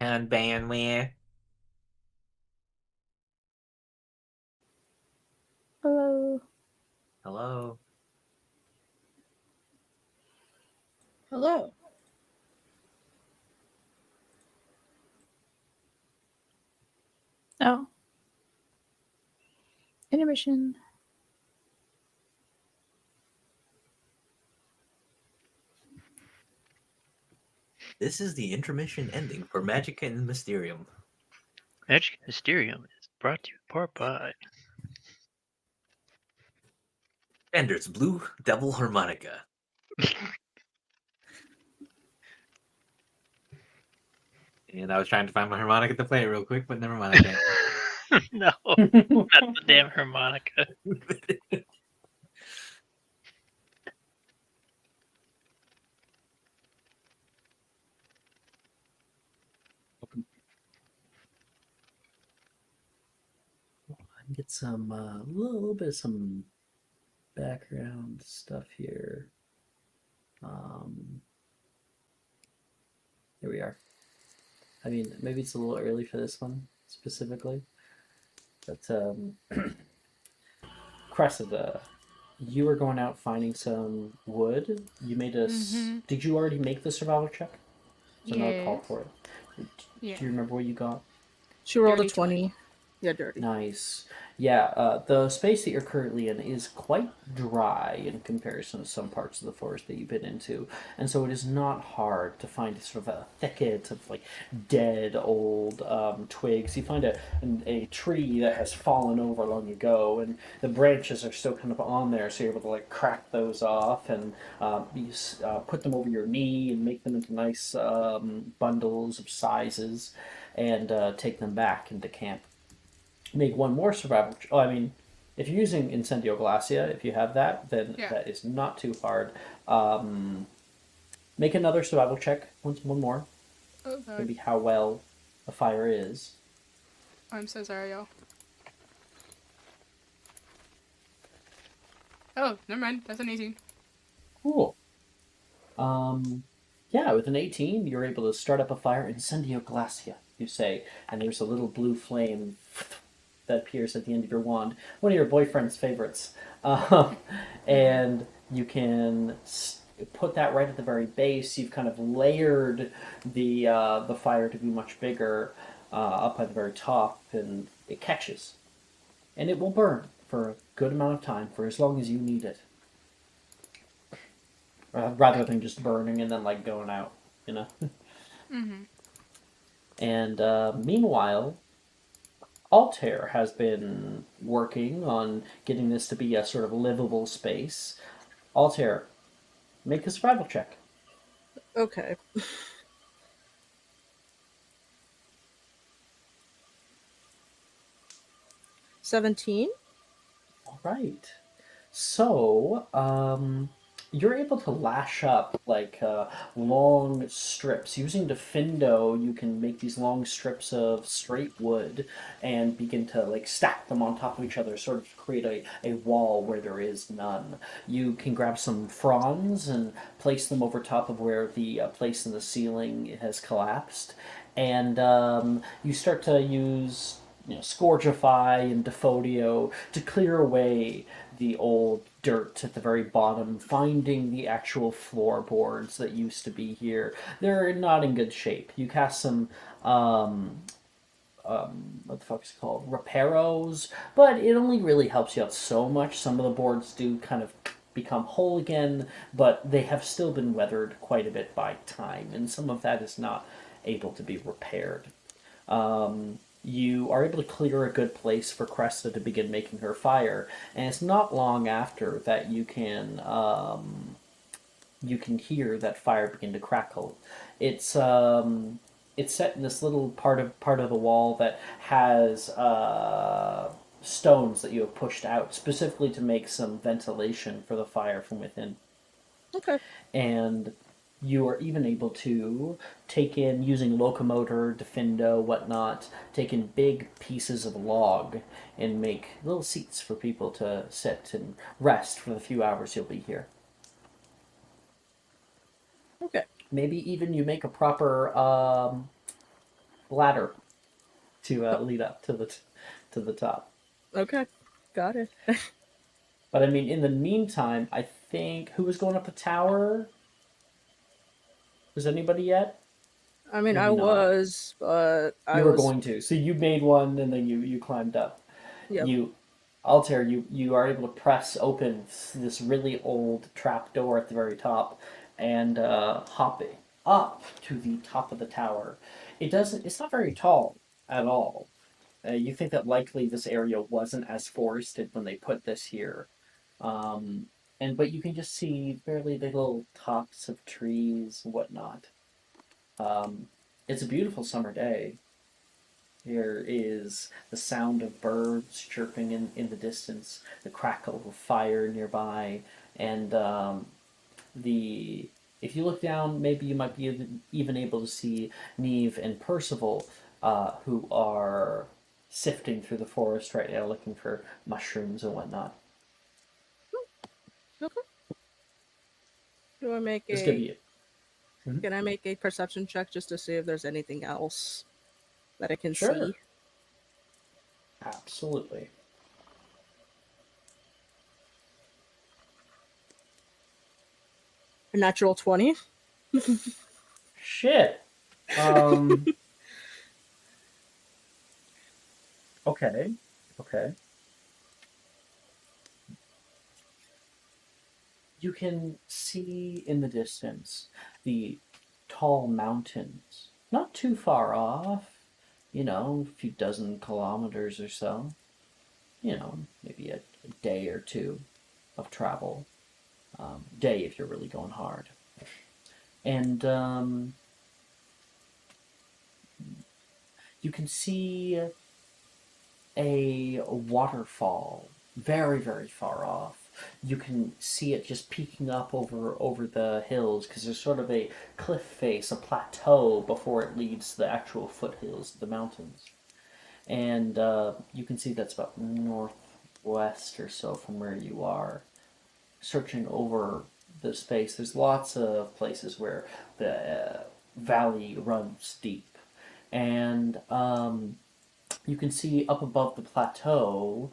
And bandwidth. Hello. Hello. Hello. Oh. Intermission. This is the intermission ending for Magic and Mysterium. Magic Mysterium is brought to you in part by Bender's Blue Devil Harmonica. And I was trying to find my harmonica to play it real quick, but never mind. I can't. No, not the damn harmonica. Get some little bit of some background stuff here. Here we are. I mean, maybe it's a little early for this one specifically, but Cressida, you were going out finding some wood. You made a. Did you already make the survival check? So no call for it. Yeah. Do you remember what you got? She rolled a Dirty 20. Yeah, dirty. Nice. Yeah, the space that you're currently in is quite dry in comparison to some parts of the forest that you've been into, and so it is not hard to find sort of a thicket of like dead old twigs. You find a tree that has fallen over long ago, and the branches are still kind of on there, so you're able to like crack those off and put them over your knee and make them into nice bundles of sizes, and take them back into camp. Make one more survival. I mean, if you're using Incendio Glacia, if you have that, then that is not too hard. Make another survival check. One more. Okay. Maybe how well a fire is. I'm so sorry, y'all. Oh, never mind. That's an 18. Cool. Yeah, with an 18, you're able to start up a fire. Incendio Glacia, you say, and there's a little blue flame that appears at the end of your wand. One of your boyfriend's favorites. And you can put that right at the very base. You've kind of layered the fire to be much bigger up at the very top, and it catches. And it will burn for a good amount of time, for as long as you need it. Rather than just burning and then like going out, you know? And meanwhile, Altair has been working on getting this to be a sort of livable space. Altair, make a survival check. Okay. 17. All right. So, you're able to lash up like long strips. Using Defindo, you can make these long strips of straight wood and begin to like stack them on top of each other, sort of create a wall where there is none. You can grab some fronds and place them over top of where the place in the ceiling has collapsed, and you start to use Scourgify and Defodio to clear away the old dirt at the very bottom, finding the actual floorboards that used to be here. They're not in good shape. You cast some, what the fuck is it called? Reparos, but it only really helps you out so much. Some of the boards do kind of become whole again, but they have still been weathered quite a bit by time, and some of that is not able to be repaired. You are able to clear a good place for Cresta to begin making her fire, and it's not long after that you can hear that fire begin to crackle. It's set in this little part of the wall that has stones that you have pushed out specifically to make some ventilation for the fire from within. Okay. And you are even able to take in, using locomotor, Defindo, whatnot, take in big pieces of log and make little seats for people to sit and rest for the few hours you'll be here. Okay. Maybe even you make a proper ladder to lead up to the top. Okay, got it. But I mean, in the meantime, I think who was going up the tower? Was anybody yet? I mean, Maybe I not. was, but I You were was. going to. So you made one, and then you climbed up. Yep. Altair, you are able to press open this really old trap door at the very top, and hop it up to the top of the tower. It's not very tall at all. You think that likely this area wasn't as forested when they put this here, but you can just see barely the little tops of trees and whatnot. It's a beautiful summer day. There is the sound of birds chirping in the distance, the crackle of fire nearby, and the if you look down, maybe you might be even able to see Neve and Percival, who are sifting through the forest right now, looking for mushrooms and whatnot. Okay. Do I make This could a? be it. Can I make a perception check just to see if there's anything else that I can Sure. see? Absolutely. A natural 20. Shit. Okay. Okay. You can see in the distance the tall mountains, not too far off, a few dozen kilometers or so, maybe a day or two of travel. Day if you're really going hard. And you can see a waterfall very, very far off. You can see it just peeking up over the hills because there's sort of a cliff face, a plateau before it leads to the actual foothills of the mountains. And you can see that's about northwest or so from where you are. Searching over the space, there's lots of places where the valley runs deep. And you can see up above the plateau,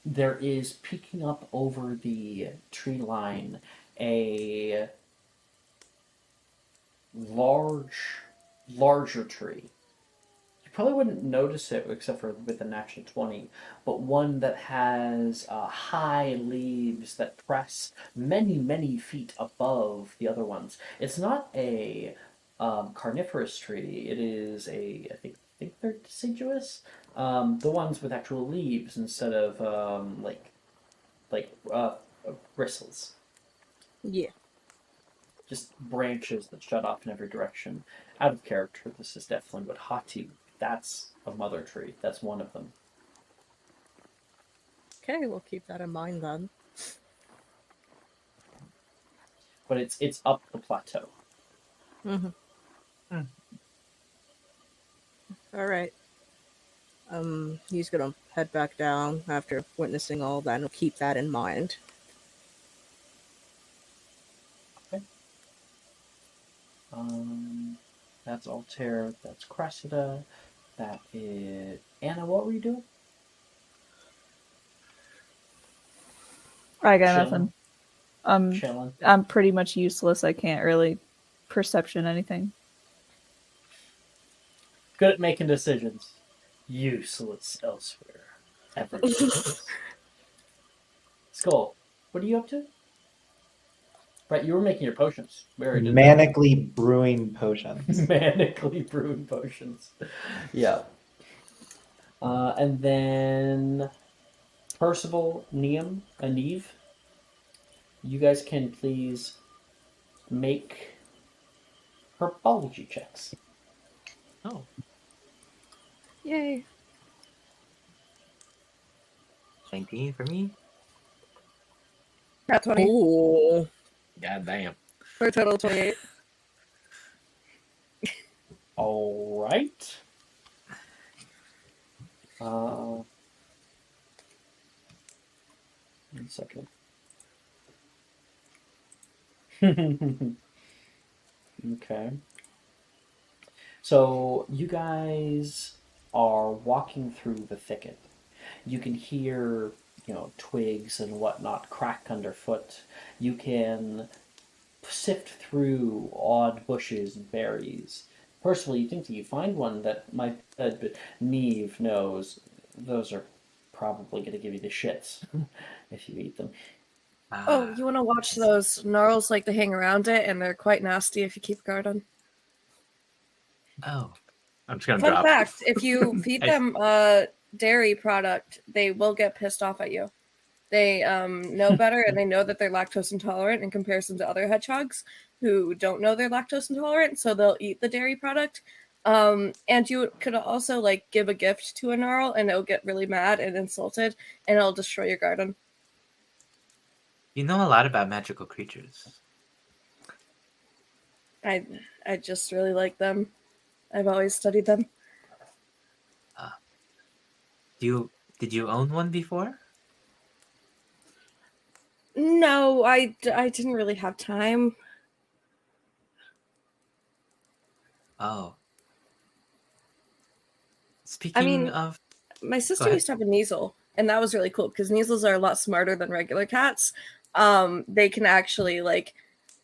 there is peeking up over the tree line a larger tree. You probably wouldn't notice it except for with a natural 20, but one that has high leaves that press many, many feet above the other ones. It's not a carnivorous tree. It is I think they're deciduous. The ones with actual leaves instead of bristles. Yeah. Just branches that shut off in every direction. Out of character, this is definitely what Hati. That's a mother tree. That's one of them. Okay, we'll keep that in mind then. But it's up the plateau. Mm-hmm. All right. He's gonna head back down after witnessing all that, and he'll keep that in mind. Okay. That's Altair. That's Cressida. That is Anna. What were you doing? I got Chilling. nothing. Chilling. I'm pretty much useless. I can't really perception anything. Good at making decisions. Useless elsewhere. Everywhere else. Skull, what are you up to? Right, you were making your potions. We already did that. Manically brewing potions. Manically brewing potions. Yeah. And then Percival, Neve, you guys can please make herbology checks. Oh. Yay. 19 for me. Nat 20. Ooh. God damn. For a total of 28. All right. 1 second. Okay. So you guys are walking through the thicket. You can hear, twigs and whatnot crack underfoot. You can sift through odd bushes and berries. Personally, you think that you find one that might, but Neve knows those are probably going to give you the shits if you eat them. Oh, you want to watch those? Gnarls like to hang around it, and they're quite nasty if you keep guard on. Oh, I'm just gonna Fun drop. fact, if you feed them dairy product, they will get pissed off at you. They know better, and they know that they're lactose intolerant in comparison to other hedgehogs who don't know they're lactose intolerant, so they'll eat the dairy product. And you could also like give a gift to a gnarl, and it'll get really mad and insulted, and it'll destroy your garden. You know a lot about magical creatures. I just really like them. I've always studied them. Did you own one before? No, I didn't really have time. Oh. Speaking of, my sister ahead. used to have a Kneasel, and that was really cool because Kneasels are a lot smarter than regular cats. They can actually like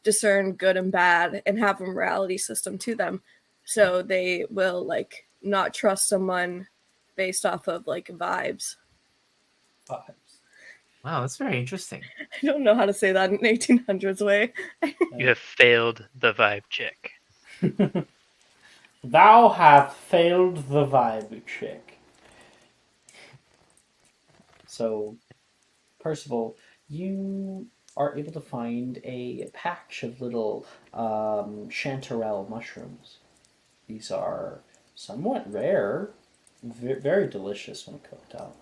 discern good and bad and have a morality system to them, so they will like not trust someone based off of like vibes. Wow, that's very interesting. I don't know how to say that in 1800s way. You have failed the vibe check. Thou have failed the vibe check. So, Percival, you are able to find a patch of little chanterelle mushrooms. These are somewhat rare, very delicious when cooked up.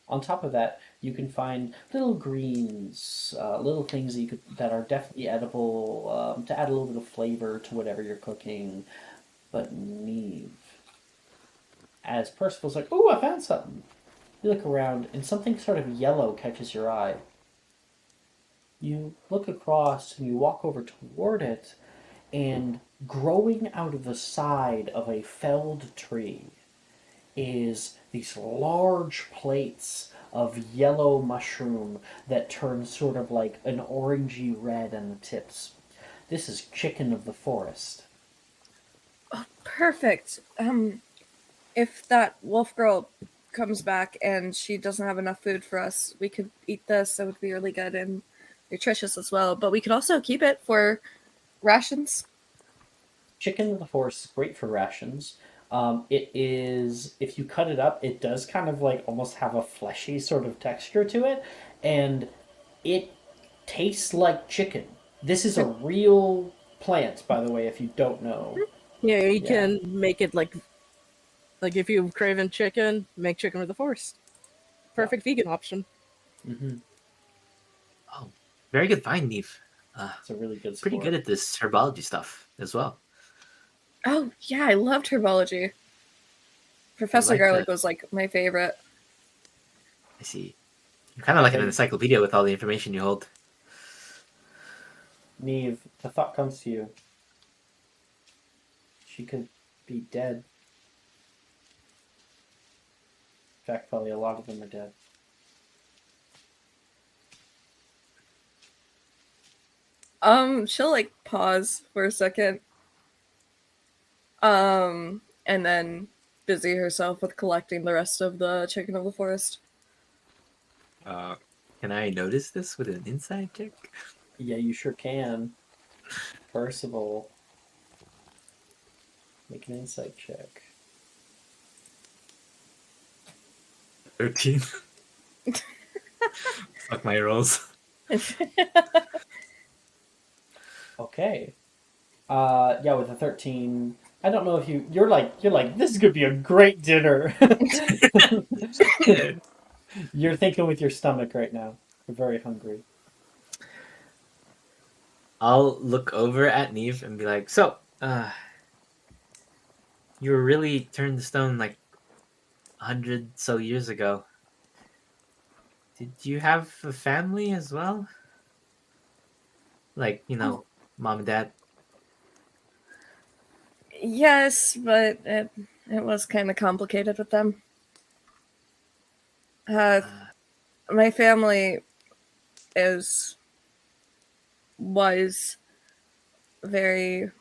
On top of that, you can find little greens, little things that are definitely edible to add a little bit of flavor to whatever you're cooking. But Neve, as Percival's like, "Ooh, I found something." You look around, and something sort of yellow catches your eye. You look across, and you walk over toward it, and growing out of the side of a felled tree is these large plates of yellow mushroom that turn sort of like an orangey red on the tips. This is chicken of the forest. Oh, perfect. If that wolf girl comes back and she doesn't have enough food for us, we could eat this. That would be really good and nutritious as well. But we could also keep it for rations. Chicken of the forest is great for rations. It is, if you cut it up, it does kind of like almost have a fleshy sort of texture to it, and it tastes like chicken. This is a real plant, by the way, if you don't know. Yeah, you can make it like if you've craving chicken, make chicken with the forest. Perfect vegan option. Mm-hmm. Oh, very good find, Neve. It's a really good pretty sport. good at this herbology stuff as well. Oh, yeah, I loved herbology. Professor like Garlic that. was like my favorite. I see. You're kind of like an encyclopedia with all the information you hold. Neve, the thought comes to you. She could be dead. In fact, probably a lot of them are dead. She'll like pause for a second. And then busy herself with collecting the rest of the chicken of the forest. Can I notice this with an insight check? Yeah, you sure can. Percival, make an insight check. 13. Fuck my rolls. Okay. Yeah, with a 13, I don't know if you're like this is gonna be a great dinner. You're thinking with your stomach right now. You're very hungry. I'll look over at Neve and be like, "So, you were really turned to stone like 100 so years ago. Did you have a family as well? Like, mom and dad?" Yes, but it was kind of complicated with them. My family was very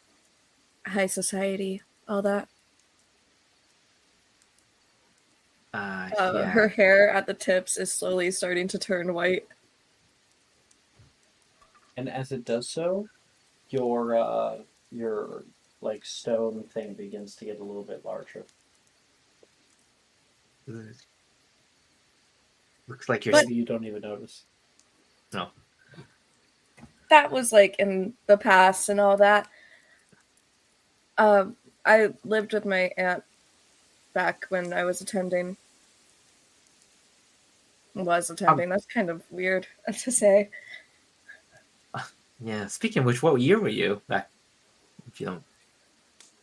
high society, all that. Yeah. Her hair at the tips is slowly starting to turn white. And as it does so, your like stone thing begins to get a little bit larger. Looks like you're. Maybe you don't even notice. No. That was like in the past and all that. I lived with my aunt back when I was attending. That's kind of weird to say. Yeah. Speaking of which, what year were you back? If you don't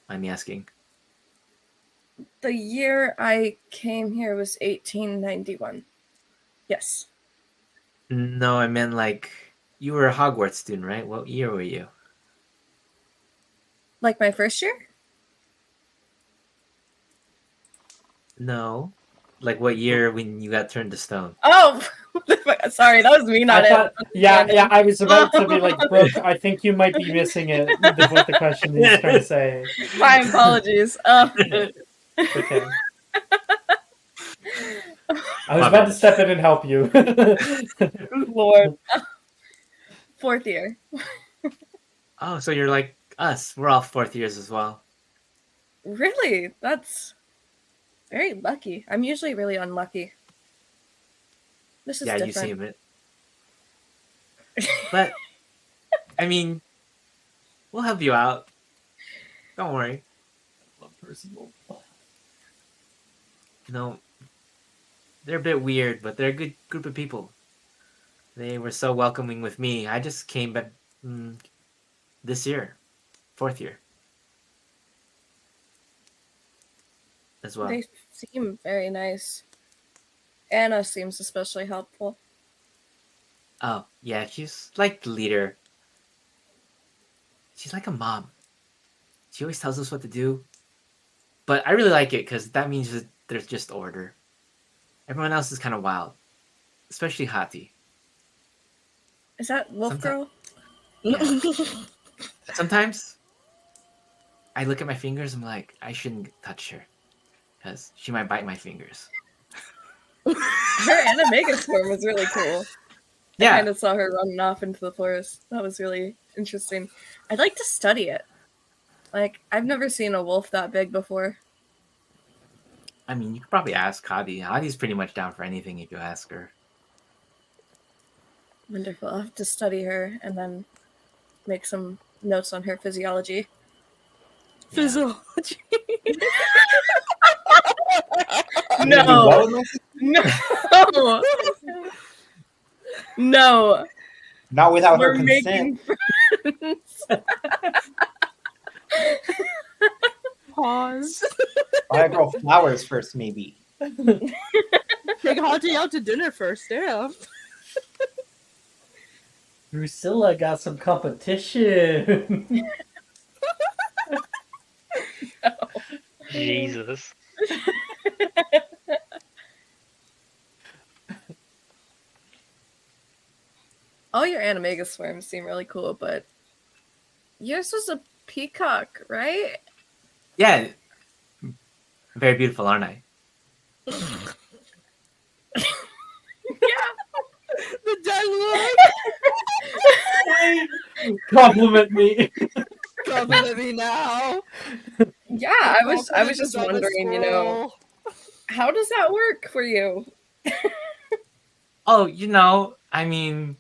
mind me asking. The year I came here was 1891. Yes. No, I meant like you were a Hogwarts student, right? What year were you? Like my first year? No. Like what year when you got turned to stone? Oh, sorry, that was me not Yeah, I was about to be like, Brooke, I think you might be missing it with what the question is trying to say. My apologies. Okay. I was about to step in and help you. Lord. Fourth year. Oh, so you're like us. We're all fourth years as well. Really? That's very lucky. I'm usually really unlucky. This is different. You seem it. But, I mean, we'll help you out. Don't worry. Personal. They're a bit weird, but they're a good group of people. They were so welcoming with me. I just came back this year, fourth year, as well. They seem very nice. Anna seems especially helpful. Oh, yeah, she's like the leader. She's like a mom. She always tells us what to do. But I really like it because that means that there's just order. Everyone else is kind of wild, especially Hati. Is that Wolf Girl? Yeah. Sometimes I look at my fingers and I'm like, I shouldn't touch her because she might bite my fingers. Her animagus form was really cool. Yeah. I kind of saw her running off into the forest. That was really interesting. I'd like to study it. Like, I've never seen a wolf that big before. I mean, you could probably ask Hadi. Hadi's pretty much down for anything if you ask her. Wonderful. I'll have to study her and then make some notes on her physiology. Yeah. Physiology. No. No. Not without her We're consent. making friends. Pause. Buy a girl flowers first, maybe. Take Hati out to dinner first, yeah. Drusilla got some competition. No. Jesus. All your animagus forms seem really cool, but yours was a peacock, right? Yeah. Very beautiful, aren't I? Yeah. The dead look. Compliment me. Compliment me now. Yeah, I was just wondering, how does that work for you? Oh, I mean,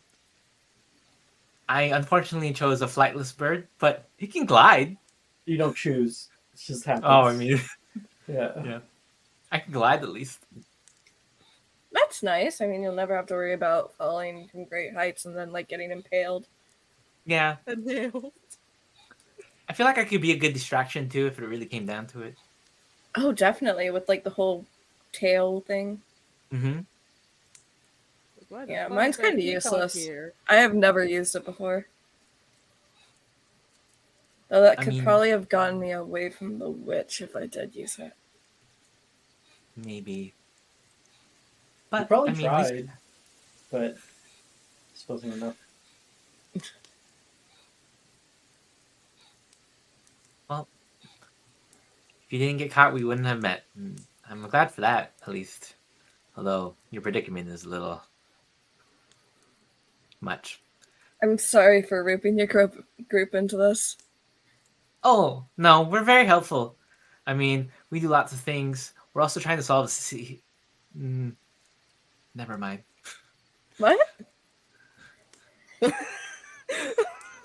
I unfortunately chose a flightless bird, but it can glide. You don't choose. It just happens. Oh, I mean, yeah. I can glide at least. That's nice. I mean, you'll never have to worry about falling from great heights and then getting impaled. Yeah. Nailed. I feel like I could be a good distraction too if it really came down to it. Oh, definitely, with the whole tail thing. Mm-hmm. Yeah, mine's kind of useless. I have never used it before. Oh, that I could mean- probably have gotten me away from the witch if I did use it. Maybe. You But probably I mean, we- tried, but this wasn't enough. well, if you didn't get caught, we wouldn't have met. And I'm glad for that, at least. Although your predicament is a little much. I'm sorry for roping your group into this. Oh, no, we're very helpful. I mean, we do lots of things. We're also trying to solve never mind. What? Oh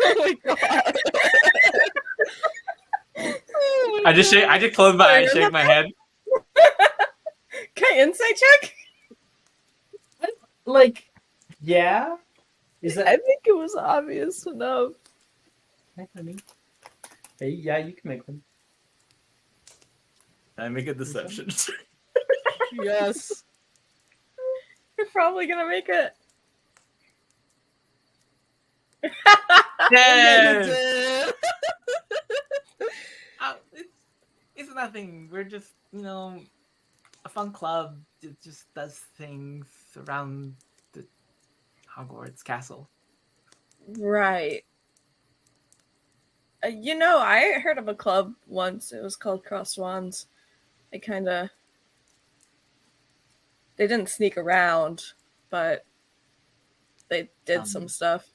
my god. Oh my I just close my eyes, shake my head. Okay, insight check? Like, yeah? Is I that... think it was obvious enough. Hey, yeah, you can make one. I make a deception. Yes. You're probably gonna make it. Yes! It's nothing. We're just, a fun club. It just does things around the Hogwarts castle. Right. I heard of a club once. It was called Cross Swans. They didn't sneak around, but they did some stuff.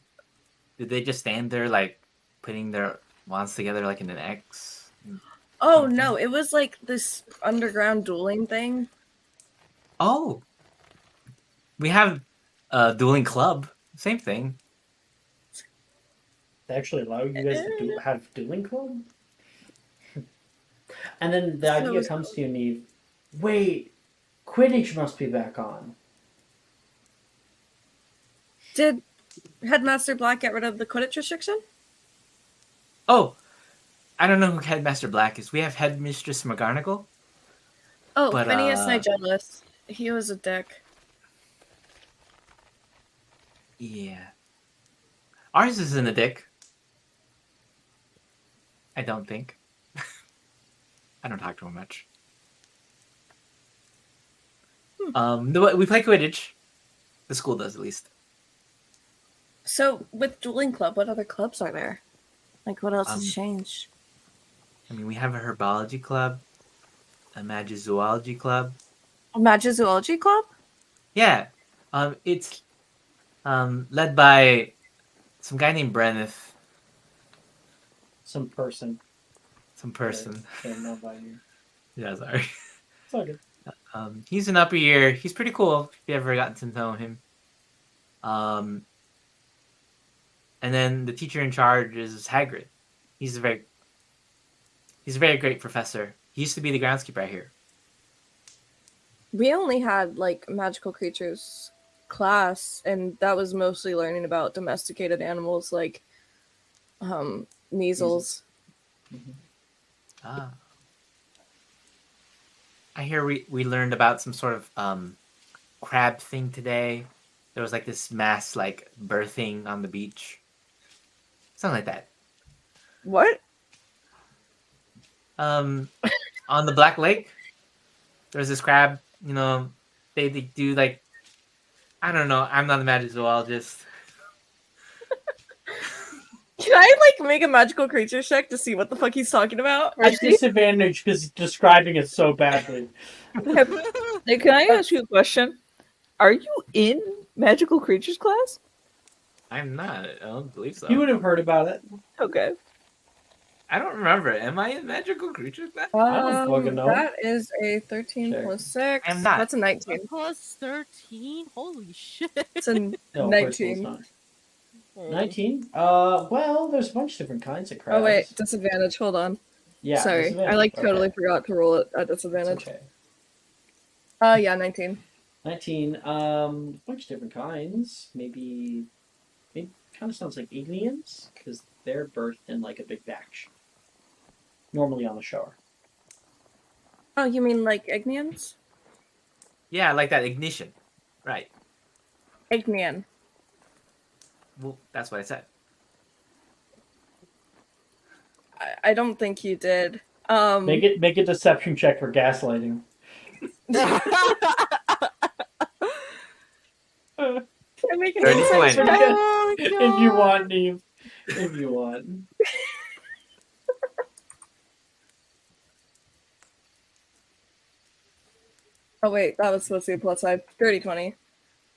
Did they just stand there, like, putting their wands together, like, in an X? Oh, no. It was like this underground dueling thing. Oh! We have a dueling club. Same thing. They actually allow you guys to have dueling club? And then the idea comes to you, Neve. Wait, Quidditch must be back on. Did Headmaster Black get rid of the Quidditch restriction? Oh! I don't know who Headmaster Black is. We have Headmistress McGonagall. Oh, But, Phineas Nigellus. He was a dick. Yeah. Ours isn't a dick. I don't think. I don't talk to him much. We play Quidditch. The school does, at least. So, with Dueling Club, what other clubs are there? Like, what else has changed? I mean, we have a herbology club, a magizoology club. A Magizoology Club? Yeah. It's led by some guy named Brenneth. Some person. Okay, not by you. Yeah, sorry. It's all good. He's an upper year. He's pretty cool if you ever gotten to know him. And then the teacher in charge is Hagrid. He's a very great professor. He used to be the groundskeeper here. We only had, like, magical creatures class, and that was mostly learning about domesticated animals like measles. Mm-hmm. Ah. I hear we learned about some sort of crab thing today. There was like this mass like birthing on the beach. Something like that. What? On the Black Lake, there's this crab, they do like, I don't know, I'm not a magizoologist. Can I, like, make a magical creature check to see what the fuck he's talking about? At disadvantage because he's describing it so badly. Hey, can I ask you a question? Are you in magical creatures class? I'm not. I don't believe so. You would have heard about it. Okay. I don't remember. Am I in magical creatures class? I don't fucking know. That is a 13 Check. plus 6. I'm not. That's a 19. Plus 13? Holy shit. It's a No, of course 19. it's not. 19? Well, there's a bunch of different kinds of crabs. Oh, wait. Disadvantage. Hold on. Yeah. Sorry. I, disadvantage. like, totally Okay. forgot to roll it at It's disadvantage. okay. Yeah, 19. 19. Bunch of different kinds. Maybe kind of sounds like igniums because they're birthed in like a big batch. Normally on the shore. Oh, you mean like ignians? Yeah, like that ignition. Right. I don't think you did. Make a deception check for gaslighting. Can I make an 30 insight points. check? Oh, If you want, Neve. If you want. Oh wait, that was supposed to be a plus side. 30-20.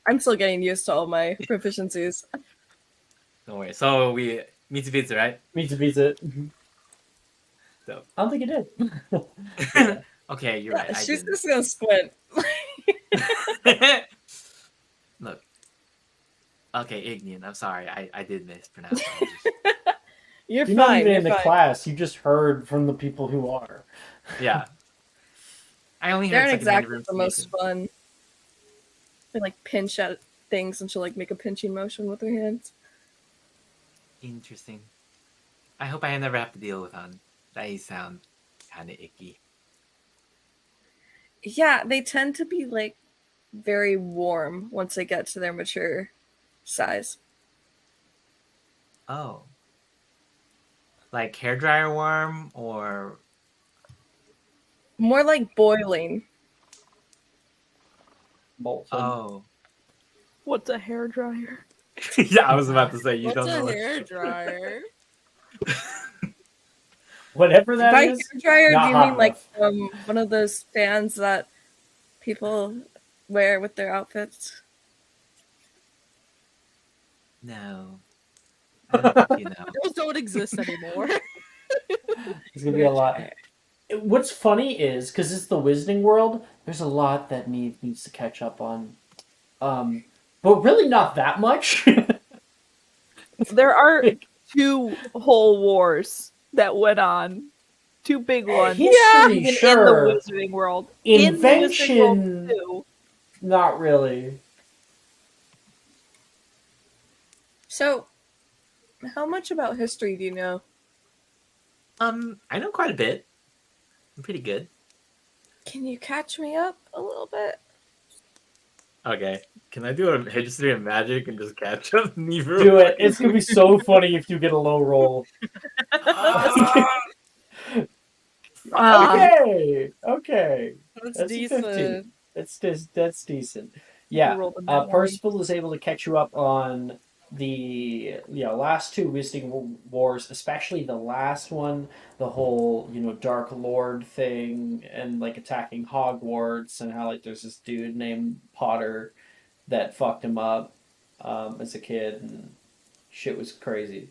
I'm still getting used to all my proficiencies. Don't worry. So we meets pizza, right? Meets a pizza. So. I don't think it did. Okay, you're right. I She's didn't. just gonna squint. Look. Okay, Ignian, I'm sorry. I did mispronounce. You're not fine. even You're in the fine. class. You just heard from the people who are. Yeah. I only They're heard in secondhand exactly the most fun. They like pinch at things and she'll like make a pinching motion with her hands. Interesting. I hope I never have to deal with one. They sound kind of icky. Yeah, they tend to be like very warm once they get to their mature size. Oh. Like hairdryer worm or More like boiling. Molten. oh. What's a hairdryer? Yeah, I was about to say you What's don't a know. hair dryer? Whatever that By is. hair dryer, not do you hot mean like enough. one of those fans that people wear with their outfits? No. I don't think you know. Those don't exist anymore. There's gonna be a lot. What's funny is because it's the Wizarding World, there's a lot that needs to catch up on, but really not that much. There are 2 whole wars that went on. 2 big ones. History, Even sure. in the Wizarding World. Invention, In the Wizarding World too. not really. So, how much about history do you know? I know quite a bit. I'm pretty good. Can you catch me up a little bit? Okay. Can I do a history of magic and just catch up? Do it. It's gonna be so funny if you get a low roll. Okay. That's That's a decent. 15. That's decent. Yeah. You rolled a nat one. Percival is able to catch you up on the last 2 Wizarding Wars, especially the last one, the whole Dark Lord thing and like attacking Hogwarts and how like there's this dude named Potter that fucked him up as a kid and shit was crazy.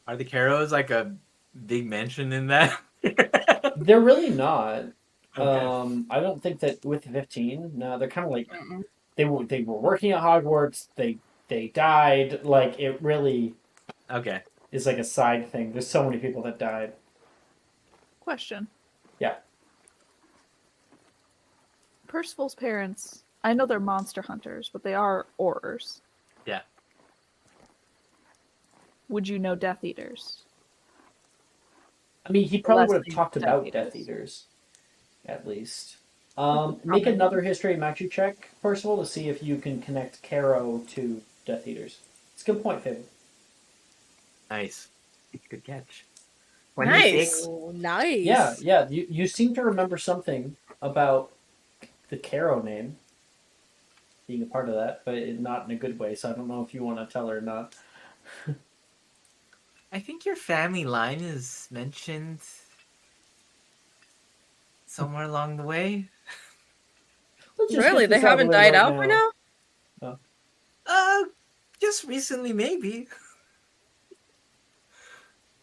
Are the Carrows like a big mention in that? They're really not. Okay. I don't think that with 15. No, they're kind of like they were working at Hogwarts. They died. Like it really Okay. is like a side thing. There's so many people that died. Question. Yeah. Percival's parents, I know they're monster hunters, but they are Aurors. Yeah. Would you know Death Eaters? I mean, he probably Unless would have they talked Death about Eaters. Death Eaters, at least. Make another history magic check, Percival, to see if you can connect Caro to Death Eaters. It's a good point, Fib. Nice. Good catch. Nice. Oh, nice. Yeah. You seem to remember something about the Caro name being a part of that, but not in a good way. So I don't know if you want to tell her or not. I think your family line is mentioned somewhere along the way. Let's just Really? get They this out of the haven't way died out by now? Just recently, maybe.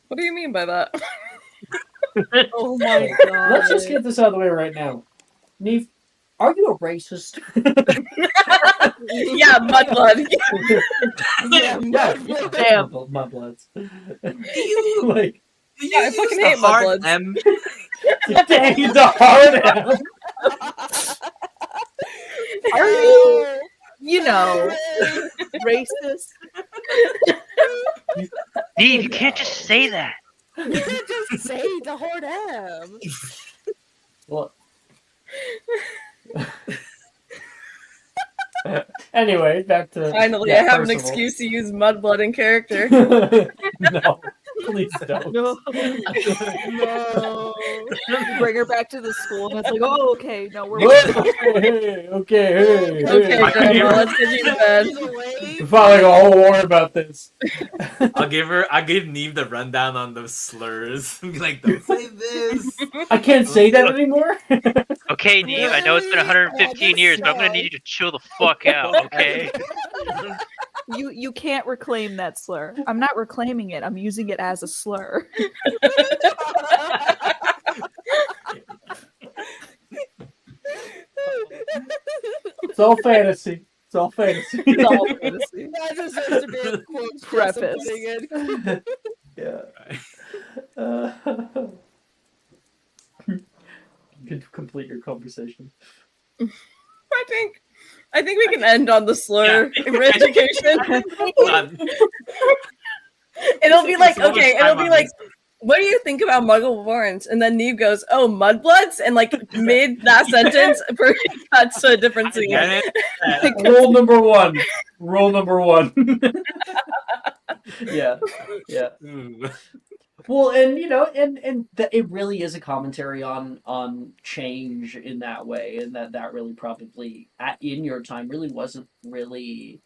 What do you mean by that? Oh my god. Let's just get this out of the way right now. Neve, are you a racist? Yeah, mudblood. Yeah, Damn, mudbloods. Like, Yeah, I fucking hate mudbloods. M. dang, he's a hard M. Are you, racist? Steve, you can't just say that. You can't just say the hard M. Well, anyway, back to Finally, yeah, I have an Percival. excuse to use mudblood in character. No, Please don't. No. No. You bring her back to the school, and it's like, oh, okay, no, we're Okay, hey. Okay, Grandma, let's get you to bed. We're fighting a whole war about this. I'll give Neve the rundown on those slurs. Be like, don't say this. I can't say that anymore. Okay, Neve, I know it's been 115 years, but I'm gonna need you to chill the fuck out, okay? You can't reclaim that slur. I'm not reclaiming it. I'm using it as a slur. It's all fantasy. It's all fantasy. It's all fantasy. That deserves to be a quote Preface. Yeah. You could complete your conversation. I think we can end on the slur education. It'll be like, okay, it'll be like, what do you think about Muggle Warrens? And then Neve goes, oh, mudbloods? And like mid that sentence, cuts to a different scene. Rule number one. Yeah. Well, and it really is a commentary on change in that way, and that really probably in your time really wasn't really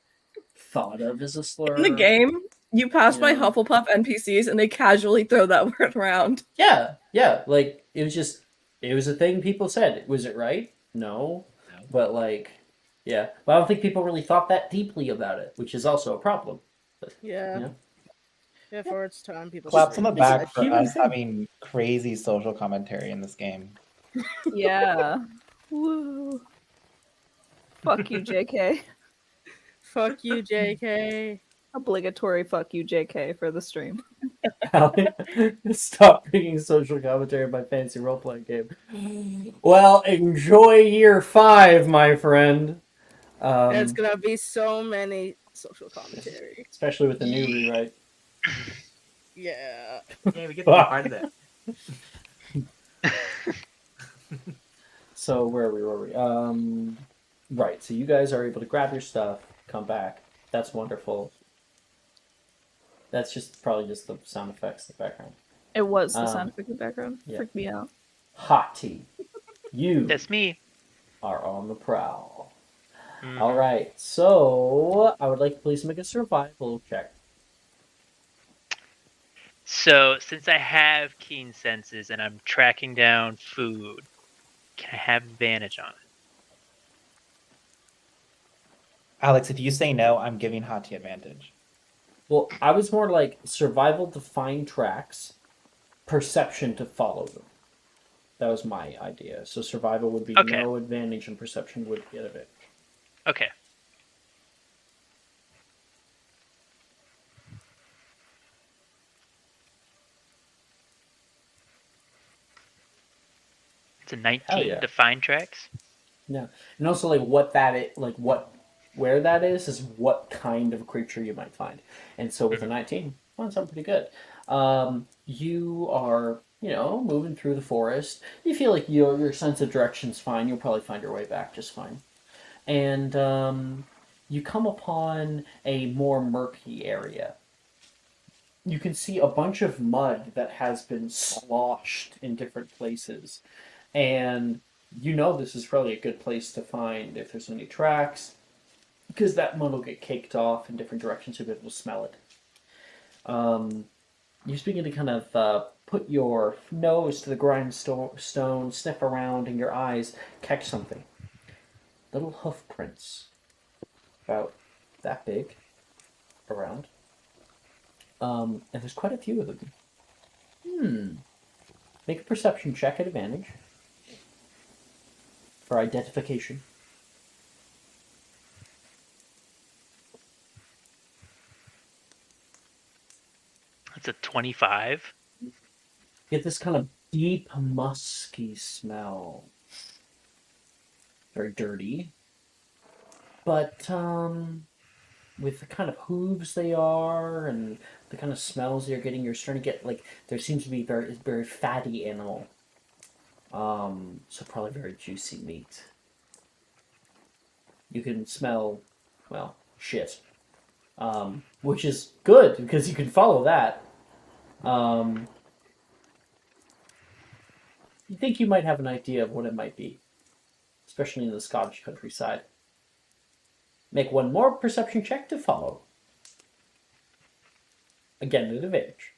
thought of as a slur. In the game, you pass by Hufflepuff NPCs and they casually throw that word around. Yeah. Like it was a thing people said. Was it right? No. But like, yeah. But I don't think people really thought that deeply about it, which is also a problem. But, Yeah. Yeah, for its time, people Claps on the back It's a for human us thing. having crazy social commentary in this game. Yeah. Woo. Fuck you, JK. Fuck you, JK. Obligatory fuck you, JK, for the stream. Allie, stop making social commentary in my fancy role-playing game. Well, enjoy year 5, my friend. There's gonna be so many social commentary. Especially with the new rewrite. Yeah. Yeah, we get to be part of that. So where were we? Right. So you guys are able to grab your stuff, come back. That's wonderful. That's probably just the sound effects in the background. It was the sound effect in the background. Yeah. Freaked me out. Hottie, you That's me. are on the prowl. Mhm. All right. So I would like to please make a survival check. So, since I have keen senses and I'm tracking down food, can I have advantage on it? Alex, if you say no, I'm giving Hati advantage. Well, I was more like survival to find tracks, perception to follow them. That was my idea. So survival would be Okay. no advantage, and perception would get advantage. Okay. It's a 19 yeah. to find tracks. Yeah, and also like where that is what kind of creature you might find. And so with a 19, well, that's pretty good. You are, moving through the forest. You feel like your sense of direction's fine. You'll probably find your way back just fine. And you come upon a more murky area. You can see a bunch of mud that has been sloshed in different places. And this is probably a good place to find if there's any tracks, because that mud will get caked off in different directions, you'll be able to smell it. You just begin to kind of put your nose to the grindstone, sniff around, and your eyes catch something. Little hoof prints, about that big, around. And there's quite a few of them. Make a perception check at advantage. For identification. That's a 25. Get this kind of deep, musky smell. Very dirty. But, with the kind of hooves they are, and the kind of smells you're getting, you're starting to get, there seems to be very, very fatty animal. So probably very juicy meat. You can smell, shit. Which is good, because you can follow that. You think you might have an idea of what it might be, especially in the Scottish countryside. Make one more perception check to follow. Again, at advantage.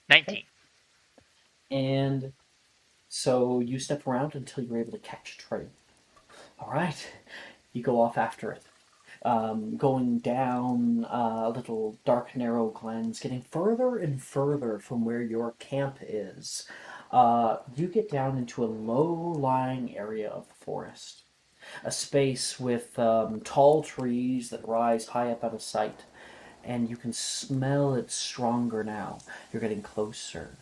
$19. And so you step around until you're able to catch a train. All right, you go off after it. Going down little dark, narrow glens, getting further and further from where your camp is. You get down into a low-lying area of the forest. A space with tall trees that rise high up out of sight. And you can smell it stronger now. You're getting closer.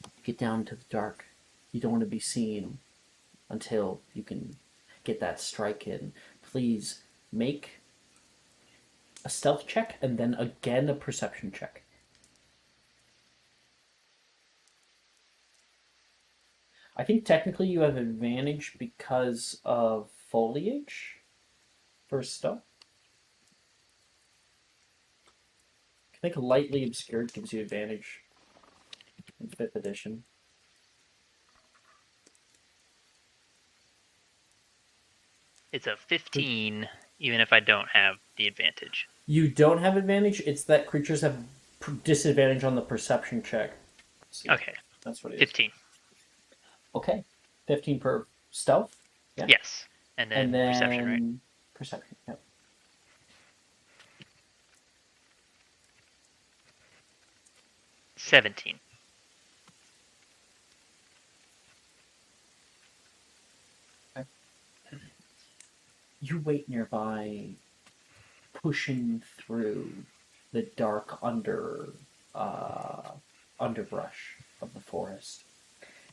You get down to the dark. You don't want to be seen until you can get that strike in. Please make a stealth check and then again a perception check. I think technically you have advantage because of foliage for stealth. I think lightly obscured gives you advantage in 5th edition. It's a 15, even if I don't have the advantage. You don't have advantage. It's that creatures have disadvantage on the perception check. Okay. That's what it is. 15. Okay. 15 per stealth? Yeah. Yes. And then perception, right? Perception, yep. $17. Okay. You wait nearby, pushing through the dark underbrush of the forest,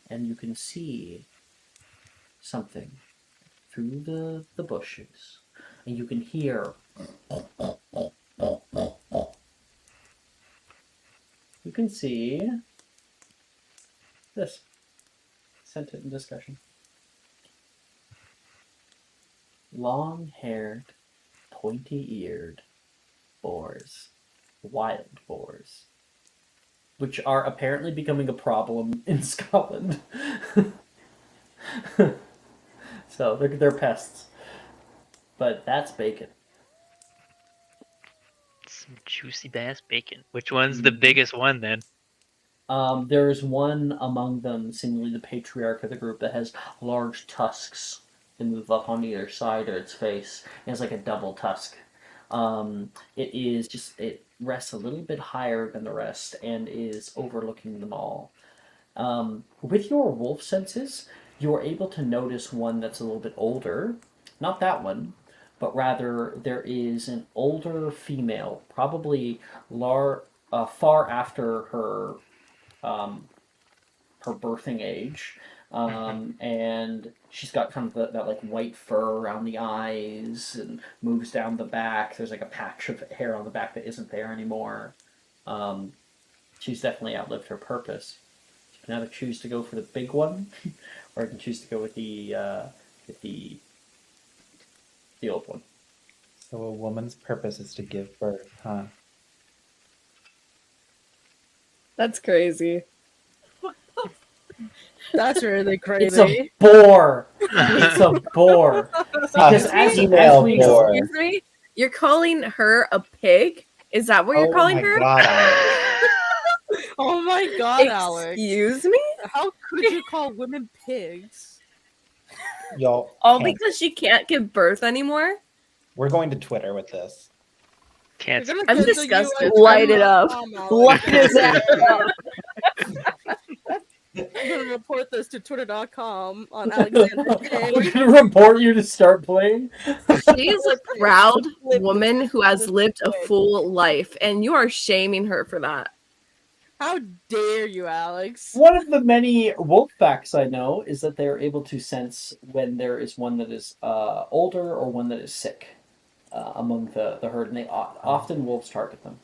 and you can see something through the bushes, and you can hear. You can see this. Sent it in discussion. Long-haired, pointy-eared boars. Wild boars. Which are apparently becoming a problem in Scotland. So, they're pests. But that's bacon. Some juicy bass bacon. Which one's the biggest one, then? There's one among them, seemingly the patriarch of the group, that has large tusks that move up on either side of its face. It has like a double tusk. It rests a little bit higher than the rest and is overlooking them all. With your wolf senses, you're able to notice one that's a little bit older. Not that one, but rather there is an older female, probably far after her birthing age, and she's got kind of that like white fur around the eyes and moves down the back. There's like a patch of hair on the back that isn't there anymore. She's definitely outlived her purpose. You can either choose to go for the big one, or you can choose to go with the old one. So a woman's purpose is to give birth, huh? That's crazy. That's really crazy. It's a boar. It's a boar. Because as we Excuse me, you're calling her a pig? Is that what you're calling her? God, Oh my god, Alex. Excuse me? How could you call women pigs? Y'all, All because she can't give birth anymore? we're going to Twitter with this. Can't. I'm disgusted. Light it up. Light it up. I'm gonna report this to twitter.com on Alexander King. We're going to report you to start playing. She is a proud woman who has lived a full life, and you are shaming her for that. How dare you, Alex? One of the many wolf facts I know is that they are able to sense when there is one that is older or one that is sick among the herd, and they often wolves target them.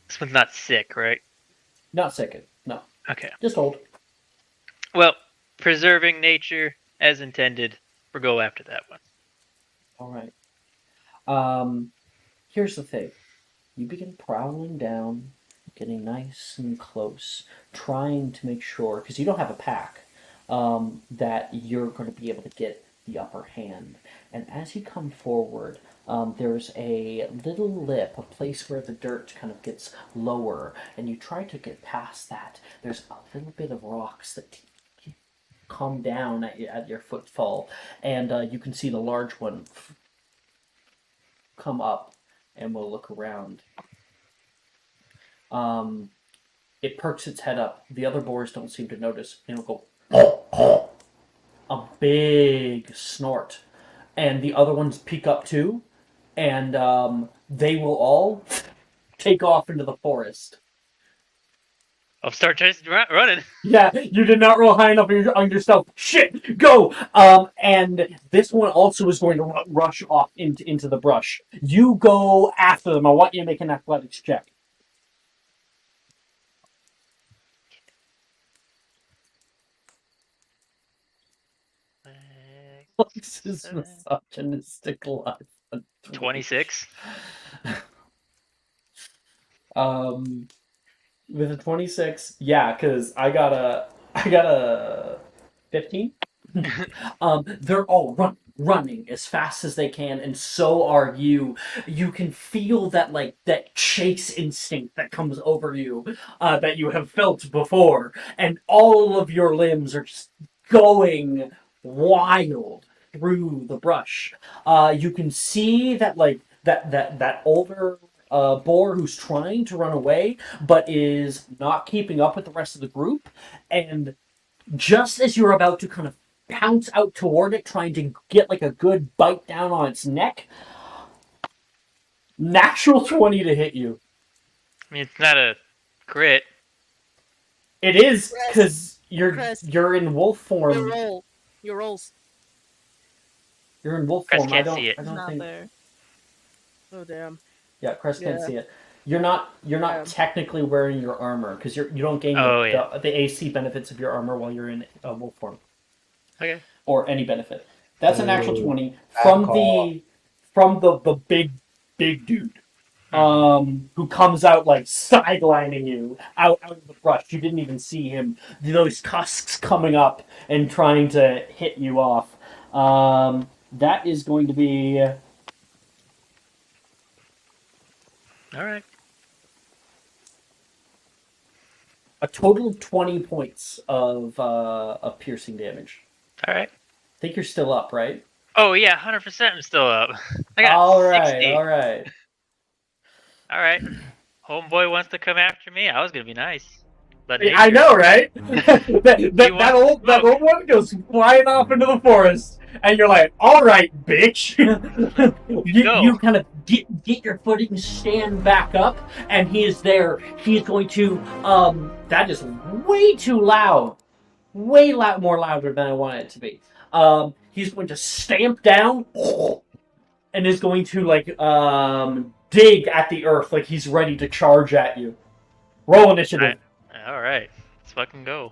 This one's not sick, right? Not sick, no. Okay. Just old. Well, preserving nature as intended. or go after that one. All right. Here's the thing. You begin prowling down, getting nice and close, trying to make sure, because you don't have a pack, that you're going to be able to get the upper hand. And as you come forward, there's a little lip, a place where the dirt kind of gets lower, and you try to get past that. There's a little bit of rocks that come down at your footfall, and you can see the large one come up, and we'll look around. It perks its head up. The other boars don't seem to notice. And it'll go a big snort, and the other ones peek up too, and they will all take off into the forest. I'll start just running. Yeah, you did not roll high enough on yourself. Shit, go! And this one also is going to rush off into the brush. You go after them. I want you to make an athletics check. This is misogynistic life. 26. With a 26, yeah, because I got a 15. They're all running as fast as they can, and so are you. You can feel that that chase instinct that comes over you, that you have felt before, and all of your limbs are just going wild through the brush. You can see that that older boar who's trying to run away but is not keeping up with the rest of the group, and just as you're about to kind of pounce out toward it, trying to get like a good bite down on its neck, natural 20 to hit you. I mean, it's not a crit. It is, because you're in wolf form. Your rolls. You're in wolf Crest form. can't I see it. don't Not think. there. Oh damn. Yeah, Crest can't Yeah. see it. You're not Yeah. technically wearing your armor because you don't gain the AC benefits of your armor while you're in wolf form. Okay. Or any benefit. That's a natural Ooh, 20 bad call. from the big dude. Who comes out like sidelining you out of the brush. You didn't even see him. Those tusks coming up and trying to hit you off. That is going to be All right. a total of 20 points of piercing damage. All right. I think you're still up, right? Oh yeah, 100%. I'm still up. I got all 60. right. All right. Homeboy wants to come after me. I was gonna be nice. But I know, right? that old one goes flying off into the forest, and you're like, "All right, bitch." you kind of get your footing, stand back up, and he is there. He is going to. That is way too loud, more louder than I want it to be. He's going to stamp down, and is going to dig at the earth like he's ready to charge at you. Roll initiative. All right, let's fucking go.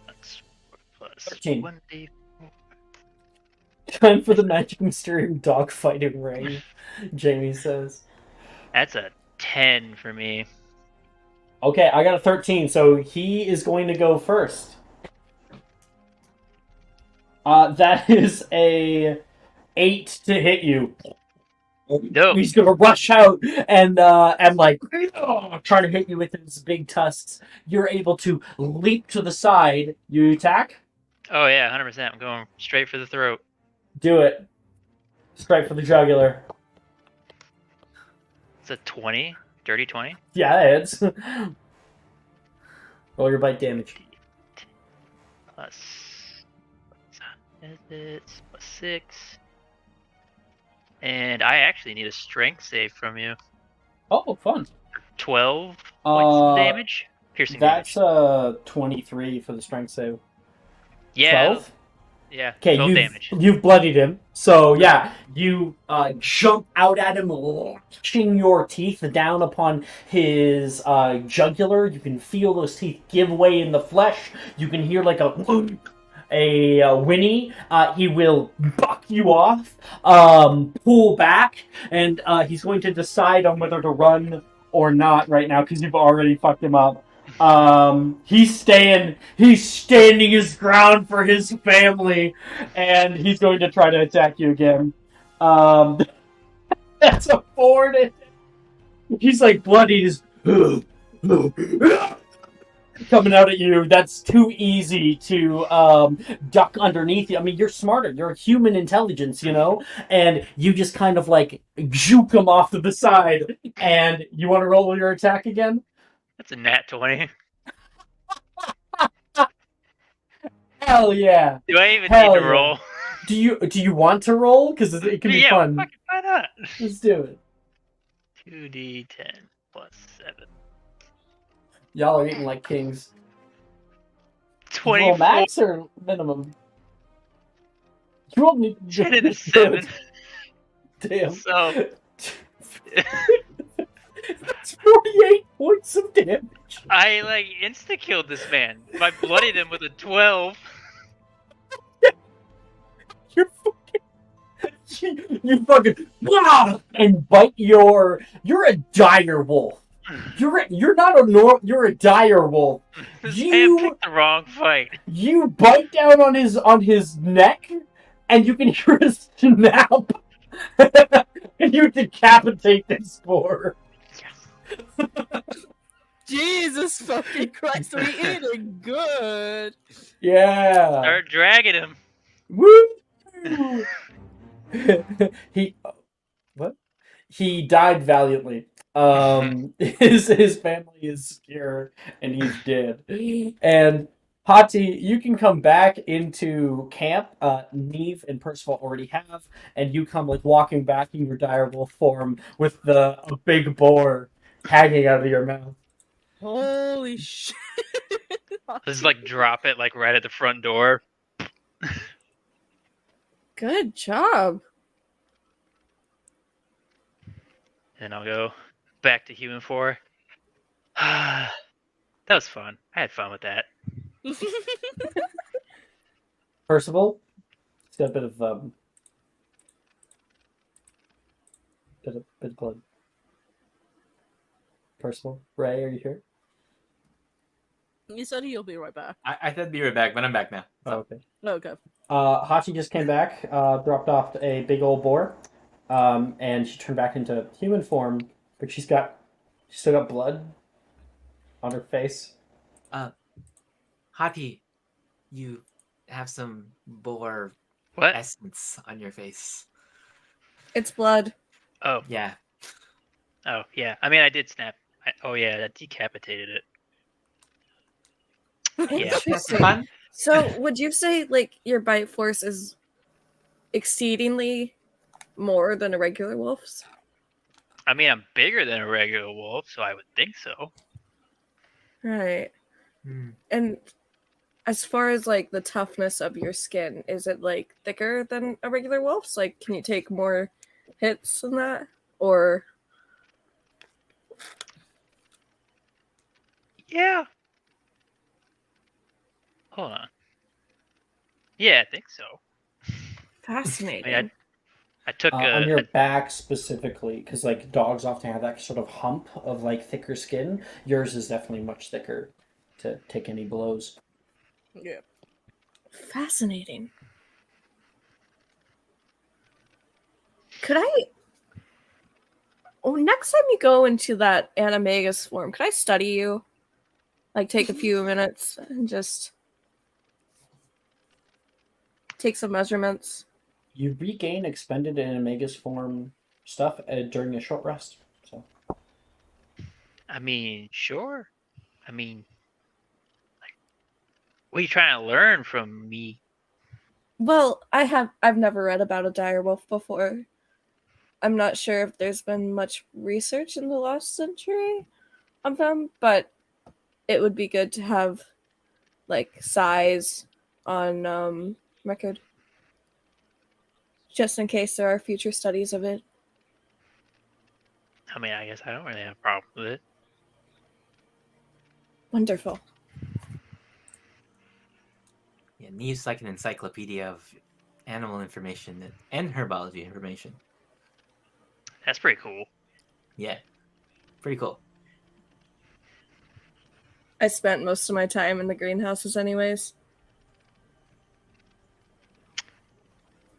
That's plus 13. 1d4. Time for the Magic Mysterium dogfighting ring, Jamie says. That's a 10 for me. Okay, I got a 13, so he is going to go first. That is a 8 to hit you. No. He's gonna rush out and trying to hit you with his big tusks. You're able to leap to the side. You attack? Oh yeah, 100%. I'm going straight for the throat. Do it. Straight for the jugular. It's a 20. Dirty 20. Yeah, it hits. Roll your bite damage. Plus 6. And I actually need a strength save from you. Oh, fun. 12 points of damage. Piercing damage. That's 23 for the strength save. Yeah. 12? Yeah. Okay, 12 damage. you've bloodied him. So yeah, you jump out at him, latching your teeth down upon his jugular. You can feel those teeth give way in the flesh. You can hear like a whinny. He will buck you off, pull back, and he's going to decide on whether to run or not right now because you've already fucked him up. He's standing his ground for his family, and he's going to try to attack you again. That's a 4. He's like bloody, just coming out at you. That's too easy to duck underneath you. I mean, you're smarter. You're human intelligence, and you just kind of like juke him off to the side. And you want to roll your attack again? That's a nat 20. Hell yeah! Do I even Hell need to yeah. roll? Do you want to roll? Because it can be Yeah, fun. fucking why not? Let's do it. 2d10 plus 7. Y'all are eating like kings. 24. Roll max or minimum? You rolled 10 and a 7. Damn. So That's 48 points of damage. I like insta killed this man. I bloodied him with a 12. You're fucking and bite you're a dire wolf. You're not a you're a dire wolf. This man picked the wrong fight. You bite down on his neck, and you can hear a snap, and you decapitate this boar. Jesus fucking Christ, we eating good. Yeah. Start dragging him. Woo! He died valiantly. His family is secure and he's dead. And Hati, you can come back into camp. Neve and Percival already have, and you come like walking back in your direwolf form with a big boar hanging out of your mouth. Holy shit. Just like drop it like right at the front door. Good job. And I'll go back to human 4. That was fun. I had fun with that. Percival, it's got a bit of bit of blood. Percival, Ray, are you here? You said he'll be right back. I said be right back, but I'm back now. Oh, okay. Okay. Hachi just came back, dropped off a big old boar, and she turned back into human form, but she's still got blood on her face. Hati, you have some boar What? essence on your face. It's blood. Oh. Yeah. Oh, yeah. I mean, I did snap. Oh, yeah, that decapitated it. Yeah. Interesting. Fun? So, would you say like your bite force is exceedingly more than a regular wolf's? I mean, I'm bigger than a regular wolf, so I would think so. Right. And as far as like the toughness of your skin, is it like thicker than a regular wolf's? Like, can you take more hits than that? Or Yeah. Hold on. Yeah, I think so. fascinating. I mean, I took on your back specifically, because like dogs often have that sort of hump of like thicker skin. Yours is definitely much thicker to take any blows. Yeah. Fascinating. Could I? Oh, next time you go into that animagus form, could I study you? Like, take a few minutes and just take some measurements. You regain expended animagus form stuff during a short rest. So. I mean, sure. I mean, like, what are you trying to learn from me? Well, I've never read about a direwolf before. I'm not sure if there's been much research in the last century of them, but it would be good to have like size on record. Just in case there are future studies of it. I mean, I guess I don't really have a problem with it. Wonderful. Yeah, Neve's like an encyclopedia of animal information and herbology information. That's pretty cool. Yeah, pretty cool. I spent most of my time in the greenhouses anyways.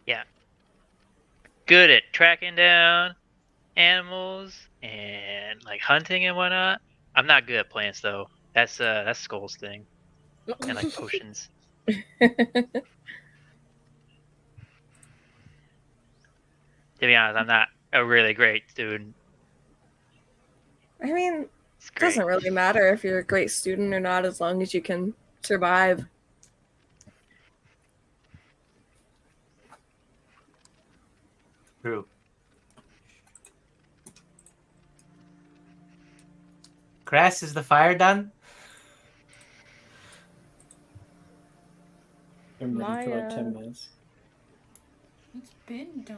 Yeah. Good at tracking down animals and like hunting and whatnot. I'm not good at plants though. That's Skull's thing. And like potions. To be honest, I'm not a really great student. I mean, It's it great. doesn't really matter if you're a great student or not, as long as you can survive. True. Cress, is the fire done? I'm ready for like Maya. 10 minutes. It's been done.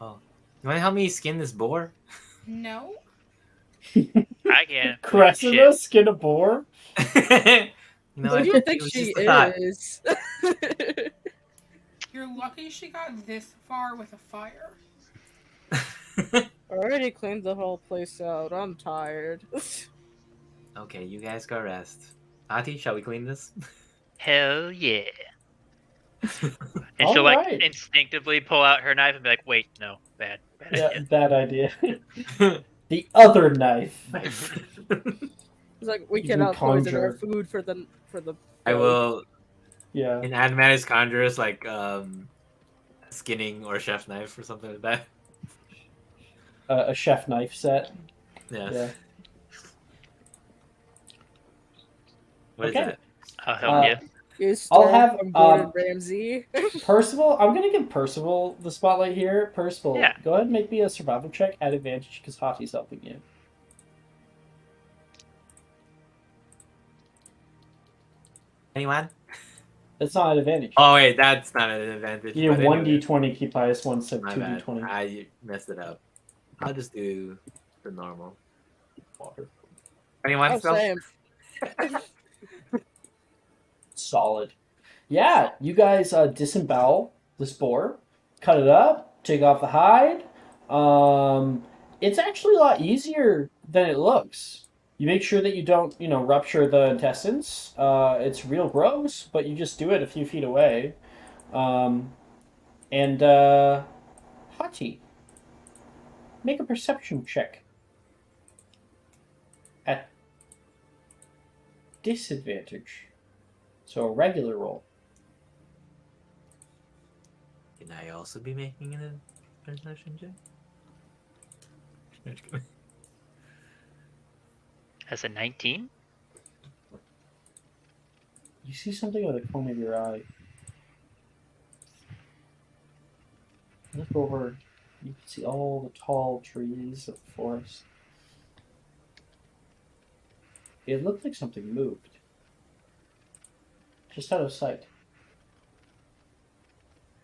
Oh. You want to help me skin this boar? No? I can't. Cressida, skin a boar? You know, Who I do you think think it was she just a thought. is? You're lucky she got this far with a fire. Already cleaned the whole place out. I'm tired. Okay, you guys go rest. Ati, shall we clean this? Hell yeah. And All she'll like right. instinctively pull out her knife and be like, "Wait, no, bad Yeah, idea." bad idea. The other knife. It's like we You cannot can poison our conjure. food for the I will, Yeah. in Adamatis Conjurus, like, skinning or chef knife or something like that. A chef knife set. Yeah. Yeah. What is Okay. that? I'll help you. You I'll stole have, from Gordon Ramsay. Percival, I'm going to give Percival the spotlight here. Percival, Yeah. go ahead and make me a survival check at advantage because Hati's helping you. Anyone? It's not an advantage. Oh, wait, that's not an advantage. You need but anyway, 1d20, keep highest one, so my bad. 2d20. I messed it up. I'll just do the normal. Anyone? Oh, Spell? same. Solid. Yeah, you guys disembowel this boar, cut it up, take off the hide. It's actually a lot easier than it looks. You make sure that you don't, rupture the intestines. It's real gross, but you just do it a few feet away. Hati, make a perception check. At disadvantage. So a regular roll. Can I also be making an perception check? As a 19? You see something out of the corner of your eye. Look over. You can see all the tall trees of the forest. It looked like something moved. Just out of sight.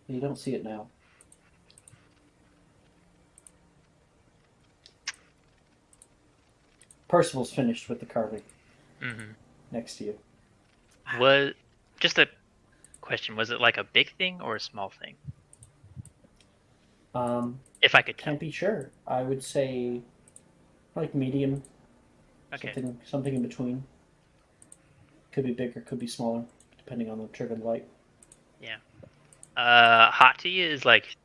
You don't see it now. Percival's finished with the carving. Mm-hmm. Next to you. Was just a question. Was it like a big thing or a small thing? If I could tell. Can't be sure. I would say like medium. Okay. Something in between. Could be bigger, could be smaller, depending on the triggered light. Yeah. Hati is like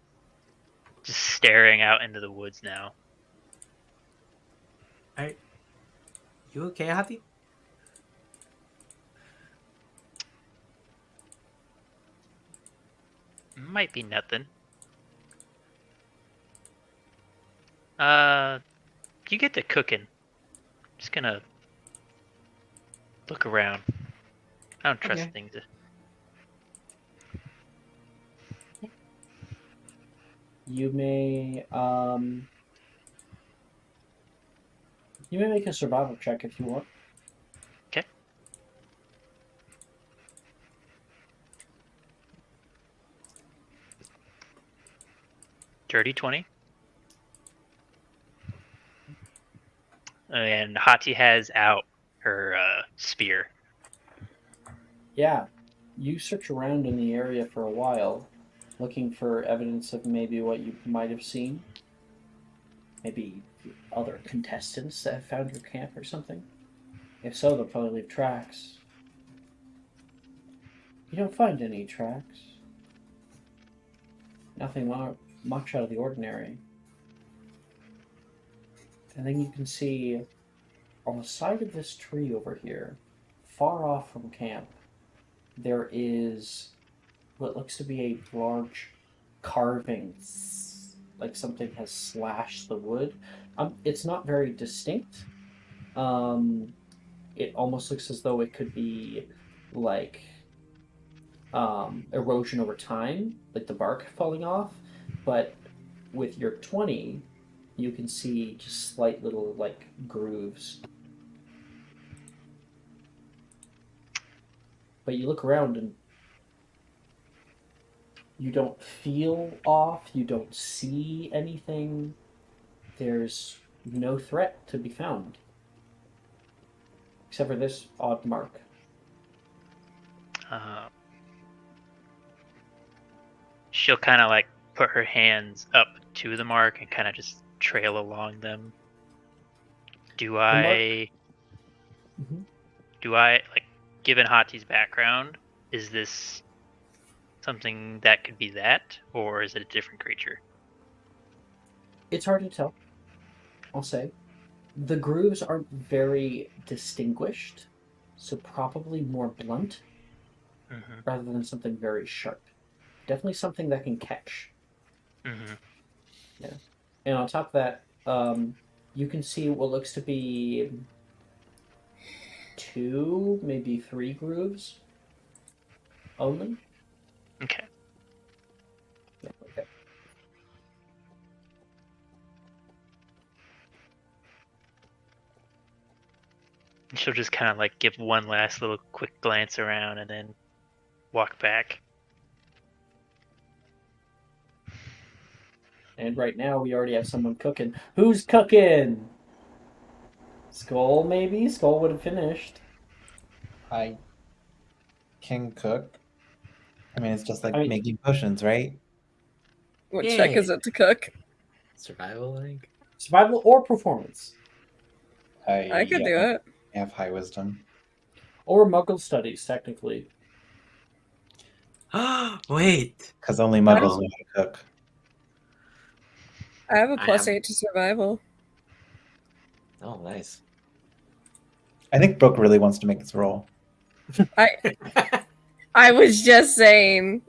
just staring out into the woods now. Alright. You okay, Hati? Might be nothing. You get to cooking. Just gonna look around. I don't trust Okay. things. You may make a survival check if you want. Okay. Dirty 20. And Hati has out her spear. Yeah, you search around in the area for a while, looking for evidence of maybe what you might have seen. Maybe other contestants that have found your camp or something. If so, they'll probably leave tracks. You don't find any tracks. Nothing much out of the ordinary. And then you can see on the side of this tree over here, far off from camp, there is what looks to be a large carving, like something has slashed the wood. It's not very distinct. It almost looks as though it could be like erosion over time, like the bark falling off. But with your 20, you can see just slight little like grooves. But you look around and you don't feel off, you don't see anything. There's no threat to be found. Except for this odd mark. She'll kind of like put her hands up to the mark and kind of just trail along them. Do I, like, given Hati's background, is this something that could be that, or is it a different creature? It's hard to tell, I'll say. The grooves aren't very distinguished, so probably more blunt rather than something very sharp. Definitely something that can catch. Yeah. And on top of that, you can see what looks to be 2, maybe 3 grooves only. Okay. Yeah, okay. She'll just kind of like give one last little quick glance around and then walk back. And right now we already have someone cooking. Who's cooking? Skull, maybe? Skull would have finished. I can cook. I mean, it's just like I mean- making potions, right? What check is it to cook? Survival, I think. Survival or performance. I could do it. I have high wisdom. Or Muggle studies, technically. Wait. Because only muggles know how to cook. I have a +8 to survival. Oh, nice. I think Brooke really wants to make this roll. I was just saying.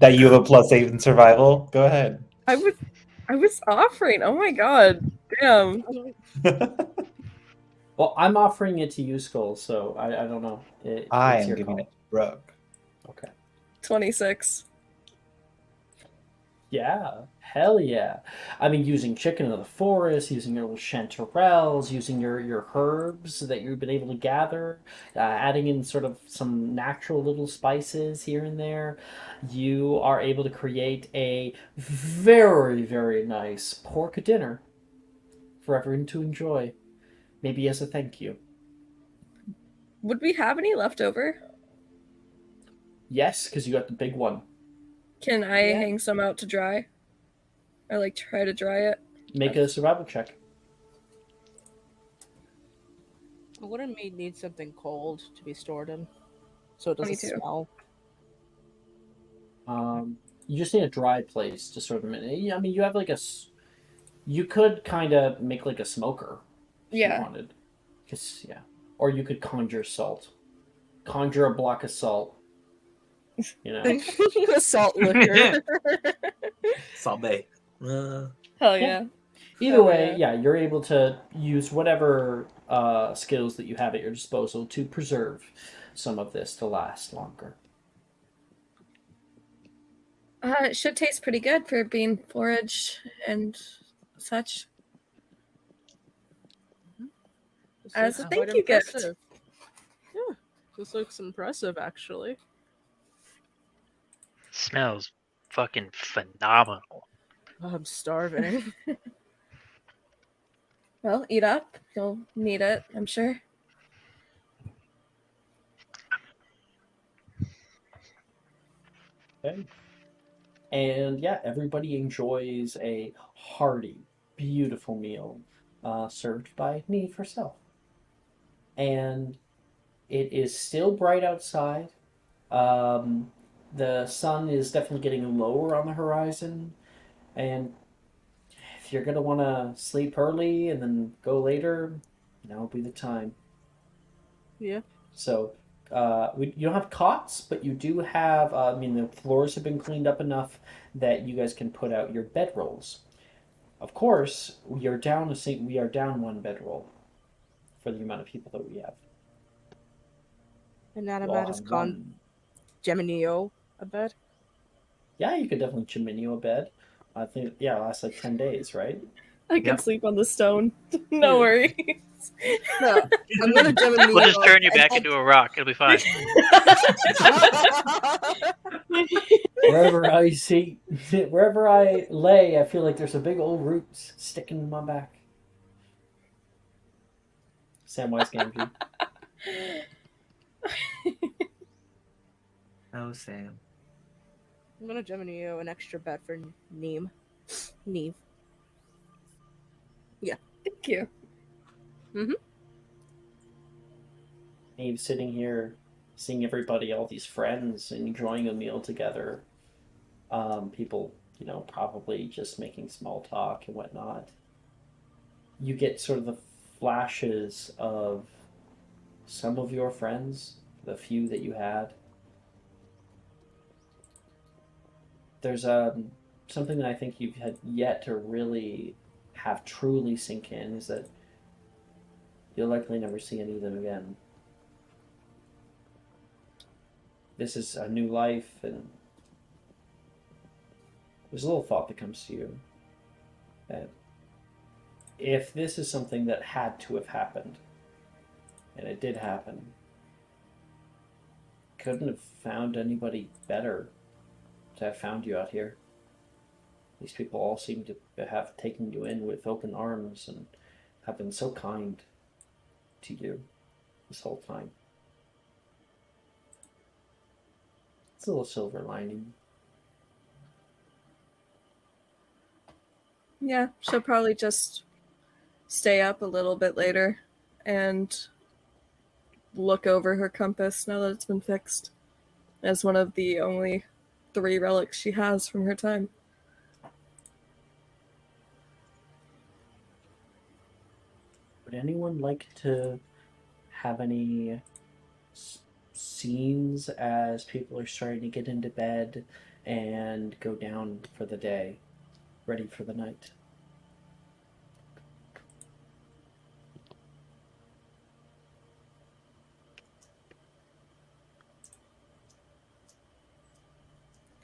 That you have a +8 in survival? Go ahead. I was offering. Oh my god. Damn. Well, I'm offering it to you, Skull, so I don't know. I it's am your giving call. it to Brooke. Okay. 26. Yeah. Hell yeah. I mean, using chicken of the forest, using your little chanterelles, using your herbs that you've been able to gather, adding in sort of some natural little spices here and there, you are able to create a very, very nice pork dinner for everyone to enjoy. Maybe as a thank you. Would we have any left over? Yes, because you got the big one. Can I hang some out to dry? Or like try to dry it? Make a survival check. Wouldn't meat need something cold to be stored in? So it doesn't 22. smell? You just need a dry place to sort of. I mean, you have like you could kind of make like a smoker if you wanted. Yeah. Or you could conjure salt. Conjure a block of salt. You know? The salt liquor. Salt Bay. Hell yeah. Either way, yeah, you're able to use whatever skills that you have at your disposal to preserve some of this to last longer. It should taste pretty good for being foraged and such. As a thank you gift. Yeah, this looks impressive, actually. Smells fucking phenomenal. I'm starving. Well, eat up. You'll need it, I'm sure. Okay. And yeah, everybody enjoys a hearty, beautiful meal served by Neve herself. And it is still bright outside. Um, the sun is definitely getting lower on the horizon. And if you're going to want to sleep early and then go later, now will be the time. Yeah. So you don't have cots, but you do have. I mean, the floors have been cleaned up enough that you guys can put out your bedrolls. Of course, we are down one bedroll for the amount of people that we have. And You all Animatus have con one. Geminio a bed. Yeah, you could definitely chimney a bed. I think yeah, it lasts like 10 days, right? I can Yep. sleep on the stone. No worries. No, I'm gonna Geminio. We'll just turn you back into a rock. It'll be fine. Wherever I see, wherever I lay, I feel like there's a big old roots sticking in my back. Samwise Gamgee. Oh, Sam. I'm gonna Geminio an extra bed for Neem. Neve. Thank you. Abe sitting here, seeing everybody, all these friends, enjoying a meal together. People, probably just making small talk and whatnot. You get sort of the flashes of some of your friends, the few that you had. There's something that I think you've had yet to really have truly sink in is that you'll likely never see any of them again. This is a new life, and there's a little thought that comes to you that if this is something that had to have happened, and it did happen, couldn't have found anybody better to have found you out here. These people all seem to have taken you in with open arms and have been so kind to you this whole time. It's a little silver lining. Yeah, she'll probably just stay up a little bit later and look over her compass now that it's been fixed as one of the only 3 relics she has from her time. Would anyone like to have any scenes as people are starting to get into bed and go down for the day, ready for the night?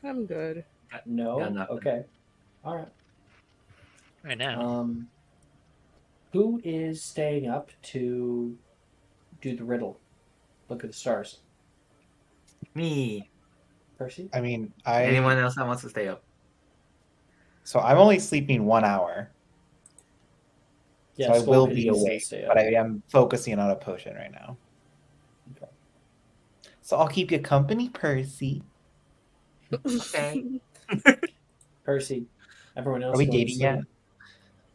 I'm good. No? Got nothing. Okay. All right. Right now. Who is staying up to do the riddle? Look at the stars. Me. Percy? I mean, Anyone else that wants to stay up? So I'm only sleeping 1 hour. Yeah, So I will Skull be Kitty awake, stay but up. I am focusing on a potion right now. Okay. So I'll keep you company, Percy. Okay. Percy, everyone else Are we going to dating sleep. yet?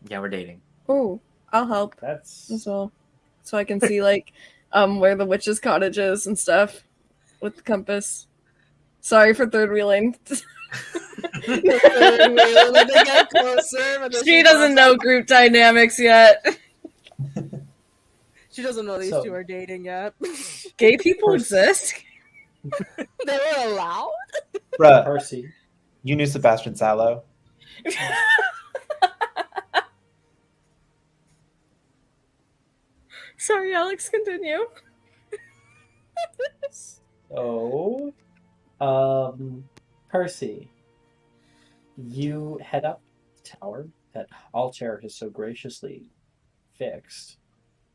Yeah, we're dating. Oh, I'll help That's as well. So I can see like where the witch's cottage is and stuff with the compass. Sorry for third wheeling. When they get closer, when She doesn't know group dynamics yet. She doesn't know these So- two are dating yet. Gay people Pers- exist? They were allowed? Bruh, Percy. you knew Sebastian Sallow? Sorry, Alex, continue. So, Percy, you head up the tower that Altair has so graciously fixed.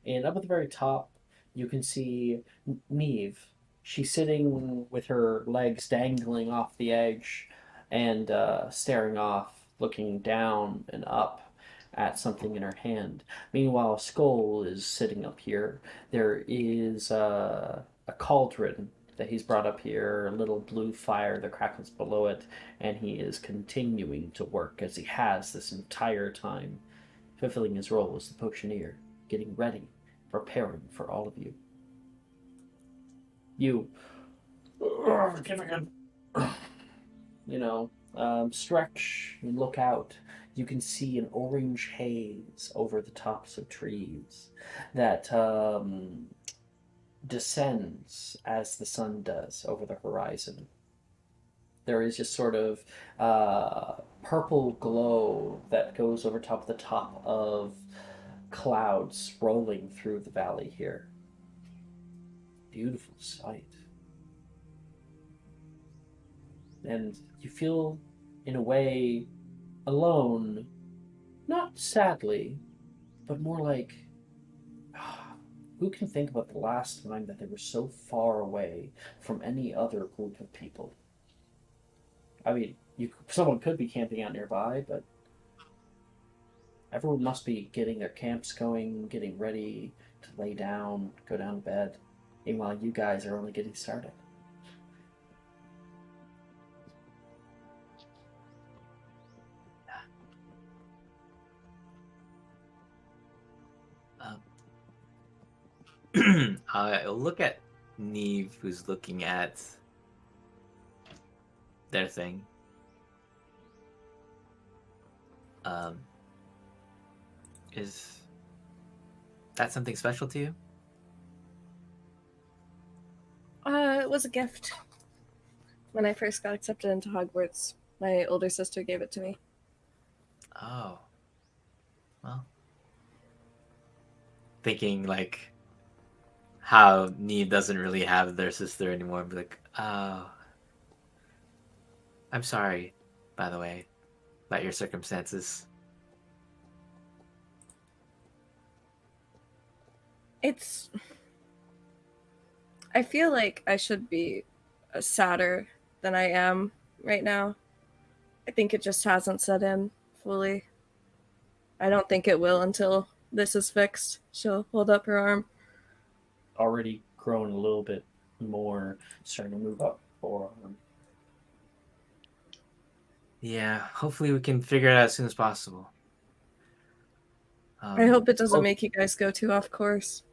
And up at the very top, you can see Neve. She's sitting with her legs dangling off the edge and staring off looking down and up at something in her hand. Meanwhile, Skull is sitting up here. There is a cauldron that he's brought up here, a little blue fire that crackles below it, and he is continuing to work as he has this entire time, fulfilling his role as the potioneer, getting ready, preparing for all of you. You, stretch and look out. You can see an orange haze over the tops of trees that descends as the sun does over the horizon. There is just sort of purple glow that goes over the top of clouds rolling through the valley here. Beautiful sight. And you feel, in a way, alone, not sadly, but more like, who can think about the last time that they were so far away from any other group of people? I mean, someone could be camping out nearby, but everyone must be getting their camps going, getting ready to lay down, go down to bed. Meanwhile, you guys are only getting started. I'll look at Neve, who's looking at their thing. Is that something special to you? It was a gift. When I first got accepted into Hogwarts, my older sister gave it to me. Oh. Well. Thinking like how Neve doesn't really have their sister anymore. Be like, oh. I'm sorry, by the way, about your circumstances. I feel like I should be sadder than I am right now. I think it just hasn't set in fully. I don't think it will until this is fixed. She'll hold up her arm. Already growing a little bit more, starting to move up forearm. Yeah, hopefully we can figure it out as soon as possible. I hope it doesn't make you guys go too off course.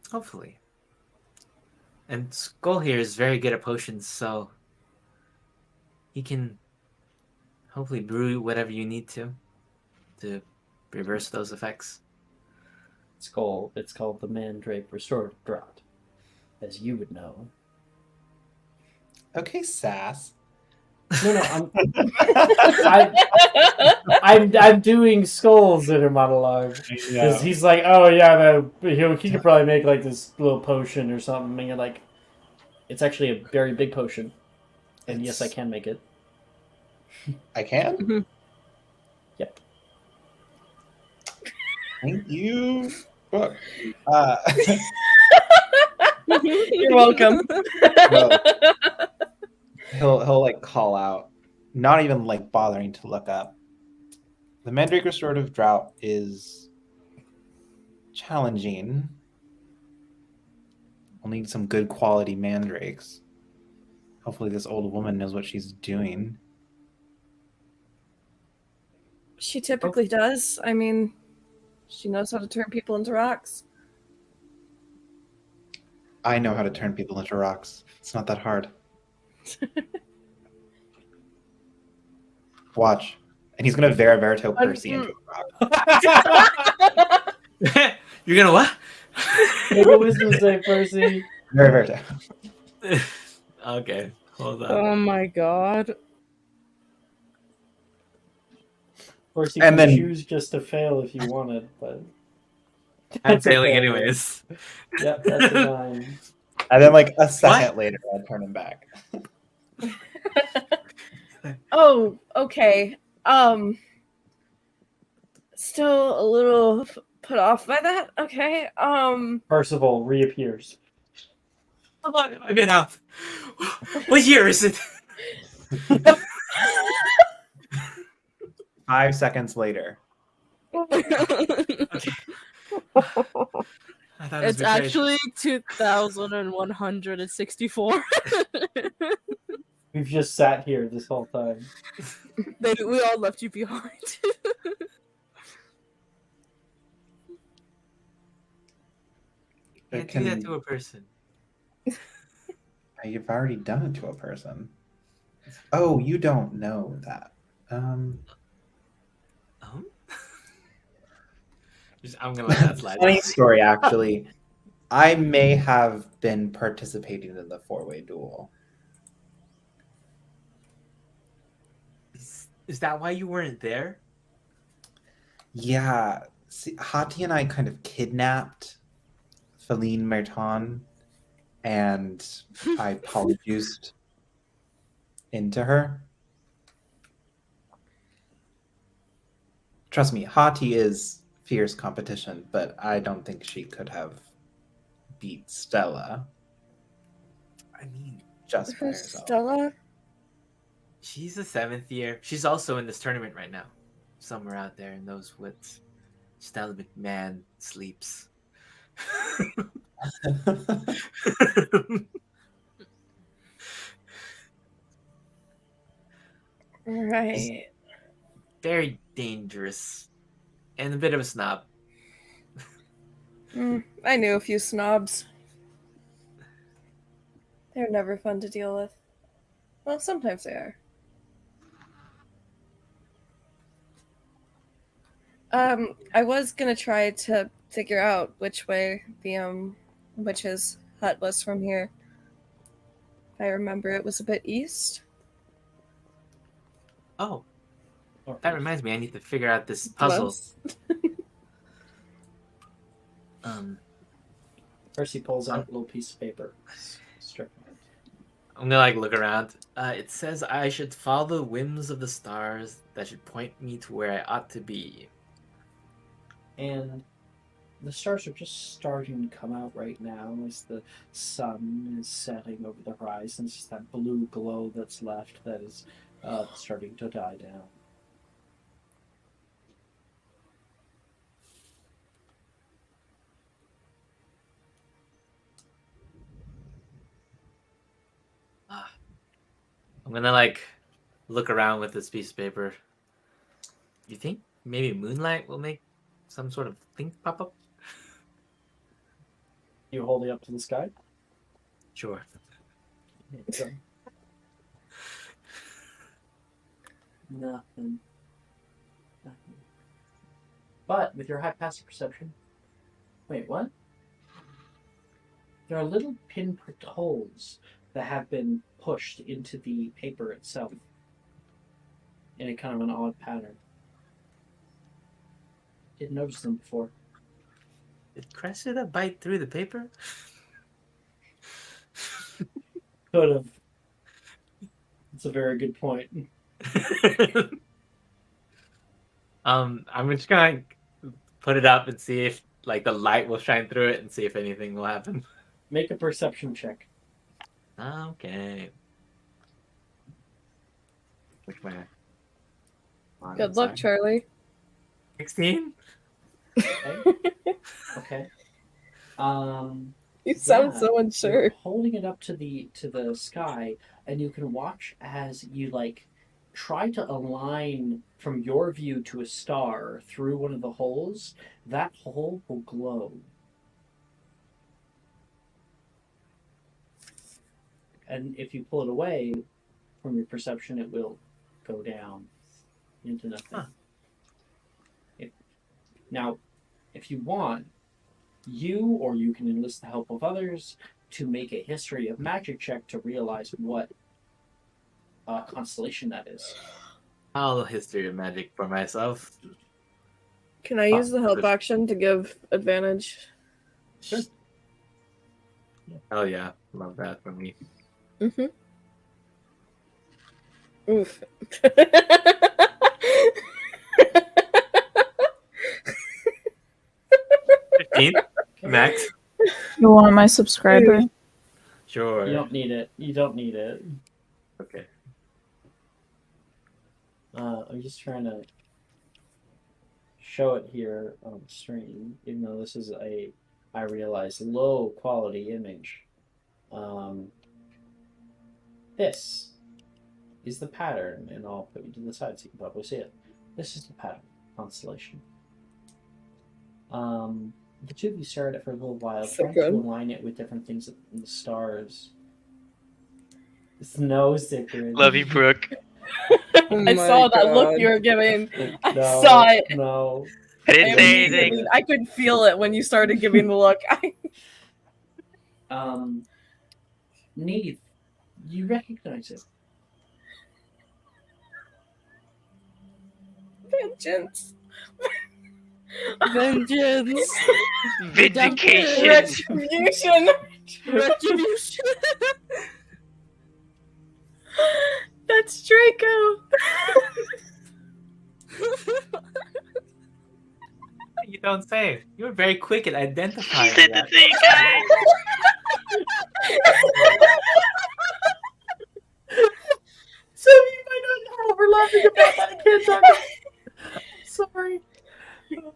Hopefully. And Skull here is very good at potions, so he can hopefully brew whatever you need to reverse those effects. It's called the Mandrake Restorative Draught, as you would know. Okay, Sass. No, I'm doing Skull's inner monologue because he's like, oh yeah, he could probably make like this little potion or something, and you're like, it's actually a very big potion, and yes, I can make it. I can? Mm-hmm. Yep. Thank you. Book. You're welcome. He'll like call out, not even like bothering to look up. The Mandrake Restorative Drought is challenging. We'll need some good quality mandrakes. Hopefully this old woman knows what she's doing. She typically does. I mean, she knows how to turn people into rocks. I know how to turn people into rocks. It's not that hard. Watch. And he's going to Verito Percy into a rock. You're going to what? Make a wisdom save, Percy. Verito. Okay, hold on. Oh my god. Of course, you can choose just to fail if you wanted, but... I'm failing anyways. Yep, that's a 9. And then like a second later, I'd turn him back. Oh, okay. Still a little put off by that. Okay. Percival reappears. How long have I been out? What year is it? 5 seconds later. Okay. I thought it was It's betrayed. actually 2,164. We've just sat here this whole time. We all left you behind. You can't do that to a person. You've already done it to a person. Oh, you don't know that. I'm gonna let that slide. Funny story, actually. I may have been participating in the 4-way duel. Is that why you weren't there? Yeah. See, Hati and I kind of kidnapped Feline Merton, and I polyjuiced into her. Trust me, Hati is fierce competition, but I don't think she could have beat Stella. I mean, just by herself. Stella? She's the 7th year. She's also in this tournament right now. Somewhere out there in those woods. Stella McMahon sleeps. Right. Very dangerous. And a bit of a snob. I knew a few snobs. They're never fun to deal with. Well, sometimes they are. I was gonna try to figure out which way the witch's hut was from here. If I remember, it was a bit east. Oh. That reminds me, I need to figure out this puzzle. First he pulls out a little piece of paper. I'm gonna look around. It says I should follow the whims of the stars that should point me to where I ought to be. And the stars are just starting to come out right now as the sun is setting over the horizon. It's just that blue glow that's left that is starting to die down. I'm gonna look around with this piece of paper. You think maybe moonlight will make some sort of thing pop up? You hold it up to the sky? Sure. Nothing. But with your high passive perception, wait, what? There are little pinpricked holes that have been pushed into the paper itself in a kind of an odd pattern. Didn't notice them before. Did Cressida bite through the paper? Could have. That's a very good point. I'm just gonna put it up and see if the light will shine through it and see if anything will happen. Make a perception check. Okay. Which way? Good luck, Charlie. 16? Okay. You sound so unsure. You're holding it up to the sky, and you can watch as you try to align from your view to a star through one of the holes. That hole will glow. And if you pull it away from your perception, it will go down into nothing. Huh. Now, if you want, or you can enlist the help of others to make a history of magic check to realize what constellation that is. I'll history of magic for myself. Can I use the help action to give advantage? Sure. Oh yeah, love that for me. Mm-hmm. Oof. 15? Max? You want my subscriber? Sure. You don't need it. You don't need it. Okay. I'm just trying to show it here on the stream, even though this is I realize, low quality image. This is the pattern, and I'll put you to the side so you can probably see it. This is the pattern constellation. The two of you stare at it for a little while, So trying good. to align it with different things in the stars. It's no secret. Love you, Brooke. I saw that look you were giving. I No, saw it. No. I didn't say immediately- anything. I could feel it when you started giving the look. Neve, you recognize it. Vengeance. Vengeance. Vindication. Retribution. Retribution. That's Draco. You don't say. You were very quick at identifying He said that. the same guy. So you might not know what we're laughing about, but I can't talk about. Sorry.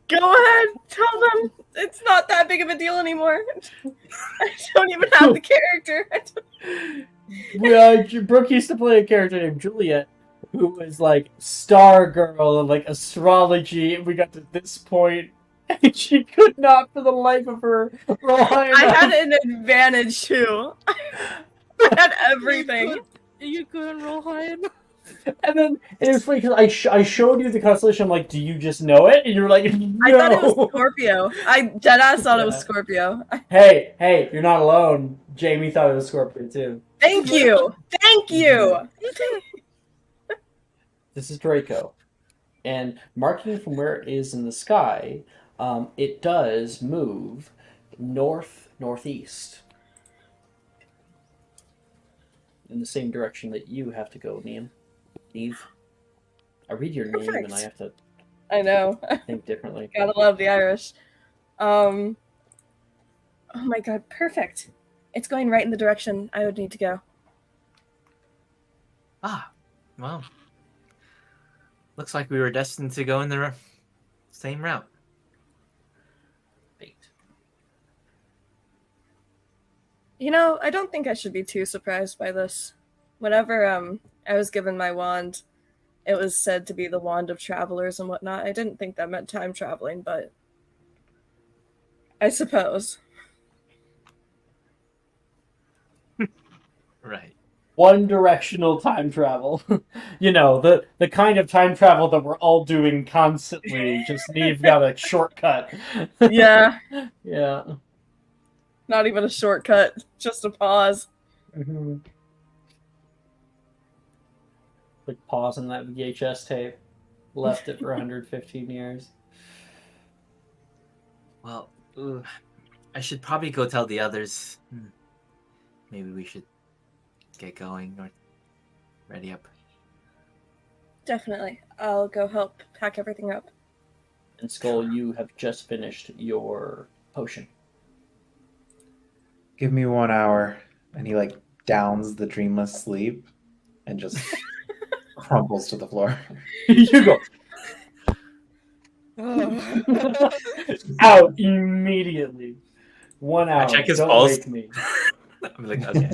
Go ahead. Tell them it's not that big of a deal anymore. I don't even have the character. Brooke used to play a character named Juliet, who was like Star Girl and like astrology, and we got to this point, and she could not, for the life of her, rely I on. had an advantage too. I had everything. You couldn't roll high enough. And then it was funny because I showed you the constellation. I'm like, do you just know it? And you were like, no. I thought it was Scorpio. I deadass thought it was Yeah. Scorpio. Hey, you're not alone. Jamie thought it was Scorpio too. Thank you. Thank you. This is Draco. And marking from where it is in the sky, it does move northeast. In the same direction that you have to go, Neve. I read your name and I have to I know. think differently. Gotta love the Irish. Oh my god, perfect. It's going right in the direction I would need to go. Ah, well. Looks like we were destined to go in the same route. You know, I don't think I should be too surprised by this. Whenever I was given my wand, it was said to be the wand of travelers and whatnot. I didn't think that meant time traveling, but I suppose. Right. One directional time travel. You know, the kind of time travel that we're all doing constantly. Just Neve got a shortcut. Yeah. Yeah. Not even a shortcut, just a pause. Mm-hmm. Like pausing that VHS tape. Left it for 115 years. Well, I should probably go tell the others. Maybe we should get going or ready up. Definitely. I'll go help pack everything up. And Skull, you have just finished your potion. Give me 1 hour. And he like downs the dreamless sleep and just crumples to the floor. You go Oh. out immediately. 1 hour. I check his Don't pulse. wake me. I'm like, okay.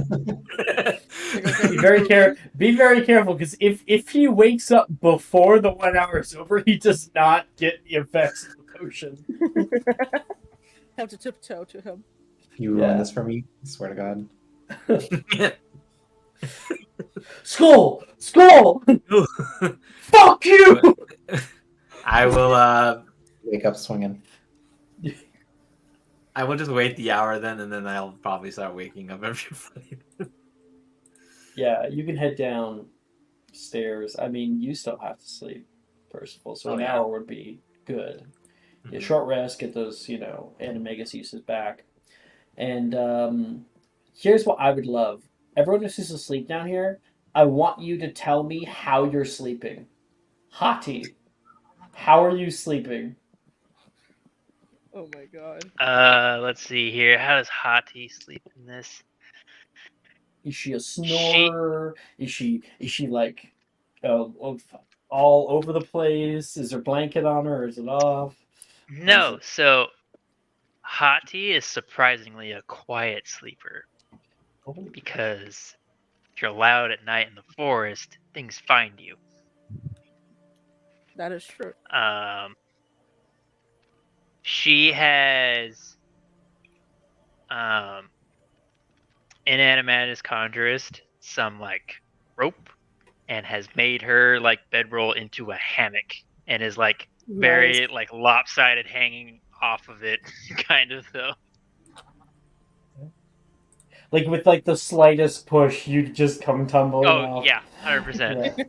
Be very careful, because if he wakes up before the 1 hour is over, he does not get the effects of the potion. Have to tiptoe to him. You ruin this for me? I swear to God. Skull! Fuck you! I will Wake up swinging. I will just wait the hour then, and then I'll probably start waking up everybody. Yeah, you can head downstairs. I mean, you still have to sleep, Percival, so an hour would be good. A short rest, get those, animagus uses back. And here's what I would love. Everyone who's to sleep down here, I want you to tell me how you're sleeping. Hati, how are you sleeping? Oh my god. Let's see here. How does Hati sleep in this? Is she a snorer? Is she like all over the place? Is there a blanket on her, or is it off? No, so Hati is surprisingly a quiet sleeper because if you're loud at night in the forest, things find you. That is true. She has inanimatus conjurist some like rope and has made her like bedroll into a hammock and is like very Nice. like lopsided hanging off of it kind of though. Like with like the slightest push, you'd just come tumbling Oh off. yeah, 100%. Yeah.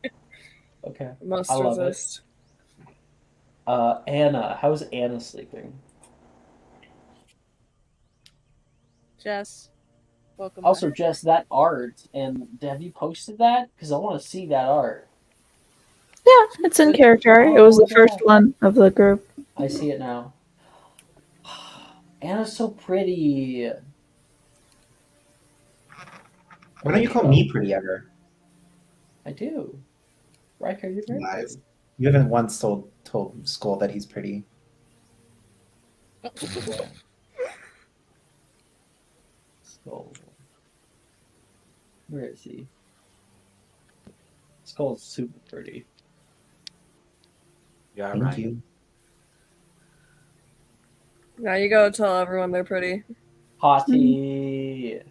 Okay. Must I love resist. it. Anna, how's Anna sleeping? Jess, welcome. Also, back. Jess, that art, and have you posted that? Because I want to see that art. Yeah, it's in character. It was the first one of the group. I see it now. Anna's so pretty. Why don't you call me pretty ever? I do. Riker, you're very Lies. pretty. You haven't once told Skull that he's pretty. Skull. Where is he? Skull's super pretty. Yeah, Thank right. you. Now you go tell everyone they're pretty. Hottie.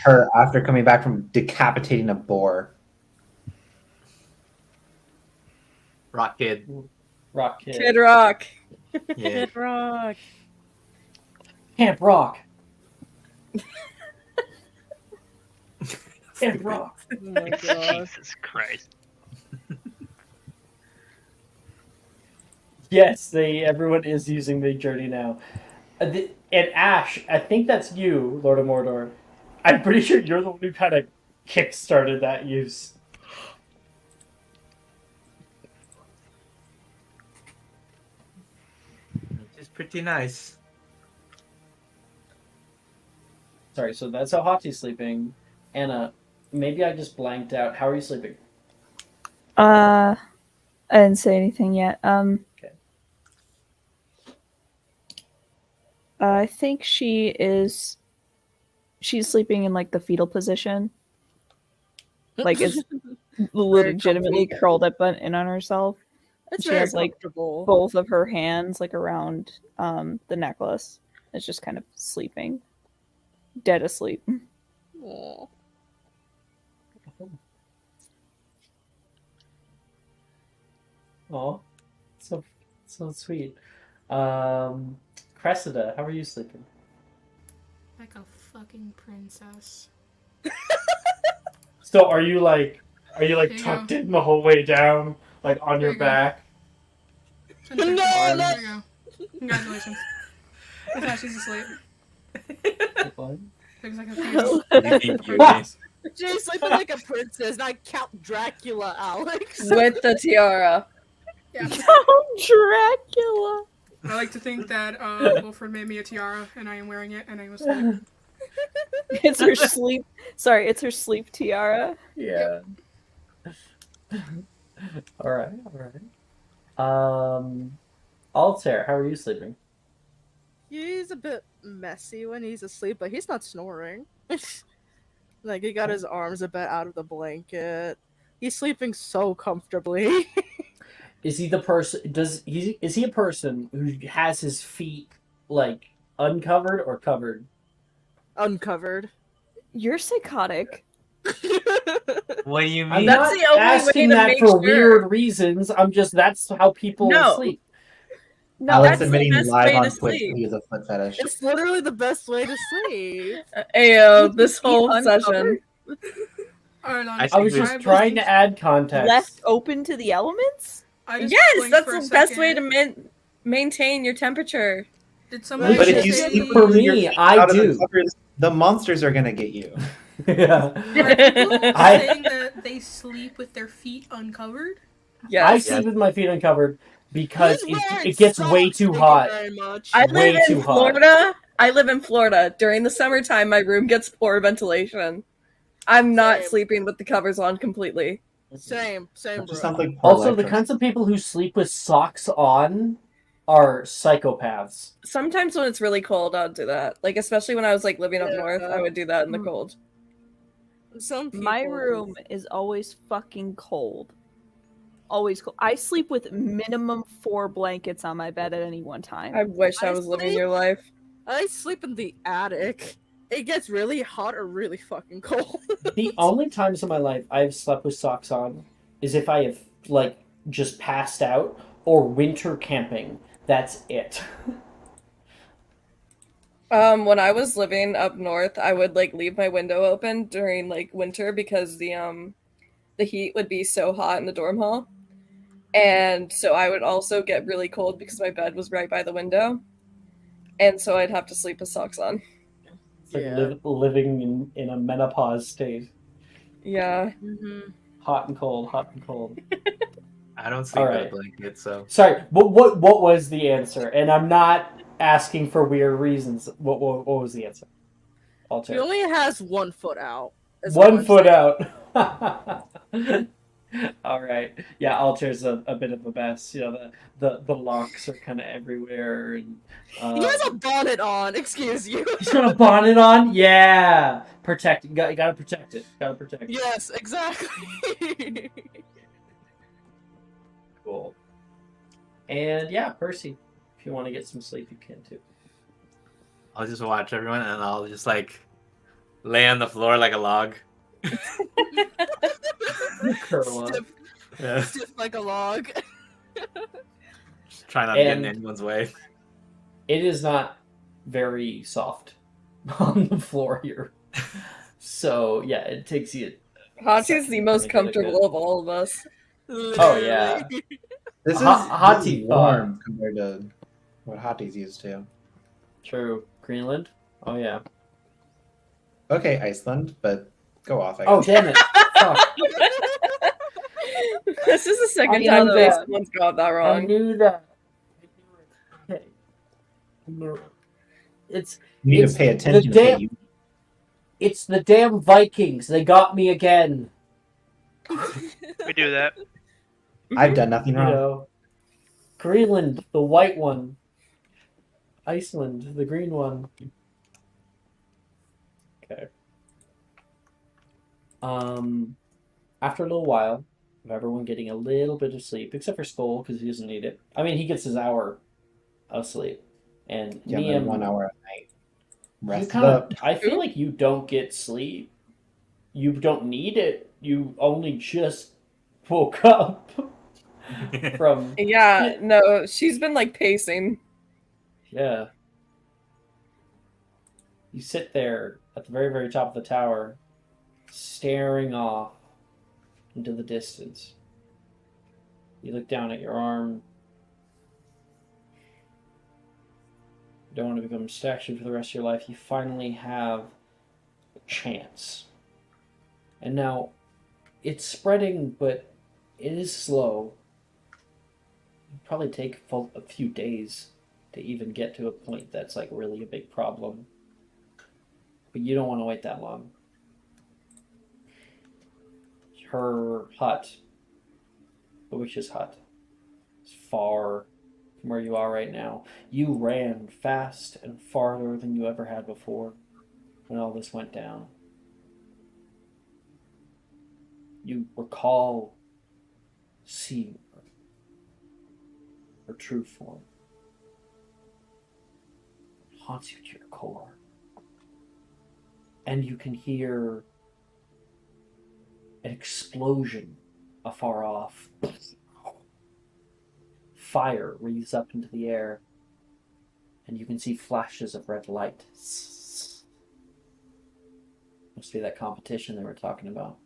Her after coming back from decapitating a boar. Rock Kid. Rock Kid. Kid Rock. Yeah. Kid Rock. Camp Rock. Camp Rock. Oh my god. Jesus Christ. Yes, everyone is using Big Journey now. And Ash, I think that's you, Lord of Mordor. I'm pretty sure you're the one who kind of kick-started that use. It's pretty nice. Sorry, so that's how Hati's sleeping. Anna, maybe I just blanked out. How are you sleeping? I didn't say anything yet. Okay. I think she's sleeping in like the fetal position. Like is legitimately curled up in on herself. It's She very has like comfortable. both of her hands like around the necklace. It's just kind of sleeping. Dead asleep. Aw. Oh, so sweet. Cressida, how are you sleeping? Like a fucking princess. So are you like There you tucked go. in the whole way down, like on There your you go. back? No, no. there you go. Congratulations. That's how she's asleep. What? There's like a few. She's sleeping like a princess, not Count Dracula, Alex. With the tiara. Yeah. Dracula. I like to think that Wilfred made me a tiara, and I am wearing it, and I am asleep. It's her sleep. Sorry, it's her sleep tiara. Yeah. All right. Altair, how are you sleeping? He's a bit messy when he's asleep, but he's not snoring. Like, he got his arms a bit out of the blanket. He's sleeping so comfortably. Is he the person? Is he a person who has his feet like uncovered or covered? Uncovered. You're psychotic. What do you mean? I'm That's not the only way asking to that make for sure. weird reasons. I'm just that's how people No. sleep. No, Alex that's the admitting best live way on to Twitch sleep. he has a foot fetish. It's literally the best way to sleep. Ayo, this Feet whole uncovered. session. Alright, I was just trying to add context. Left open to the elements? Yes, that's the best way to maintain your temperature. Did somebody But if just you say- sleep For with your me, feet I out of the do. covers, the monsters are gonna get you. Yeah. Are people I- saying that they sleep with their feet uncovered? I Yes. sleep with my feet uncovered because He's wearing it gets way socks, too thank you hot. very much. I Way live too in hot. Florida. I live in Florida. During the summertime, my room gets poor ventilation. I'm not Same. sleeping with the covers on completely. Same, That bro. just sounds like Also, the electric. kinds of people who sleep with socks on are psychopaths. Sometimes when it's really cold, I'll do that. Like especially when I was like living up Yeah. north, I would do that in the cold. Some people. My room is always fucking cold. Always cold. I sleep with minimum 4 blankets on my bed at any one time. I wish I was living your life. I sleep in the attic. It gets really hot or really fucking cold. The only times in my life I've slept with socks on is if I have like just passed out or winter camping. That's it. When I was living up north, I would like leave my window open during like winter because the heat would be so hot in the dorm hall. And so I would also get really cold because my bed was right by the window. And so I'd have to sleep with socks on. It's like living in a menopause state. Yeah. Mm-hmm. Hot and cold, hot and cold. I don't sleep All with a right. blanket, so. Sorry, what was the answer? And I'm not asking for weird reasons. What was the answer? Alter. He only has 1 foot out. is One all I'm foot saying. out. All right. Yeah, Alter's a bit of a mess. You know, the locks are kind of everywhere. And, He has a bonnet on. Excuse you. He's got a bonnet on? Yeah. Protect it. You gotta protect it. Gotta protect it. Yes, exactly. Cool. And yeah, Percy, if you want to get some sleep, you can too. I'll just watch everyone and I'll just like lay on the floor like a log. Curl up. Yeah. Stiff like a log. Try not to get in And- anyone's way. It is not very soft on the floor here. So yeah, it takes you. Hachi's the most Let me get a comfortable of all of us. Oh yeah. This is, Hati this is warm compared to what Hati's used to. True. Greenland? Oh yeah. Okay, Iceland, but go off. I Oh guess. damn it. Fuck. This is the second I time knew that that. someone's got that I wrong. knew that. Okay. It's You need it's to pay the attention to damn- what you. it's the damn Vikings. They got me again. We do that. I've done nothing You wrong. know. Greenland, the white one. Iceland, the green one. Okay. After a little while of everyone getting a little bit of sleep, except for Skull because he doesn't need it. I mean, he gets his hour of sleep, and Yeah, Niam, but 1 hour a night. you Rest kind up. of. I feel like you don't get sleep. You don't need it. You only just woke up from. Yeah, no, she's been like pacing. Yeah. You sit there at the very, very top of the tower, staring off into the distance. You look down at your arm. You don't want to become a statue for the rest of your life. You finally have a chance. And now, it's spreading, but it is slow. It'll probably take a few days to even get to a point that's like really a big problem. But you don't want to wait that long. Her hut, the witch's hut, is far from where you are right now. You ran fast and farther than you ever had before when all this went down. You recall seeing her true form. It haunts you to your core. And you can hear an explosion afar off. Fire wreathes up into the air, and you can see flashes of red light. Must be that competition they were talking about.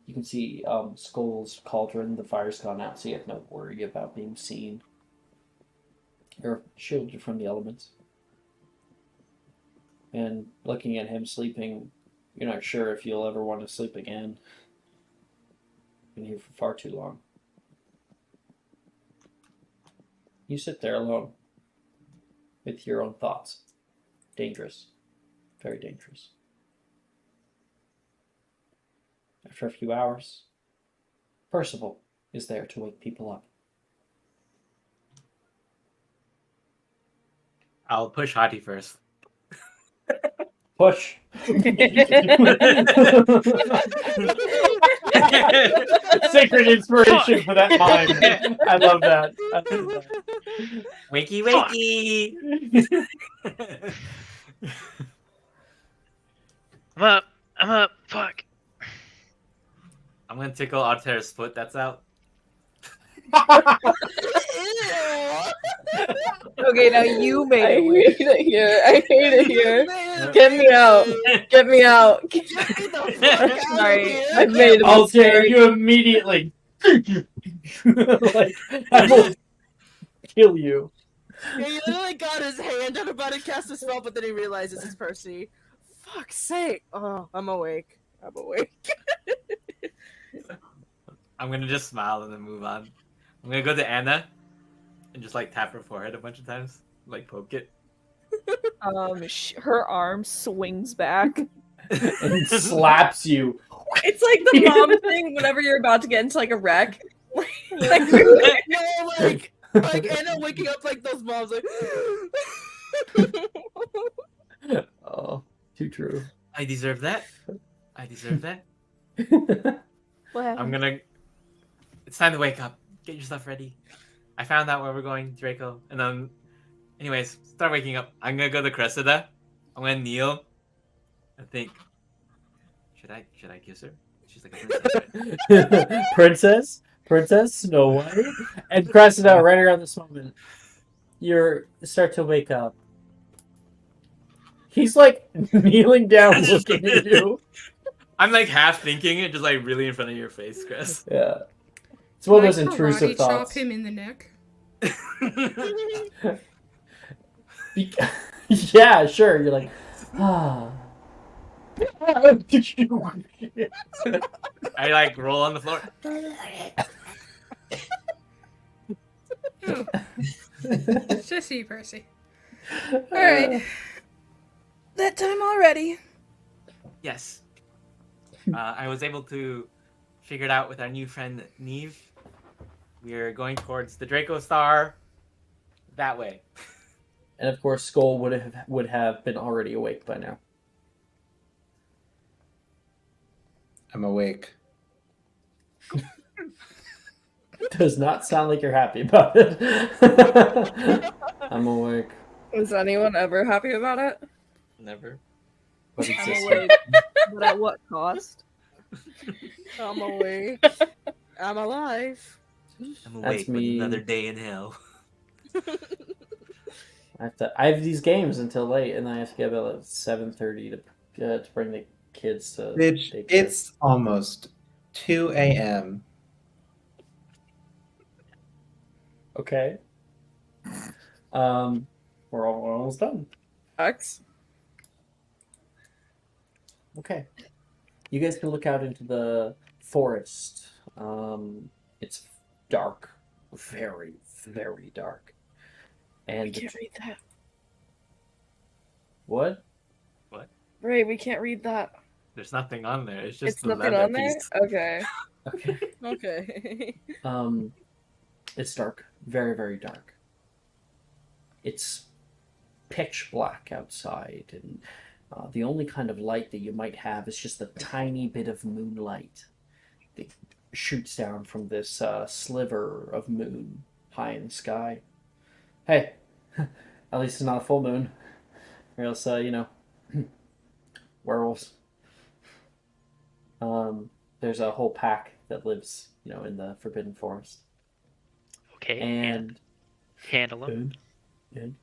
You can see Skull's cauldron. The fire's gone out, so you have no worry about being seen. You're shielded from the elements. And looking at him sleeping, you're not sure if you'll ever want to sleep again. Been here for far too long. You sit there alone with your own thoughts. Dangerous. Very dangerous. After a few hours, Percival is there to wake people up. I'll push Hati first. Push. Sacred inspiration for that time. I love that. Wakey, wakey! I'm up. Fuck. I'm gonna tickle Arter's foot that's out. Okay, now you made it. I hate it here. I hate it here. Get me out. Get me out. Sorry, I made a Alter, mistake. you immediately like I will kill you. Yeah, he literally got his hand out about to cast a spell, but then he realizes it's Percy. Fuck's sake! Oh, I'm awake. I'm awake. I'm gonna just smile and then move on. I'm gonna go to Anna and just like tap her forehead a bunch of times, like poke it. Her arm swings back. And slaps you. It's like the mom thing whenever you're about to get into like a wreck. Like, No, like Anna waking up like those moms, like. Oh, too true. I deserve that. I deserve that. What happened? I'm gonna. It's time to wake up. Get your stuff ready. I found out where we're going, Draco. And then, anyways, start waking up. I'm gonna go to Cressida. I'm gonna kneel. I think. Should I kiss her? She's like a princess. Right? Princess Snow White, and Cressida right around this moment. You start to wake up. He's like kneeling down, looking at you. I'm like half thinking it, just like really in front of your face, Chris. Yeah, it's one of those Like intrusive karate thoughts. chop him in the neck. Yeah, sure. You're like, ah. I like roll on the floor. Oh. It's just you, Percy. Alright. That time already. Yes. I was able to figure it out with our new friend Neve. We're going towards the Draco Star. That way. And of course, Skull would have been already awake by now. I'm awake. Does not sound like you're happy about it. I'm awake. is anyone ever happy about it? Never. But I'm existing. awake. But at what cost? I'm awake. I'm alive. I'm That's awake with me. another day in hell. I have these games until late, and then I have to get up at 7:30 to bring the kids to. Bitch, daycare. it's almost 2 a.m. Okay. We're almost done. X. Okay. You guys can look out into the forest. It's dark, very, very dark. And We can't read that. what? Ray, we can't read that. There's nothing on there. It's just It's the nothing leather on there? piece. Okay. Okay. Okay. It's dark, very, very dark. It's pitch black outside, and the only kind of light that you might have is just a tiny bit of moonlight that shoots down from this sliver of moon high in the sky. Hey, at least it's not a full moon, or else, werewolves. There's a whole pack that lives, in the Forbidden Forest. Okay. And handle them. and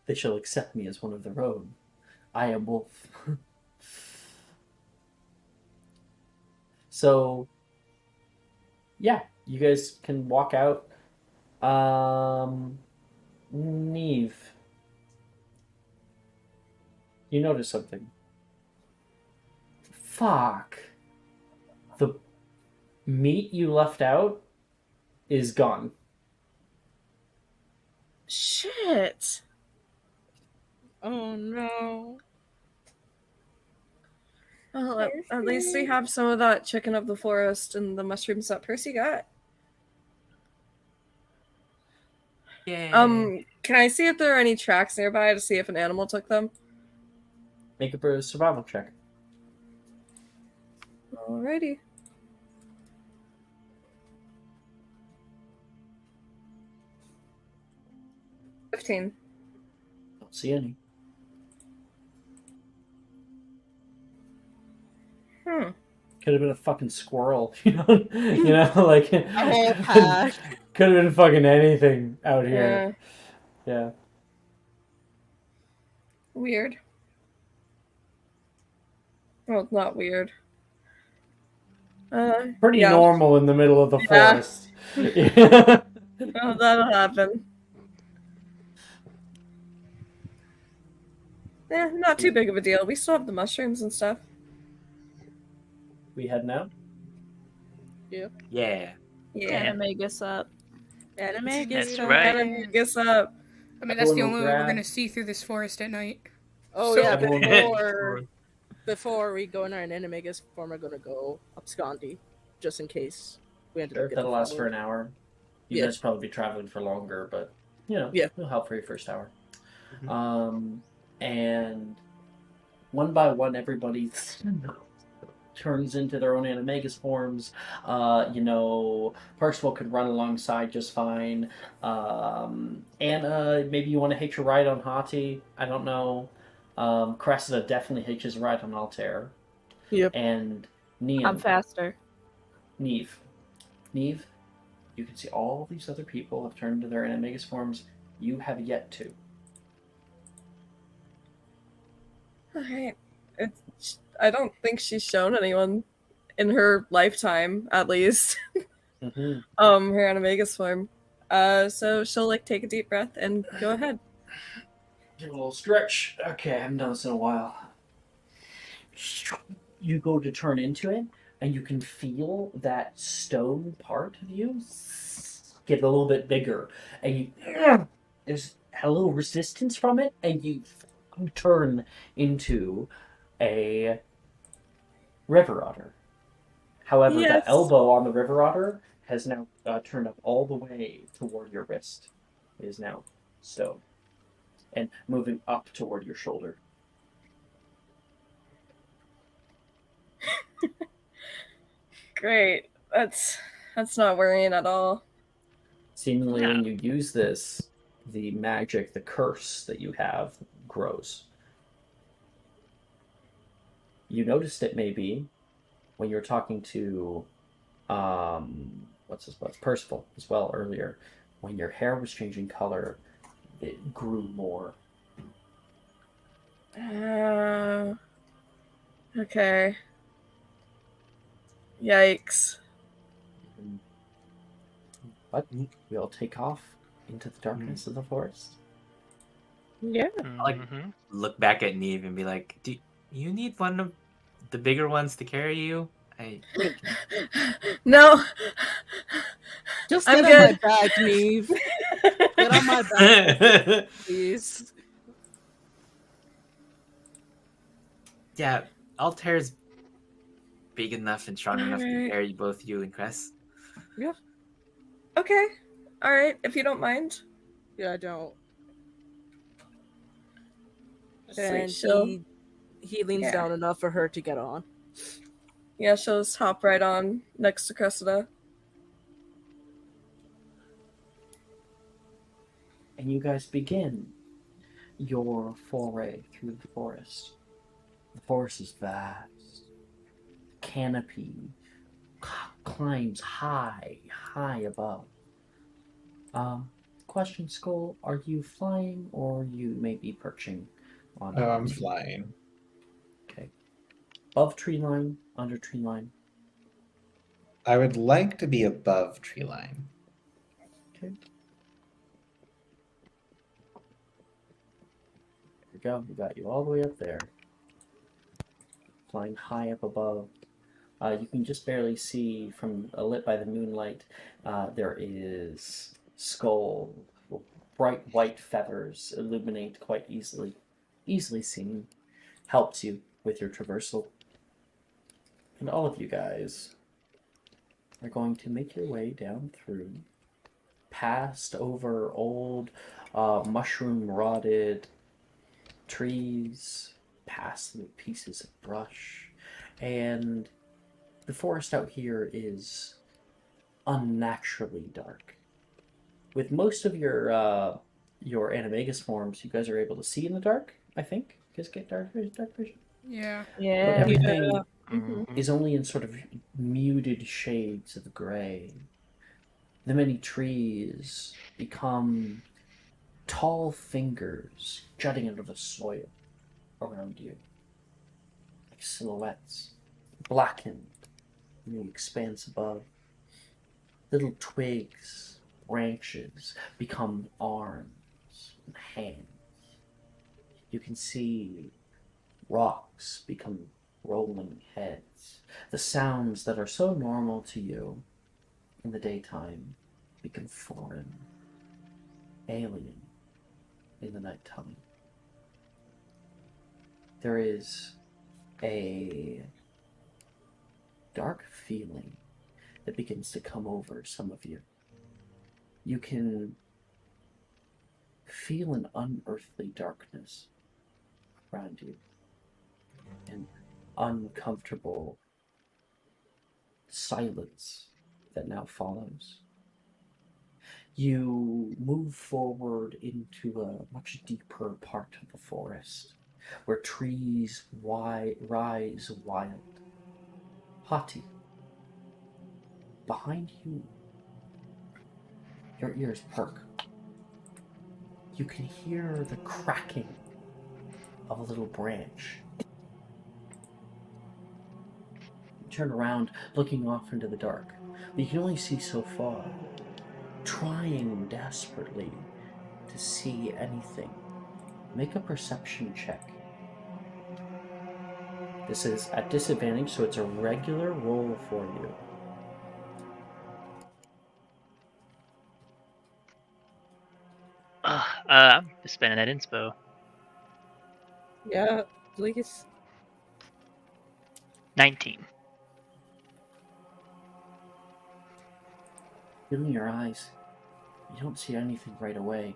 they shall accept me as one of their own. I am Wolf. So, yeah, you guys can walk out. Neve, you notice something. Fuck. The meat you left out is gone. Shit. Oh no. Well, Well, at least we have some of that chicken of the forest and the mushrooms that Percy got. Yay. Can I see if there are any tracks nearby to see if an animal took them? Make a survival check. Alrighty. $15. Don't see any. Could have been a fucking squirrel, you know, like A whole pack. could have been fucking anything out here. Yeah. Weird. Well, not weird. Pretty yeah. normal in the middle of the Yeah. forest. Yeah. Oh, that'll happen. Not too big of a deal. We still have the mushrooms and stuff. We heading out? Yeah. Yeah. Animagus up. Anime That's time. right. Animagus up. I mean, that's the Everyone only will way we're grab- gonna see through this forest at night. Oh So- yeah, Everyone- before we go in our Animagus form, we're gonna go abscondi, just in case we ended Sure, up getting that'll last for followed. an hour. You Yeah. guys probably be traveling for longer, but Yeah. it'll help for your first hour. And one by one, everybody turns into their own animagus forms. Percival could run alongside just fine. Anna, maybe you want to hitch a ride on Hati. I don't know. Cressida definitely hitches a ride on Altair. Yep. And Niamh. I'm faster. Neve, you can see all these other people have turned into their animagus forms. You have yet to. Alright. I don't think she's shown anyone in her lifetime, at least. Mm-hmm. Her animagus form. So she'll take a deep breath and go ahead. Give a little stretch. Okay, I haven't done this in a while. You go to turn into it, and you can feel that stone part of you get a little bit bigger, and there's a little resistance from it, and you turn into a river otter. However, Yes. the elbow on the river otter has now turned up all the way toward your wrist. It is now stone. And moving up toward your shoulder. Great. That's not worrying at all. Seemingly, Yeah. when you use this, the magic, the curse that you have, grows. You noticed it maybe when you were talking to, Percival as well earlier. When your hair was changing color, it grew more. Okay. Yikes. But we'll take off into the darkness of the forest. Yeah. Mhm. Look back at Neve and be like, "Do you need one of the bigger ones to carry you?" No. Just I'm get on my good. back, Neve. Get on my back, please. Yeah, Altair's big enough and strong enough to Alright. carry both you and Cress. Okay. Alright, if you don't mind. Yeah, I don't. Sweet. And She'll, he leans Yeah. down enough for her to get on. yeah, she'll just hop right on next to Cressida. And you guys begin your foray through the forest. The forest is vast. The canopy climbs high above. Question, Skull, are you flying or you may be perching on? Oh, I'm flying. Okay. Above tree line, under tree line. I would like to be above tree line. Okay. There we go. We got you all the way up there. Flying high up above. You can just barely see from lit by the moonlight. There is Skull. Bright white feathers illuminate quite easily. Easily seen. Helps you with your traversal. And all of you guys are going to make your way down through, past over old mushroom rotted trees, past little pieces of brush, and the forest out here is unnaturally dark. With most of your animagus forms, you guys are able to see in the dark. I think you guys get dark vision. Yeah. But Yeah. everything Mhm. is only in sort of muted shades of gray. The many trees become tall fingers jutting out of the soil around you, like silhouettes, blackened in the expanse above. Little twigs, branches become arms and hands. You can see rocks become rolling heads. The sounds that are so normal to you in the daytime become foreign, alien in the nighttime. There is a dark feeling that begins to come over some of you. You can feel an unearthly darkness around you, an uncomfortable silence that now follows. You move forward into a much deeper part of the forest where trees rise wild. Hati, behind you, your ears perk. You can hear the cracking of a little branch. You turn around, looking off into the dark, but you can only see so far, trying desperately to see anything. Make a perception check. This is at disadvantage, so it's a regular roll for you. I'm just spending that inspo. Yeah, please. 19. Feeling your eyes, you don't see anything right away.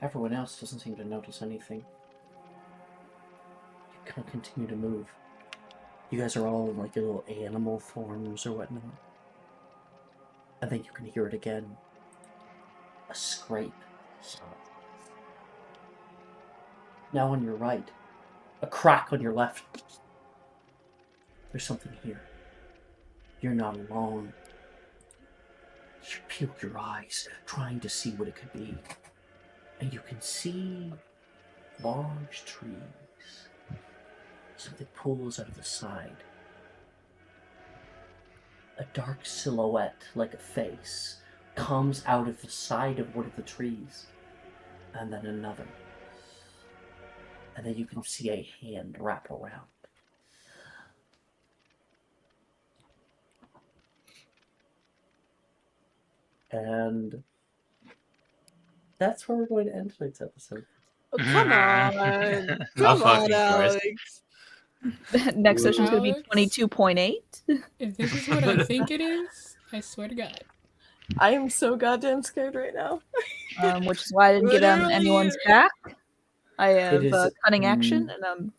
Everyone else doesn't seem to notice anything. You kind of continue to move. You guys are all in like little animal forms or whatnot. And then you can hear it again. A scrape. Now on your right, a crack on your left. There's something here. You're not alone. You peel your eyes, trying to see what it could be. And you can see large trees. Something pulls out of the side. A dark silhouette, like a face, comes out of the side of one of the trees. And then another. And then you can see a hand wrap around. And that's where we're going to end tonight's episode. Oh, come on. Not Come on, fucking course. Alex. Next session's going to be Alex? 22.8. If this is what I think it is, I swear to God. I am so goddamn scared right now. Which is why I didn't get Literally. anyone's back. I have is, cunning action, and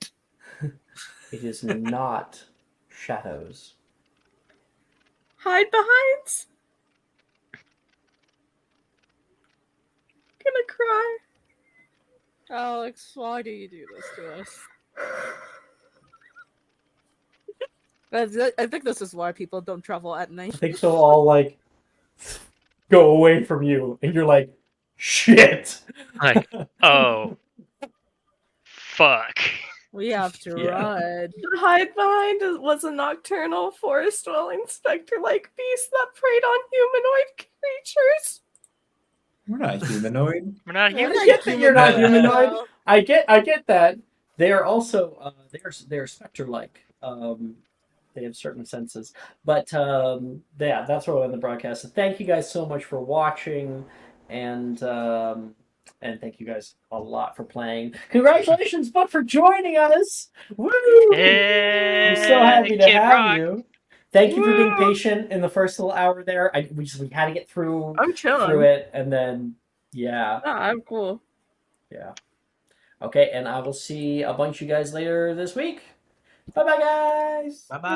It is not shadows. Hide behind. Gonna cry. Alex, why do you do this to us? I think this is why people don't travel at night. I think they'll all like go away from you, and you're like, shit. Like, oh, fuck. We have to Yeah. run. The hide behind was a nocturnal forest-dwelling specter-like beast that preyed on humanoid creatures. We're not humanoid. We're not We're human. I get that you're not humanoid. Well, I get that. They are also they're specter-like. They have certain senses, but yeah, that's what we're on the broadcast. So thank you guys so much for watching, and And thank you guys a lot for playing. Congratulations, Buck, for joining us. Woo! We're so happy to Kid have Rock. you. Thank you for being Woo! patient in the first little hour there. We had to get through I'm chilling. through it, and then yeah. I'm cool. Yeah. Okay, and I will see a bunch of you guys later this week. Bye bye, guys. Bye bye.